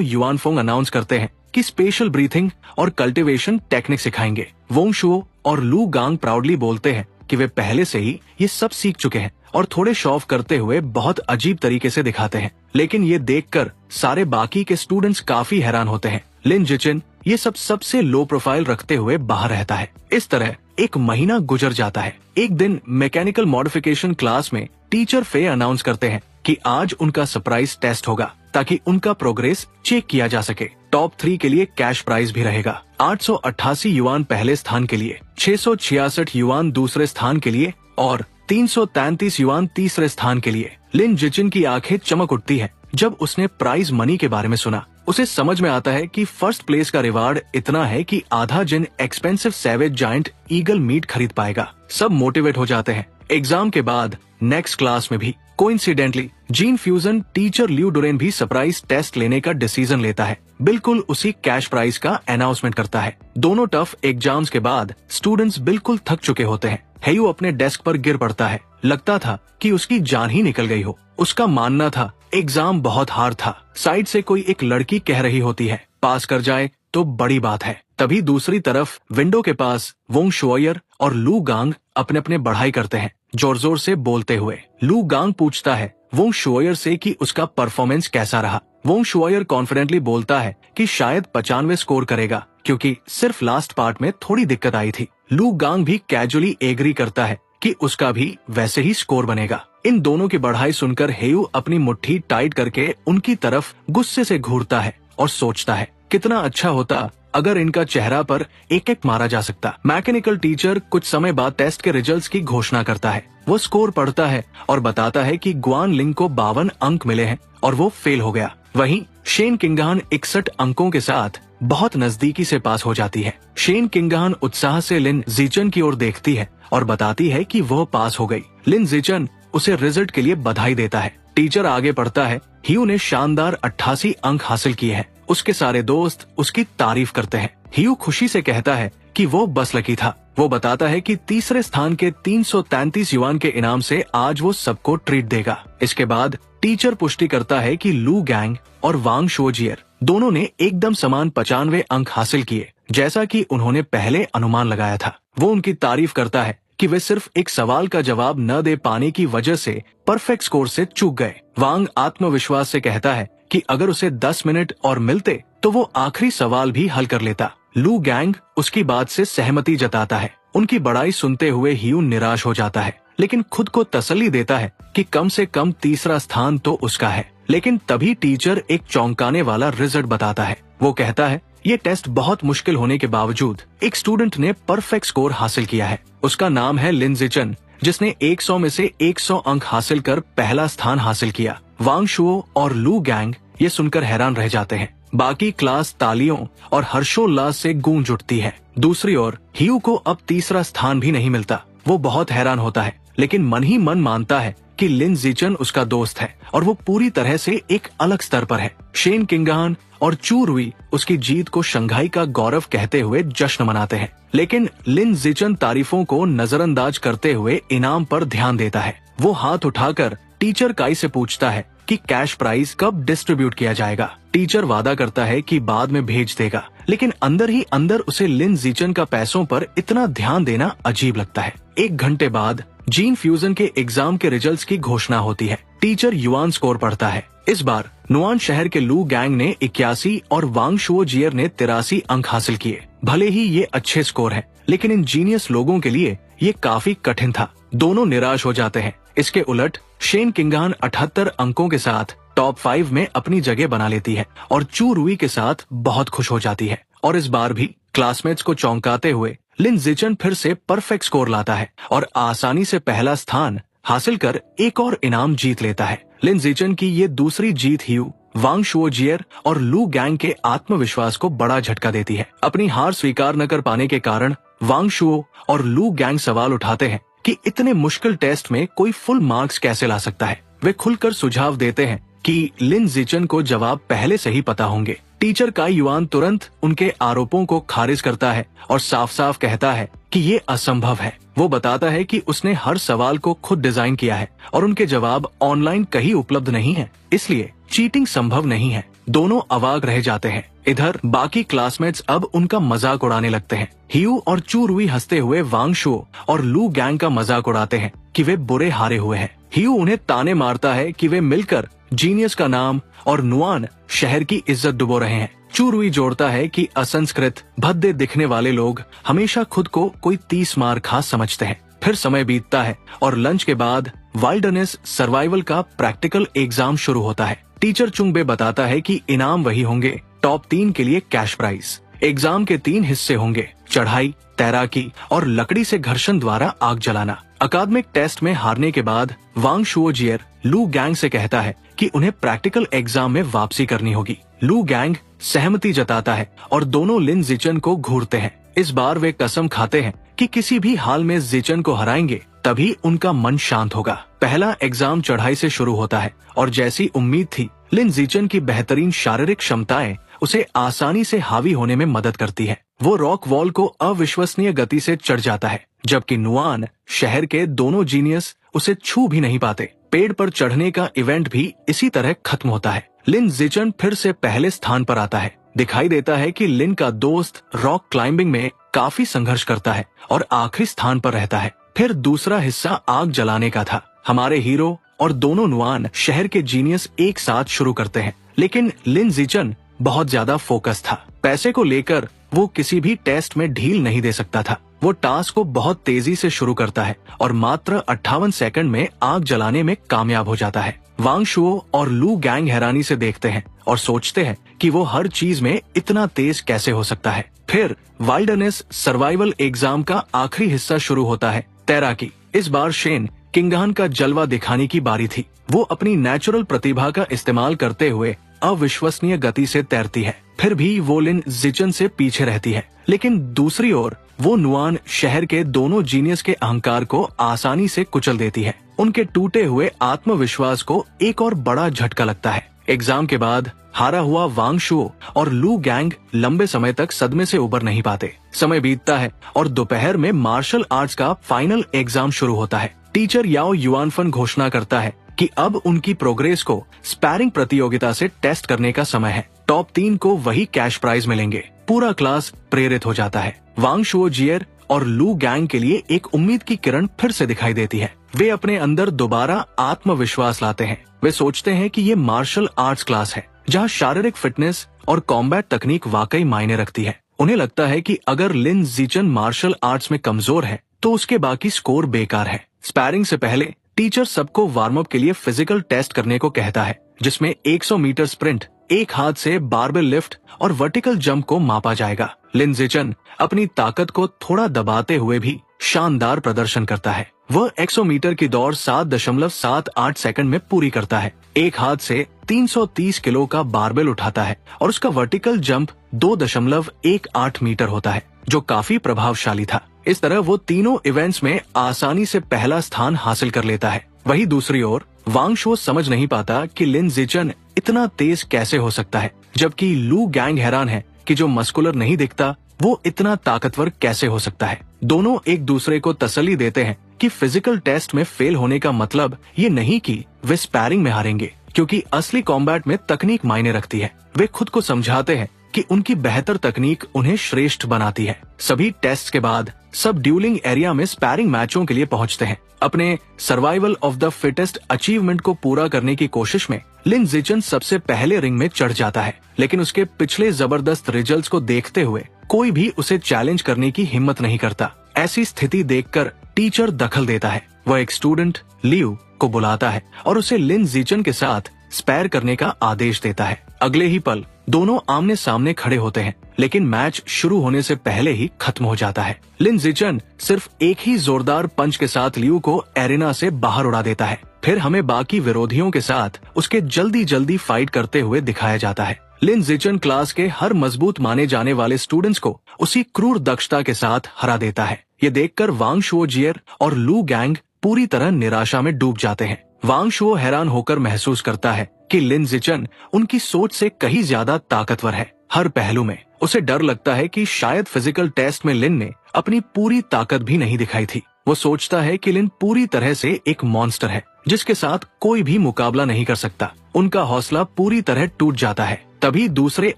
युआनफोंग अनाउंस करते हैं कि स्पेशल ब्रीथिंग और कल्टीवेशन टेक्निक सिखाएंगे। वोंग शुओ और लू गांग प्राउडली बोलते हैं कि वे पहले से ही ये सब सीख चुके हैं और थोड़े शो ऑफ करते हुए बहुत अजीब तरीके से दिखाते हैं, लेकिन ये देखकर सारे बाकी के स्टूडेंट्स काफी हैरान होते हैं। लिन जिचिन ये सब सबसे लो प्रोफाइल रखते हुए बाहर रहता है। इस तरह एक महीना गुजर जाता है। एक दिन मैकेनिकल मॉडिफिकेशन क्लास में टीचर फे अनाउंस करते हैं कि आज उनका सरप्राइज टेस्ट होगा ताकि उनका प्रोग्रेस चेक किया जा सके। टॉप 3 के लिए कैश प्राइज भी रहेगा। 888 युआन पहले स्थान के लिए, 666 युआन दूसरे स्थान के लिए और 333 युआन तीसरे स्थान के लिए। लिन जिचिन की आंखें चमक उठती है जब उसने प्राइज मनी के बारे में सुना। उसे समझ में आता है कि फर्स्ट प्लेस का रिवार्ड इतना है कि आधा जिन expensive savage giant eagle meat खरीद पाएगा। सब मोटिवेट हो जाते हैं। एग्जाम के बाद नेक्स्ट क्लास में भी coincidentally gene fusion teacher Liu Doren भी सरप्राइज टेस्ट लेने का डिसीजन लेता है। बिल्कुल उसी कैश प्राइज का अनाउंसमेंट करता है। दोनों टफ एग्जाम्स के बाद स्टूडेंट्स बिल्कुल थक चुके होते हैं। हेयू अपने डेस्क पर गिर पड़ता है। लगता था कि उसकी जान ही निकल गई हो। उसका मानना था एग्जाम बहुत हार्ड था। साइड से कोई एक लड़की कह रही होती है, पास कर जाए तो बड़ी बात है। तभी दूसरी तरफ विंडो के पास वोंग शुओयर और लू गांग अपने अपने बढ़ाई करते हैं, जोर जोर से बोलते हुए। लू गांग पूछता है वोंग शुओयर से कि उसका परफॉर्मेंस कैसा रहा। वोंग शुओयर कॉन्फिडेंटली बोलता है कि शायद 95 स्कोर करेगा, क्योंकि सिर्फ लास्ट पार्ट में थोड़ी दिक्कत आई थी। लू गांग भी कैजुअली एग्री करता है कि उसका भी वैसे ही स्कोर बनेगा। इन दोनों की बढ़ाई सुनकर हेयू अपनी मुट्ठी टाइट करके उनकी तरफ गुस्से से घूरता है और सोचता है, कितना अच्छा होता अगर इनका चेहरा पर एक एक मारा जा सकता। मैकेनिकल टीचर कुछ समय बाद टेस्ट के रिजल्ट्स की घोषणा करता है। वो स्कोर पढ़ता है और बताता है कि ग्वान लिंग को 52 अंक मिले हैं और वो फेल हो गया। वहीं शेन किंगहान 61 अंकों के साथ बहुत नजदीकी से पास हो जाती है। शेन किंगहान उत्साह से लिन जिचन की ओर देखती है और बताती है कि वह पास हो गई। लिन जिचन उसे रिजल्ट के लिए बधाई देता है। टीचर आगे पढ़ता है, हियू ने शानदार 88 अंक हासिल किए हैं। उसके सारे दोस्त उसकी तारीफ करते हैं। हियू खुशी से कहता है कि वो बस लकी था। वो बताता है कि तीसरे स्थान के 333 युआन के इनाम से आज वो सबको ट्रीट देगा। इसके बाद टीचर पुष्टि करता है कि लू गैंग और वांग शोजियर दोनों ने एकदम समान 95 अंक हासिल किए, जैसा कि उन्होंने पहले अनुमान लगाया था। वो उनकी तारीफ करता है कि वे सिर्फ एक सवाल का जवाब न दे पाने की वजह से परफेक्ट स्कोर से चूक गए। वांग आत्मविश्वास से कहता है कि अगर उसे 10 मिनट और मिलते तो वो आखिरी सवाल भी हल कर लेता। लू गैंग उसकी बात से सहमति जताता है। उनकी बड़ाई सुनते हुए हियू निराश हो जाता है, लेकिन खुद को तसल्ली देता है कि कम से कम तीसरा स्थान तो उसका है। लेकिन तभी टीचर एक चौंकाने वाला रिजल्ट बताता है। वो कहता है ये टेस्ट बहुत मुश्किल होने के बावजूद एक स्टूडेंट ने परफेक्ट स्कोर हासिल किया है। उसका नाम है लिन जिचन, जिसने 100 में से 100 अंक हासिल कर पहला स्थान हासिल किया। वांग शुओ और लू गैंग ये सुनकर हैरान रह जाते हैं। बाकी क्लास तालियों और हर्षोल्लास से गूंज उठती है। दूसरी ओर हियू को अब तीसरा स्थान भी नहीं मिलता। वो बहुत हैरान होता है, लेकिन मन ही मन मानता है कि लिन जिचन उसका दोस्त है और वो पूरी तरह से एक अलग स्तर पर है। शेन किंगहान और चू रुई उसकी जीत को शंघाई का गौरव कहते हुए जश्न मनाते हैं, लेकिन लिन जिचन तारीफों को नजरअंदाज करते हुए इनाम पर ध्यान देता है। वो हाथ उठाकर टीचर काई से पूछता है कि कैश प्राइज कब डिस्ट्रीब्यूट किया जाएगा। टीचर वादा करता है कि बाद में भेज देगा, लेकिन अंदर ही अंदर उसे लिन जिचन का पैसों पर इतना ध्यान देना अजीब लगता है। 1 घंटे बाद जीन फ्यूजन के एग्जाम के रिजल्ट्स की घोषणा होती है। टीचर युआन स्कोर पढ़ता है। इस बार नुआन शहर के लू गैंग ने 81 और वांग शुओ जियर ने 83 अंक हासिल किए। भले ही ये अच्छे स्कोर हैं, लेकिन इन जीनियस लोगों के लिए ये काफी कठिन था। दोनों निराश हो जाते हैं। इसके उलट शेन किंगहान 78 अंकों के साथ टॉप 5 में अपनी जगह बना लेती है और चू रुई के साथ बहुत खुश हो जाती है। और इस बार भी क्लासमेट्स को चौंकाते हुए लिन जिचन फिर से परफेक्ट स्कोर लाता है और आसानी से पहला स्थान हासिल कर एक और इनाम जीत लेता है। लिन जिचन की ये दूसरी जीत हियू, वांग शुओ जियर और लू गैंग के आत्मविश्वास को बड़ा झटका देती है। अपनी हार स्वीकार न कर पाने के कारण वांग शुओ और लू गैंग सवाल उठाते हैं कि इतने मुश्किल टेस्ट में कोई फुल मार्क्स कैसे ला सकता है। वे खुलकर सुझाव देते हैं कि लिन जिचन को जवाब पहले से ही पता होंगे। टीचर काई युआन तुरंत उनके आरोपों को खारिज करता है और साफ साफ कहता है कि ये असंभव है। वो बताता है कि उसने हर सवाल को खुद डिजाइन किया है और उनके जवाब ऑनलाइन कहीं उपलब्ध नहीं है, इसलिए चीटिंग संभव नहीं है। दोनों अवाक रह जाते हैं। इधर बाकी क्लासमेट्स अब उनका मजाक उड़ाने लगते हैं। हियू और चू रुई हंसते हुए वांग शुओ और लू गैंग का मजाक उड़ाते हैं कि वे बुरे हारे हुए हैं। हियू उन्हें ताने मारता है कि वे मिलकर जीनियस का नाम और नुआन शहर की इज्जत डुबो रहे हैं। चू रुई जोड़ता है कि असंस्कृत भद्दे दिखने वाले लोग हमेशा खुद को कोई 30 मार खा समझते हैं। फिर समय बीतता है और लंच के बाद वाइल्डरनेस सर्वाइवल का प्रैक्टिकल एग्जाम शुरू होता है। टीचर चुंगबे बताता है कि इनाम वही होंगे, टॉप 3 के लिए कैश प्राइज। एग्जाम के 3 हिस्से होंगे, चढ़ाई, तैराकी और लकड़ी से घर्षण द्वारा आग जलाना। अकादमिक टेस्ट में हारने के बाद वांग शुओ जियर लू गैंग से कहता है कि उन्हें प्रैक्टिकल एग्जाम में वापसी करनी होगी। लू गैंग सहमति जताता है और दोनों लिन जिचन को घूरते हैं। इस बार वे कसम खाते हैं कि किसी भी हाल में जिचन को हराएंगे, तभी उनका मन शांत होगा। पहला एग्जाम चढ़ाई से शुरू होता है और जैसी उम्मीद थी, लिन जिचन की बेहतरीन शारीरिक क्षमताएं उसे आसानी से हावी होने में मदद करती है। वो रॉक वॉल को अविश्वसनीय गति से चढ़ जाता है, जबकि नुआन शहर के दोनों जीनियस उसे छू भी नहीं पाते। पेड़ पर चढ़ने का इवेंट भी इसी तरह खत्म होता है। लिन जिचन फिर से पहले स्थान पर आता है। दिखाई देता है कि लिन का दोस्त रॉक क्लाइंबिंग में काफी संघर्ष करता है और आखिरी स्थान पर रहता है। फिर दूसरा हिस्सा आग जलाने का था। हमारे हीरो और दोनों नुआन शहर के जीनियस एक साथ शुरू करते हैं, लेकिन लिन जिचन बहुत ज्यादा फोकस था। पैसे को लेकर वो किसी भी टेस्ट में ढील नहीं दे सकता था। वो टास्क को बहुत तेजी से शुरू करता है और मात्र 58 सेकंड में आग जलाने में कामयाब हो जाता है। वांग शुओ और लू गैंग हैरानी से देखते हैं और सोचते हैं कि वो हर चीज में इतना तेज कैसे हो सकता है। फिर वाइल्डरनेस सर्वाइवल एग्जाम का आखिरी हिस्सा शुरू होता है, तैराकी। इस बार शेन किंगहान का जलवा दिखाने की बारी थी। वो अपनी नेचुरल प्रतिभा का इस्तेमाल करते हुए अविश्वसनीय गति से तैरती है। फिर भी वो लिन जिचन से पीछे रहती है, लेकिन दूसरी ओर वो नुआन शहर के दोनों जीनियस के अहंकार को आसानी से कुचल देती है। उनके टूटे हुए आत्मविश्वास को एक और बड़ा झटका लगता है। एग्जाम के बाद हारा हुआ वांग शुओ और लू गैंग लंबे समय तक सदमे से उबर नहीं पाते। समय बीतता है और दोपहर में मार्शल आर्ट्स का फाइनल एग्जाम शुरू होता है। टीचर याओ युआनफन घोषणा करता है कि अब उनकी प्रोग्रेस को स्पैरिंग प्रतियोगिता से टेस्ट करने का समय है। टॉप 3 को वही कैश प्राइज मिलेंगे। पूरा क्लास प्रेरित हो जाता है। वांग शुओ जियर और लू गैंग के लिए एक उम्मीद की किरण फिर से दिखाई देती है। वे अपने अंदर दोबारा आत्मविश्वास लाते हैं। वे सोचते हैं कि ये मार्शल आर्ट्स क्लास है, जहाँ शारीरिक फिटनेस और कॉम्बैट तकनीक वाकई मायने रखती है। उन्हें लगता है कि अगर लिन जिचन मार्शल आर्ट्स में कमजोर है, तो उसके बाकी स्कोर बेकार है। स्पैरिंग से पहले टीचर सबको वार्म अप के लिए फिजिकल टेस्ट करने को कहता है, जिसमें 100 मीटर स्प्रिंट, एक हाथ से बारबेल लिफ्ट और वर्टिकल जंप को मापा जाएगा। लिन ज़िचेन अपनी ताकत को थोड़ा दबाते हुए भी शानदार प्रदर्शन करता है। वह 100 मीटर की दौड़ 7.78 सेकंड में पूरी करता है। एक हाथ से 330 किलो का बारबेल उठाता है और उसका वर्टिकल जंप 2.18 मीटर होता है, जो काफी प्रभावशाली था। इस तरह वो तीनों इवेंट्स में आसानी से पहला स्थान हासिल कर लेता है। वहीं दूसरी ओर वांग शो समझ नहीं पाता कि लिन ज़िचेन इतना तेज कैसे हो सकता है, जबकि लू गैंग हैरान है कि जो मस्कुलर नहीं दिखता वो इतना ताकतवर कैसे हो सकता है। दोनों एक दूसरे को तसल्ली देते हैं कि फिजिकल टेस्ट में फेल होने का मतलब ये नहीं कि वे स्पैरिंग में हारेंगे, क्योंकि असली कॉम्बैट में तकनीक मायने रखती है। वे खुद को समझाते हैं कि उनकी बेहतर तकनीक उन्हें श्रेष्ठ बनाती है। सभी टेस्ट के बाद सब ड्यूलिंग एरिया में स्पैरिंग मैचों के लिए पहुंचते हैं। अपने survival of the fittest achievement को पूरा करने की कोशिश में लिन ज़िचेन सबसे पहले रिंग में चढ़ जाता है, लेकिन उसके पिछले जबरदस्त रिजल्ट्स को देखते हुए कोई भी उसे चैलेंज करने की हिम्मत नहीं करता। ऐसी स्थिति देखकर टीचर दखल देता है। वह एक स्टूडेंट लियू को बुलाता है और उसे लिन ज़िचेन के साथ स्पैर करने का आदेश देता है। अगले ही पल दोनों आमने सामने खड़े होते हैं, लेकिन मैच शुरू होने से पहले ही खत्म हो जाता है। लिन ज़िचेन सिर्फ एक ही जोरदार पंच के साथ लियू को एरेना से बाहर उड़ा देता है। फिर हमें बाकी विरोधियों के साथ उसके जल्दी जल्दी फाइट करते हुए दिखाया जाता है। लिन ज़िचेन क्लास के हर मजबूत माने जाने वाले स्टूडेंट्स को उसी क्रूर दक्षता के साथ हरा देता है। ये देखकर वांग शुओजियर और लू गैंग पूरी तरह निराशा में डूब जाते हैं। वांग शुओ हैरान होकर महसूस करता है कि लिन ज़िचेन उनकी सोच से कहीं ज्यादा ताकतवर है। हर पहलू में उसे डर लगता है कि शायद फिजिकल टेस्ट में लिन ने अपनी पूरी ताकत भी नहीं दिखाई थी। वो सोचता है कि लिन पूरी तरह से एक मॉन्स्टर है, जिसके साथ कोई भी मुकाबला नहीं कर सकता। उनका हौसला पूरी तरह टूट जाता है। तभी दूसरे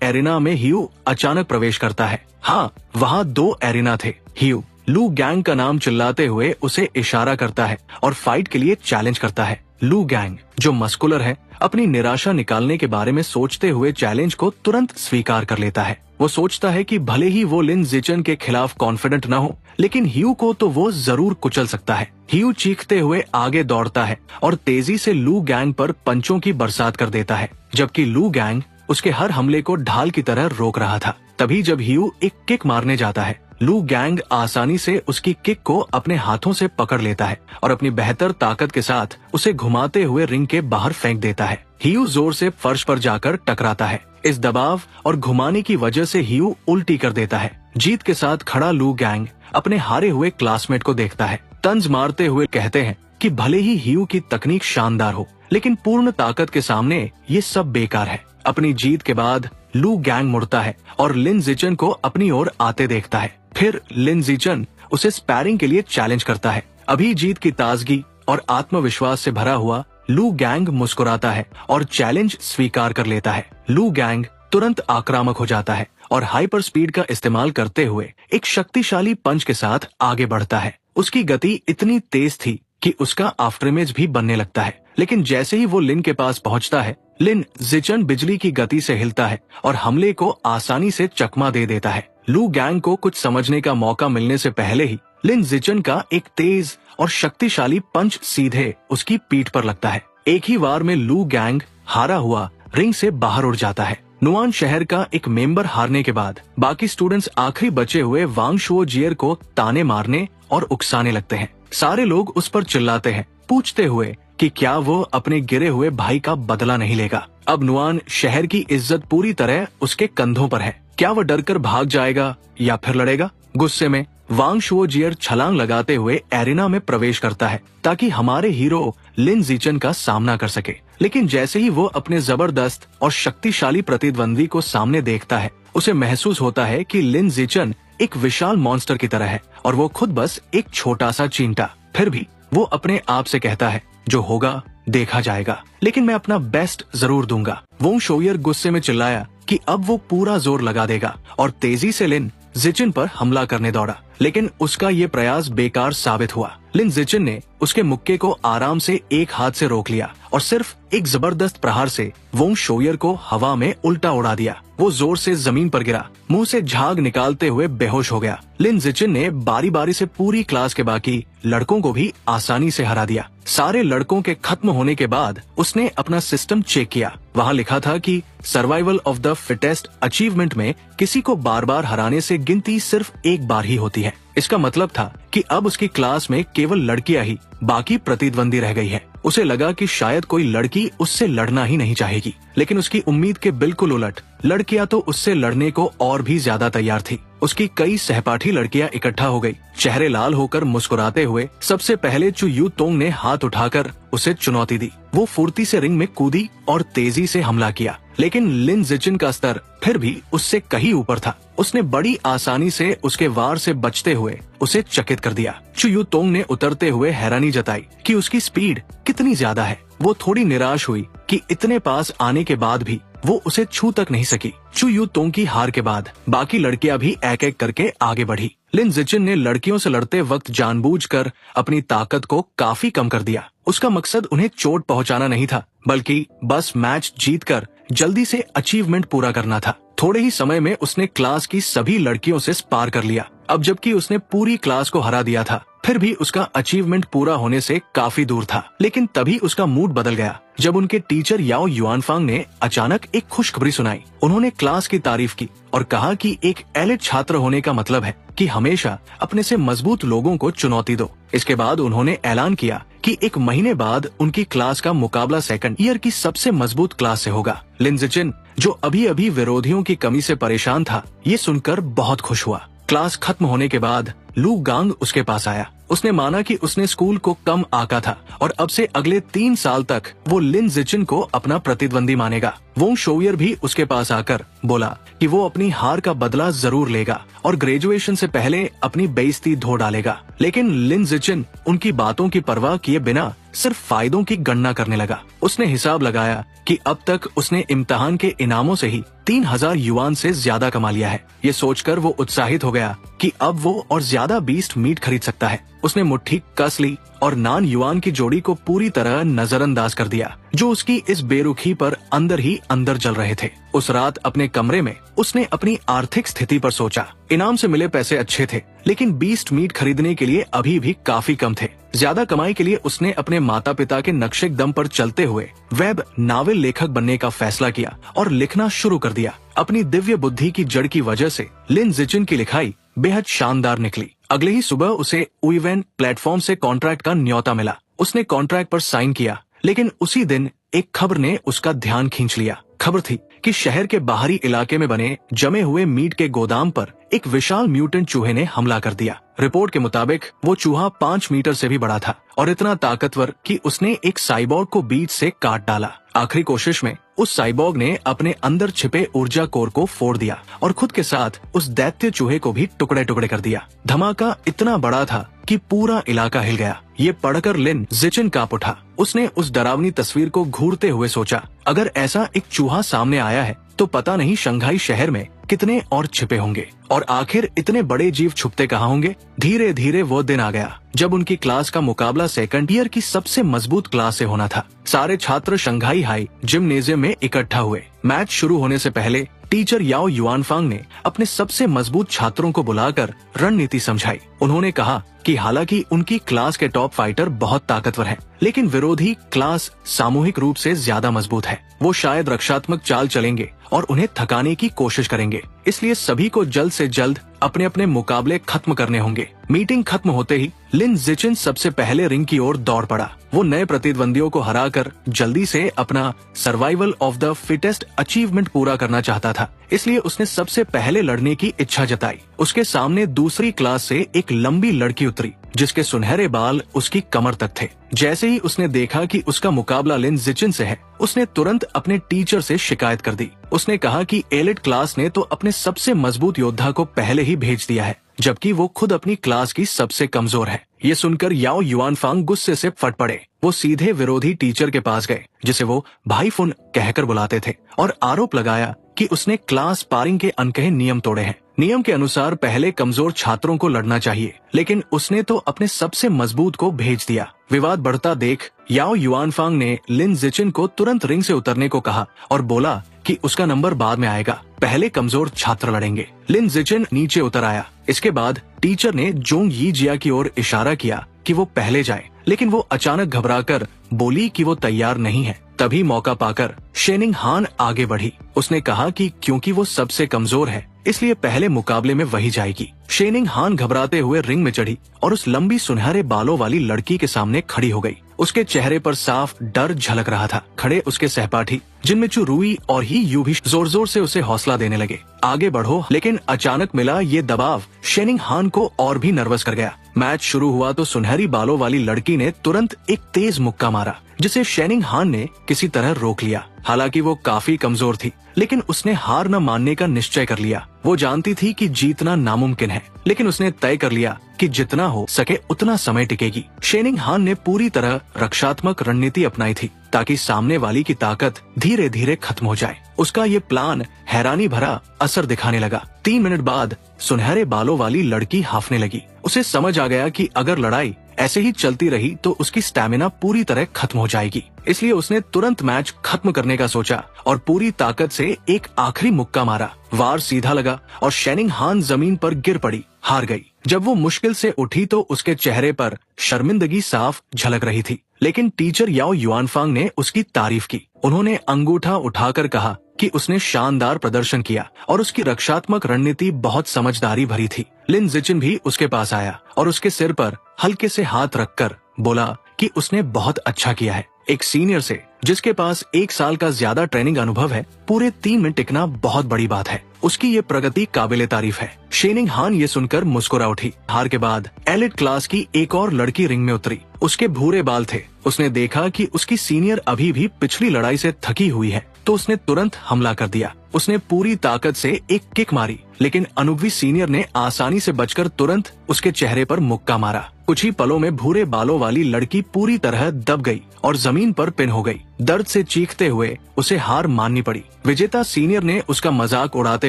एरिना में ह्यू अचानक प्रवेश करता है। हाँ, वहाँ 2 एरिना थे। ह्यू लू गैंग का नाम चिल्लाते हुए उसे इशारा करता है और फाइट के लिए चैलेंज करता है। लू गैंग, जो मस्कुलर है, अपनी निराशा निकालने के बारे में सोचते हुए चैलेंज को तुरंत स्वीकार कर लेता है। वो सोचता है कि भले ही वो लिन ज़िचेन के खिलाफ कॉन्फिडेंट न हो, लेकिन ह्यू को तो वो जरूर कुचल सकता है। ह्यू चीखते हुए आगे दौड़ता है और तेजी से लू गैंग पर पंचों की बरसात कर देता है, जबकि लू गैंग उसके हर हमले को ढाल की तरह रोक रहा था। तभी जब ह्यू एक किक मारने जाता है, लू गैंग आसानी से उसकी किक को अपने हाथों से पकड़ लेता है और अपनी बेहतर ताकत के साथ उसे घुमाते हुए रिंग के बाहर फेंक देता है। ह्यू जोर से फर्श पर जाकर टकराता है। इस दबाव और घुमाने की वजह से ह्यू उल्टी कर देता है। जीत के साथ खड़ा लू गैंग अपने हारे हुए क्लासमेट को देखता है। तंज मारते हुए कहते हैं कि भले ही ह्यू की तकनीक शानदार हो, लेकिन पूर्ण ताकत के सामने ये सब बेकार है। अपनी जीत के बाद लू गैंग मुड़ता है और लिन ज़िचेन को अपनी ओर आते देखता है। फिर लिन ज़िचेन उसे स्पैरिंग के लिए चैलेंज करता है। अभी जीत की ताजगी और आत्मविश्वास से भरा हुआ लू गैंग मुस्कुराता है और चैलेंज स्वीकार कर लेता है। लू गैंग तुरंत आक्रामक हो जाता है और हाइपर स्पीड का इस्तेमाल करते हुए एक शक्तिशाली पंच के साथ आगे बढ़ता है। उसकी गति इतनी तेज थी कि उसका आफ्टर इमेज भी बनने लगता है, लेकिन जैसे ही वो लिन के पास पहुंचता है, लिन ज़िचेन बिजली की गति से हिलता है और हमले को आसानी से चकमा दे देता है। लू गैंग को कुछ समझने का मौका मिलने से पहले ही लिन ज़िचेन का एक तेज और शक्तिशाली पंच सीधे उसकी पीठ पर लगता है। एक ही वार में लू गैंग हारा हुआ रिंग से बाहर उड़ जाता है। नुआन शहर का एक मेंबर हारने के बाद बाकी स्टूडेंट्स आखिरी बचे हुए वांग शुओजियर को ताने मारने और उकसाने लगते हैं। सारे लोग उस पर चिल्लाते हैं, पूछते हुए कि क्या वो अपने गिरे हुए भाई का बदला नहीं लेगा। अब नुआन शहर की इज्जत पूरी तरह उसके कंधों पर है। क्या वो डरकर भाग जाएगा या फिर लड़ेगा? गुस्से में वांग शुओजियर छलांग लगाते हुए एरिना में प्रवेश करता है ताकि हमारे हीरो लिन ज़िचेन का सामना कर सके। लेकिन जैसे ही वो अपने जबरदस्त और शक्तिशाली प्रतिद्वंदी को सामने देखता है, उसे महसूस होता है कि लिन ज़िचेन एक विशाल मॉन्स्टर की तरह है और वो खुद बस एक छोटा सा चींटा। फिर भी वो अपने आप से कहता है, जो होगा देखा जाएगा, लेकिन मैं अपना बेस्ट जरूर दूंगा। वोंग शोयर गुस्से में चिल्लाया कि अब वो पूरा जोर लगा देगा और तेजी से लिन ज़िचेन पर हमला करने दौड़ा, लेकिन उसका ये प्रयास बेकार साबित हुआ। लिन ज़िचेन ने उसके मुक्के को आराम से एक हाथ से रोक लिया और सिर्फ एक जबरदस्त प्रहार से वोंग शोयर को हवा में उल्टा उड़ा दिया। वो जोर से जमीन पर गिरा, मुंह से झाग निकालते हुए बेहोश हो गया। लिन जिचिन ने बारी बारी से पूरी क्लास के बाकी लड़कों को भी आसानी से हरा दिया। सारे लड़कों के खत्म होने के बाद उसने अपना सिस्टम चेक किया। वहाँ लिखा था कि survival of the fittest achievement में किसी को बार बार हराने से गिनती सिर्फ एक बार ही होती है। इसका मतलब था कि अब उसकी क्लास में केवल लड़कियां ही बाकी प्रतिद्वंदी रह गई है। उसे लगा कि शायद कोई लड़की उससे लड़ना ही नहीं चाहेगी, लेकिन उसकी उम्मीद के बिल्कुल उलट लड़कियां तो उससे लड़ने को और भी ज्यादा तैयार थी। उसकी कई सहपाठी लड़कियां इकट्ठा हो गई। चेहरे लाल होकर मुस्कुराते हुए सबसे पहले चु यू तोंग ने हाथ उठाकर उसे चुनौती दी। वो फुर्ती से रिंग में कूदी और तेजी से हमला किया, लेकिन लिन जिचिन का स्तर फिर भी उससे कहीं ऊपर था। उसने बड़ी आसानी से उसके वार से बचते हुए उसे चकित कर दिया। चु यू तोंग ने उतरते हुए हैरानी जताई कि उसकी स्पीड कितनी ज्यादा है। वो थोड़ी निराश हुई कि इतने पास आने के बाद भी वो उसे छू तक नहीं सकी। चु यू तोंग की हार के बाद बाकी लड़कियां भी एक एक करके आगे बढ़ी। लिन जिचिन ने लड़कियों से लड़ते वक्त जानबूझकर अपनी ताकत को काफी कम कर दिया। उसका मकसद उन्हें चोट पहुंचाना नहीं था, बल्कि बस मैच जीतकर जल्दी से अचीवमेंट पूरा करना था। थोड़े ही समय में उसने क्लास की सभी लड़कियों से स्पार कर लिया। अब जबकि उसने पूरी क्लास को हरा दिया था, फिर भी उसका अचीवमेंट पूरा होने से काफी दूर था। लेकिन तभी उसका मूड बदल गया जब उनके टीचर याओ युआनफांग ने अचानक एक खुशखबरी सुनाई। उन्होंने क्लास की तारीफ की और कहा कि एक एलिट छात्र होने का मतलब है कि हमेशा अपने से मजबूत लोगों को चुनौती दो। इसके बाद उन्होंने ऐलान किया कि 1 महीने बाद उनकी क्लास का मुकाबला सेकंड ईयर की सबसे मजबूत क्लास से होगा। लिन जिचिन, जो अभी अभी विरोधियों की कमी से परेशान था, ये सुनकर बहुत खुश हुआ। क्लास खत्म होने के बाद लू गांग उसके पास आया। उसने माना कि उसने स्कूल को कम आंका था और अब से अगले 3 साल तक वो लिन जिचिन को अपना प्रतिद्वंदी मानेगा। वोंग शोवियर भी उसके पास आकर बोला कि वो अपनी हार का बदला जरूर लेगा और ग्रेजुएशन से पहले अपनी बेइज्जती धो डालेगा। लेकिन लिन जिचिन उनकी बातों की परवाह किए बिना सिर्फ फायदों की गणना करने लगा। उसने हिसाब लगाया कि अब तक उसने इम्तिहान के इनामों से ही 3000 युआन से ज्यादा कमा लिया है। ये सोचकर वो उत्साहित हो गया कि अब वो और ज्यादा बीस्ट मीट खरीद सकता है। उसने मुट्ठी कस ली और नान युआन की जोड़ी को पूरी तरह नजरअंदाज कर दिया, जो उसकी इस बेरुखी पर अंदर ही अंदर जल रहे थे। उस रात अपने कमरे में उसने अपनी आर्थिक स्थिति पर सोचा। इनाम से मिले पैसे अच्छे थे, लेकिन बीस्ट मीट खरीदने के लिए अभी भी काफी कम थे। ज्यादा कमाई के लिए उसने अपने माता पिता के नक्शे दम पर चलते हुए वेब नावल लेखक बनने का फैसला किया और लिखना शुरू कर दिया। अपनी दिव्य बुद्धि की जड़ की वजह से लिन जिचिन की लिखाई बेहद शानदार निकली। अगले ही सुबह उसे उइवेन प्लेटफॉर्म से कॉन्ट्रैक्ट का न्योता मिला। उसने कॉन्ट्रैक्ट पर साइन किया, लेकिन उसी दिन एक खबर ने उसका ध्यान खींच लिया। खबर थी कि शहर के बाहरी इलाके में बने जमे हुए मीट के गोदाम पर एक विशाल म्यूटेंट चूहे ने हमला कर दिया। रिपोर्ट के मुताबिक वो चूहा 5 मीटर से भी बड़ा था और इतना ताकतवर कि उसने एक साइबॉर्ग को बीच से काट डाला। आखिरी कोशिश में उस साइबॉर्ग ने अपने अंदर छिपे ऊर्जा कोर को फोड़ दिया और खुद के साथ उस दैत्य चूहे को भी टुकड़े टुकड़े कर दिया। धमाका इतना बड़ा था कि पूरा इलाका हिल गया। ये पढ़कर लिन जिचिन कांप उठा। उसने उस डरावनी तस्वीर को घूरते हुए सोचा, अगर ऐसा एक चूहा सामने आया है तो पता नहीं शंघाई शहर में कितने और छिपे होंगे, और आखिर इतने बड़े जीव छुपते कहाँ होंगे। धीरे धीरे वो दिन आ गया जब उनकी क्लास का मुकाबला सेकंड ईयर की सबसे मजबूत क्लास से होना था। सारे छात्र शंघाई हाई जिम्नेजियम में इकट्ठा हुए। मैच शुरू होने से पहले टीचर याओ युआनफांग ने अपने सबसे मजबूत छात्रों को बुलाकर रणनीति समझाई। उन्होंने कहा कि हालांकि उनकी क्लास के टॉप फाइटर बहुत ताकतवर हैं, लेकिन विरोधी क्लास सामूहिक रूप से ज्यादा मजबूत है। वो शायद रक्षात्मक चाल चलेंगे और उन्हें थकाने की कोशिश करेंगे, इसलिए सभी को जल्द से जल्द अपने अपने मुकाबले खत्म करने होंगे। मीटिंग खत्म होते ही लिन जिचिन सबसे पहले रिंग की ओर दौड़ पड़ा। वो नए प्रतिद्वंदियों को हराकर जल्दी से अपना survival of the fittest achievement पूरा करना चाहता था, इसलिए उसने सबसे पहले लड़ने की इच्छा जताई। उसके सामने दूसरी क्लास से एक लंबी लड़की उतरी जिसके सुनहरे बाल उसकी कमर तक थे। जैसे ही उसने देखा कि उसका मुकाबला लिन जिचिन से है, उसने तुरंत अपने टीचर से शिकायत कर दी। उसने कहा कि एलिट क्लास ने तो अपने सबसे मजबूत योद्धा को पहले ही भेज दिया है, जबकि वो खुद अपनी क्लास की सबसे कमजोर है। ये सुनकर याओ युआनफांग गुस्से से फट पड़े। वो सीधे विरोधी टीचर के पास गए, जिसे वो भाई फुन कहकर बुलाते थे, और आरोप लगाया कि उसने क्लास पारिंग के अनकहे नियम तोड़े हैं। नियम के अनुसार पहले कमजोर छात्रों को लड़ना चाहिए, लेकिन उसने तो अपने सबसे मजबूत को भेज दिया। विवाद बढ़ता देख याओ युआनफांग ने लिन जिचिन को तुरंत रिंग से उतरने को कहा और बोला कि कि उसका नंबर बाद में आएगा, पहले कमजोर छात्र लड़ेंगे। लिन जिचिन नीचे उतर आया। इसके बाद टीचर ने जोंग यी जिया की ओर इशारा किया कि वो पहले जाए, लेकिन वो अचानक घबराकर बोली कि वो तैयार नहीं है। तभी मौका पाकर शेनिंग हान आगे बढ़ी। उसने कहा कि क्योंकि वो सबसे कमजोर है इसलिए पहले मुकाबले में वही जाएगी। शेनिंग हान घबराते हुए रिंग में चढ़ी और उस लंबी सुनहरे बालों वाली लड़की के सामने खड़ी हो गई। उसके चेहरे पर साफ डर झलक रहा था। खड़े उसके सहपाठी जिनमें चू रुई और ही यू भी जोर जोर से उसे हौसला देने लगे, आगे बढ़ो। लेकिन अचानक मिला ये दबाव शेनिंग हान को और भी नर्वस कर गया। मैच शुरू हुआ तो सुनहरी बालों वाली लड़की ने तुरंत एक तेज मुक्का मारा, जिसे शेनिंग हान ने किसी तरह रोक लिया। हालांकि वो काफी कमजोर थी, लेकिन उसने हार न मानने का निश्चय कर लिया। वो जानती थी कि जीतना नामुमकिन है, लेकिन उसने तय कर लिया कि जितना हो सके उतना समय टिकेगी। शेनिंग हान ने पूरी तरह रक्षात्मक रणनीति अपनाई थी ताकि सामने वाली की ताकत धीरे धीरे खत्म हो जाए। उसका ये प्लान हैरानी भरा असर दिखाने लगा। 3 मिनट बाद सुनहरे बालों वाली लड़की हाफने लगी। उसे समझ आ गया कि अगर लड़ाई ऐसे ही चलती रही तो उसकी स्टैमिना पूरी तरह खत्म हो जाएगी। इसलिए उसने तुरंत मैच खत्म करने का सोचा और पूरी ताकत से एक आखिरी मुक्का मारा। वार सीधा लगा और शेनिंग हान जमीन पर गिर पड़ी, हार गई। जब वो मुश्किल से उठी तो उसके चेहरे पर शर्मिंदगी साफ झलक रही थी, लेकिन टीचर याओ युआनफांग ने उसकी तारीफ की। उन्होंने अंगूठा उठाकर कहा कि उसने शानदार प्रदर्शन किया और उसकी रक्षात्मक रणनीति बहुत समझदारी भरी थी। लिन जिचिन भी उसके पास आया और उसके सिर पर हल्के से हाथ रखकर बोला कि उसने बहुत अच्छा किया है। एक सीनियर से जिसके पास 1 साल का ज्यादा ट्रेनिंग अनुभव है, पूरे 3 मिनट टिकना बहुत बड़ी बात है। उसकी ये प्रगति काबिले तारीफ है। शेनिंग हान ये सुनकर मुस्कुरा उठी। हार के बाद एलिट क्लास की एक और लड़की रिंग में उतरी। उसके भूरे बाल थे। उसने देखा कि उसकी सीनियर अभी भी पिछली लड़ाई से थकी हुई है, तो उसने तुरंत हमला कर दिया। उसने पूरी ताकत से एक किक मारी, लेकिन अनुभवी सीनियर ने आसानी से बचकर तुरंत उसके चेहरे पर मुक्का मारा। कुछ ही पलों में भूरे बालों वाली लड़की पूरी तरह दब गई और जमीन पर पिन हो गई। दर्द से चीखते हुए उसे हार माननी पड़ी। विजेता सीनियर ने उसका मजाक उड़ाते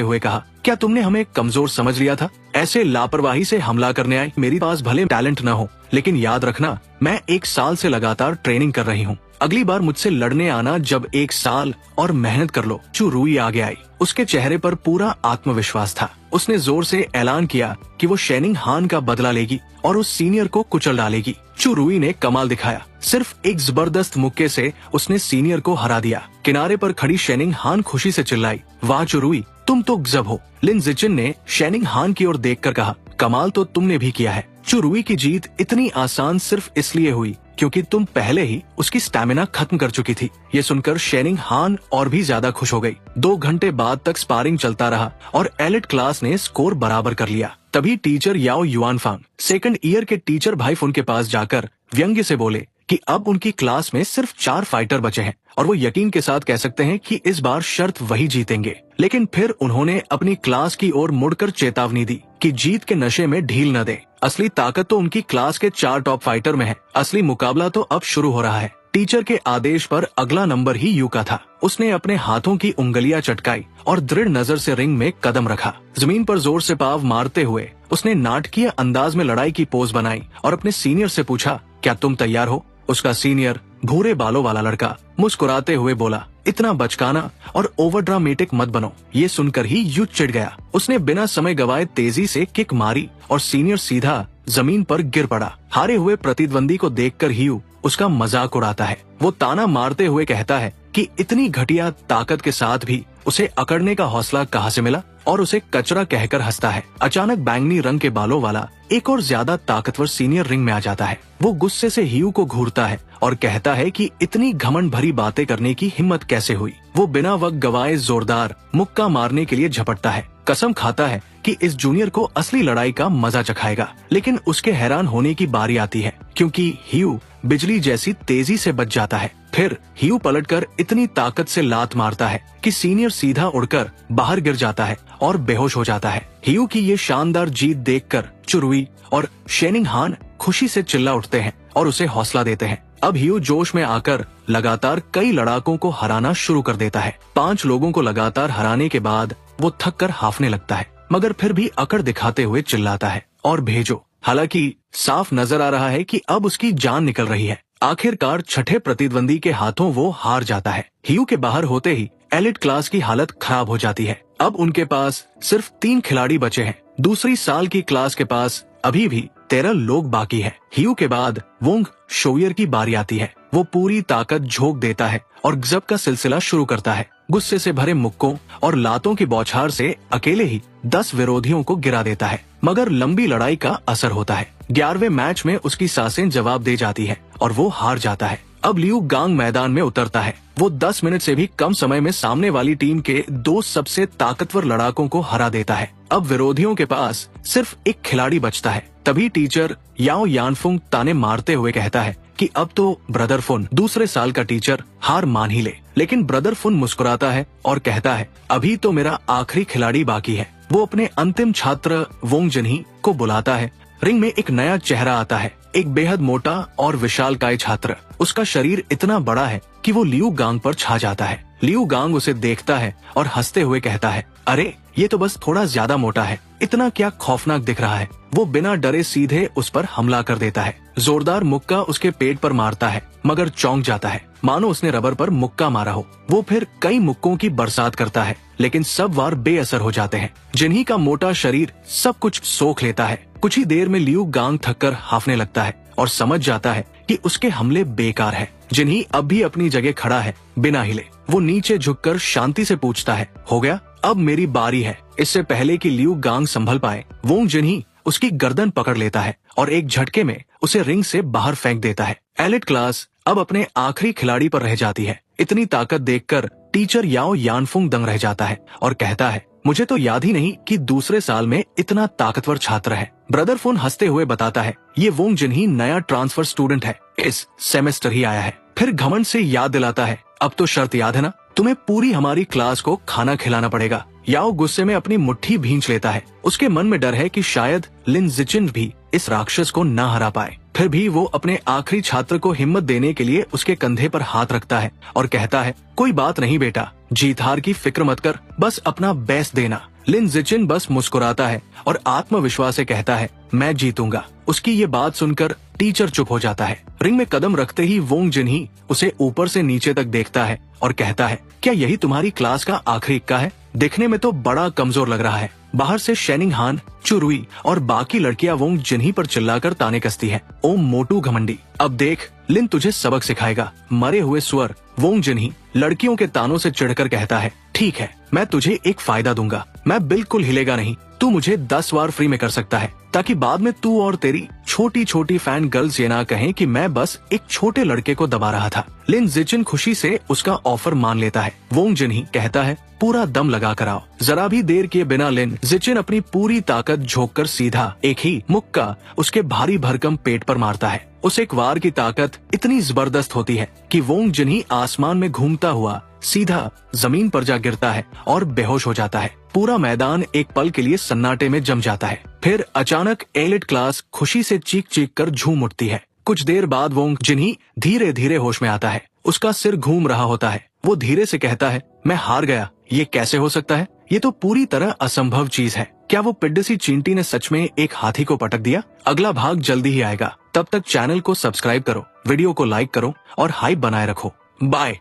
हुए कहा, क्या तुमने हमें कमजोर समझ लिया था? ऐसे लापरवाही से हमला करने आए। मेरे पास भले टैलेंट न हो, लेकिन याद रखना मैं 1 साल से लगातार ट्रेनिंग कर रही हूँ। अगली बार मुझसे लड़ने आना जब 1 साल और मेहनत कर लो। चू रुई आगे आई। उसके चेहरे पर पूरा आत्मविश्वास था। उसने जोर से ऐलान किया कि वो शेनिंग हान का बदला लेगी और उस सीनियर को कुचल डालेगी। चू रुई ने कमाल दिखाया। सिर्फ एक जबरदस्त मुक्के से उसने सीनियर को हरा दिया। किनारे पर खड़ी शेनिंग हान खुशी से चिल्लाई, वाह चू रुई, तुम तो गजब हो। लिन जिचिन ने शेनिंग हान की ओर देखकर कहा, कमाल तो तुमने भी किया है। चू रुई की जीत इतनी आसान सिर्फ इसलिए हुई क्योंकि तुम पहले ही उसकी स्टैमिना खत्म कर चुकी थी। ये सुनकर शेनिंग हान और भी ज्यादा खुश हो गई। 2 घंटे बाद तक स्पारिंग चलता रहा और एलिट क्लास ने स्कोर बराबर कर लिया। तभी टीचर याओ युआनफांग सेकंड ईयर के टीचर भाईफुन के पास जाकर व्यंग्य से बोले कि अब उनकी क्लास में सिर्फ 4 फाइटर बचे हैं और वो यकीन के साथ कह सकते हैं कि इस बार शर्त वही जीतेंगे। लेकिन फिर उन्होंने अपनी क्लास की ओर मुड़कर चेतावनी दी कि जीत के नशे में ढील न दे। असली ताकत तो उनकी क्लास के 4 टॉप फाइटर में है। असली मुकाबला तो अब शुरू हो रहा है। टीचर के आदेश पर अगला नंबर ही यू का था। उसने अपने हाथों की उंगलियां चटकाई और दृढ़ नजर से रिंग में कदम रखा। जमीन पर जोर से पाव मारते हुए उसने नाटकीय अंदाज में लड़ाई की पोज बनाई और अपने सीनियर से पूछा, क्या तुम तैयार हो? उसका सीनियर भूरे बालों वाला लड़का मुस्कुराते हुए बोला, इतना बचकाना और ओवर ड्रामेटिक मत बनो। ये सुनकर ही यू चिढ़ गया। उसने बिना समय गवाए तेजी से किक मारी और सीनियर सीधा जमीन पर गिर पड़ा। हारे हुए प्रतिद्वंदी को देखकर ह्यू उसका मजाक उड़ाता है। वो ताना मारते हुए कहता है कि इतनी घटिया ताकत के साथ भी उसे अकड़ने का हौसला कहाँ से मिला, और उसे कचरा कहकर हंसता है। अचानक बैंगनी रंग के बालों वाला एक और ज्यादा ताकतवर सीनियर रिंग में आ जाता है। वो गुस्से से ह्यू को घूरता है और कहता है कि इतनी घमंड भरी बातें करने की हिम्मत कैसे हुई। वो बिना वक्त गवाए जोरदार मुक्का मारने के लिए झपटता है। कसम खाता है कि इस जूनियर को असली लड़ाई का मजा चखाएगा। लेकिन उसके हैरान होने की बारी आती है क्योंकि ह्यू बिजली जैसी तेजी से बच जाता है। फिर ह्यू पलटकर इतनी ताकत से लात मारता है कि सीनियर सीधा उड़कर बाहर गिर जाता है और बेहोश हो जाता है। ह्यू की ये शानदार जीत देखकर चू रुई और शेनिंग हान खुशी से चिल्ला उठते हैं और उसे हौसला देते हैं। अब ह्यू जोश में आकर लगातार कई लड़ाकों को हराना शुरू कर देता है। 5 लोगों को लगातार हराने के बाद वो थक कर हाफने लगता है, मगर फिर भी अकड़ दिखाते हुए चिल्लाता है, और भेजो। हालांकि साफ नजर आ रहा है कि अब उसकी जान निकल रही है। आखिरकार छठे प्रतिद्वंदी के हाथों वो हार जाता है। हियू के बाहर होते ही एलिट क्लास की हालत खराब हो जाती है। अब उनके पास सिर्फ 3 खिलाड़ी बचे हैं। दूसरी साल की क्लास के पास अभी भी 13 लोग बाकी हैं। हियू के बाद वोंग शोयर की बारी आती है। वो पूरी ताकत झोंक देता है और गजब का सिलसिला शुरू करता है। गुस्से से भरे मुक्कों और लातों की बौछार से अकेले ही 10 विरोधियों को गिरा देता है, मगर लंबी लड़ाई का असर होता है। 11वें मैच में उसकी सांसें जवाब दे जाती है और वो हार जाता है। अब लियू गांग मैदान में उतरता है। वो 10 मिनट से भी कम समय में सामने वाली टीम के 2 सबसे ताकतवर लड़ाकों को हरा देता है। अब विरोधियों के पास सिर्फ एक खिलाड़ी बचता है। तभी टीचर याओ यानफुंग ताने मारते हुए कहता है कि अब तो ब्रदर फुन, दूसरे साल का टीचर, हार मान ही ले। लेकिन ब्रदर फुन मुस्कुराता है और कहता है, अभी तो मेरा आखिरी खिलाड़ी बाकी है। वो अपने अंतिम छात्र वोंग जिन्ही को बुलाता है। रिंग में एक नया चेहरा आता है, एक बेहद मोटा और विशालकाय छात्र। उसका शरीर इतना बड़ा है कि वो लियू गांग पर छा जाता है। लियू गांग उसे देखता है और हंसते हुए कहता है, अरे ये तो बस थोड़ा ज्यादा मोटा है, इतना क्या खौफनाक दिख रहा है। वो बिना डरे सीधे उस पर हमला कर देता है। जोरदार मुक्का उसके पेट पर मारता है, मगर चौंक जाता है, मानो उसने रबर पर मुक्का मारा हो। वो फिर कई मुक्कों की बरसात करता है, लेकिन सब वार बेअसर हो जाते हैं। जिन्ही का मोटा शरीर सब कुछ सोख लेता है। कुछ ही देर में लियू गांग थककर हाफने लगता है और समझ जाता है कि उसके हमले बेकार है। जिन्ही अब भी अपनी जगह खड़ा है, बिना हिले। वो नीचे झुककर शांति से पूछता है, हो गया, अब मेरी बारी है। इससे पहले कि लियू गांग संभल पाए, वोंग जिन्ही उसकी गर्दन पकड़ लेता है और एक झटके में उसे रिंग से बाहर फेंक देता है। एलिट क्लास अब अपने आखिरी खिलाड़ी पर रह जाती है। इतनी ताकत देखकर टीचर याओ यानफुंग दंग रह जाता है और कहता है, मुझे तो याद ही नहीं कि दूसरे साल में इतना ताकतवर छात्र है। ब्रदर फुन हंसते हुए बताता है, ये वोंग जिन्ही नया ट्रांसफर स्टूडेंट है, इस सेमेस्टर ही आया है। फिर घमंड से याद दिलाता है, अब तो शर्त याद है ना, तुम्हें पूरी हमारी क्लास को खाना खिलाना पड़ेगा। याओ गुस्से में अपनी मुट्ठी भींच लेता है। उसके मन में डर है कि शायद लिन जिचिन भी इस राक्षस को न हरा पाए। फिर भी वो अपने आखिरी छात्र को हिम्मत देने के लिए उसके कंधे पर हाथ रखता है और कहता है, कोई बात नहीं बेटा, जीत हार की फिक्र मत कर, बस अपना बेस्ट देना। लिन जिचिन बस मुस्कुराता है और आत्मविश्वास से कहता है, मैं जीतूंगा। उसकी ये बात सुनकर टीचर चुप हो जाता है। रिंग में कदम रखते ही वोंग जिन्ही उसे ऊपर से नीचे तक देखता है और कहता है, क्या यही तुम्हारी क्लास का आखिरी इक्का है? दिखने में तो बड़ा कमजोर लग रहा है। बाहर से शेनिंग हान, चुरुई और बाकी लड़कियां वोंग जिन्ही पर चिल्लाकर ताने कसती हैं। ओ मोटू घमंडी, अब देख, लिन तुझे सबक सिखाएगा। मरे हुए सुअर। वोंग जिन्ही लड़कियों के तानों से चिढ़कर कहता है, ठीक है, मैं तुझे एक फायदा दूंगा, मैं बिल्कुल हिलेगा नहीं। तू मुझे 10 बार फ्री में कर सकता है, ताकि बाद में तू और तेरी छोटी छोटी फैन गर्ल्स ये ना कहें कि मैं बस एक छोटे लड़के को दबा रहा था। लिन जिचिन खुशी से उसका ऑफर मान लेता है। वोंग जिन्ही कहता है, पूरा दम लगा कर आओ। जरा भी देर किए बिना लिन जिचिन अपनी पूरी ताकत झोंककर सीधा एक ही मुक्का उसके भारी भरकम पेट पर मारता है। उस एक वार की ताकत इतनी जबरदस्त होती है कि वोंग जिन्ही आसमान में घूमता हुआ सीधा जमीन पर जा गिरता है और बेहोश हो जाता है। पूरा मैदान एक पल के लिए सन्नाटे में जम जाता है। फिर अचानक एलिट क्लास खुशी से चीख चीख कर झूम उठती है। कुछ देर बाद वोंग जिन्ही धीरे धीरे होश में आता है। उसका सिर घूम रहा होता है। वो धीरे से कहता है, मैं हार गया। ये कैसे हो सकता है? ये तो पूरी तरह असंभव चीज है। क्या वो पिड्डसी चींटी ने सच में एक हाथी को पटक दिया? अगला भाग जल्दी ही आएगा। तब तक चैनल को सब्सक्राइब करो, वीडियो को लाइक करो और हाइप बनाए रखो। बाय।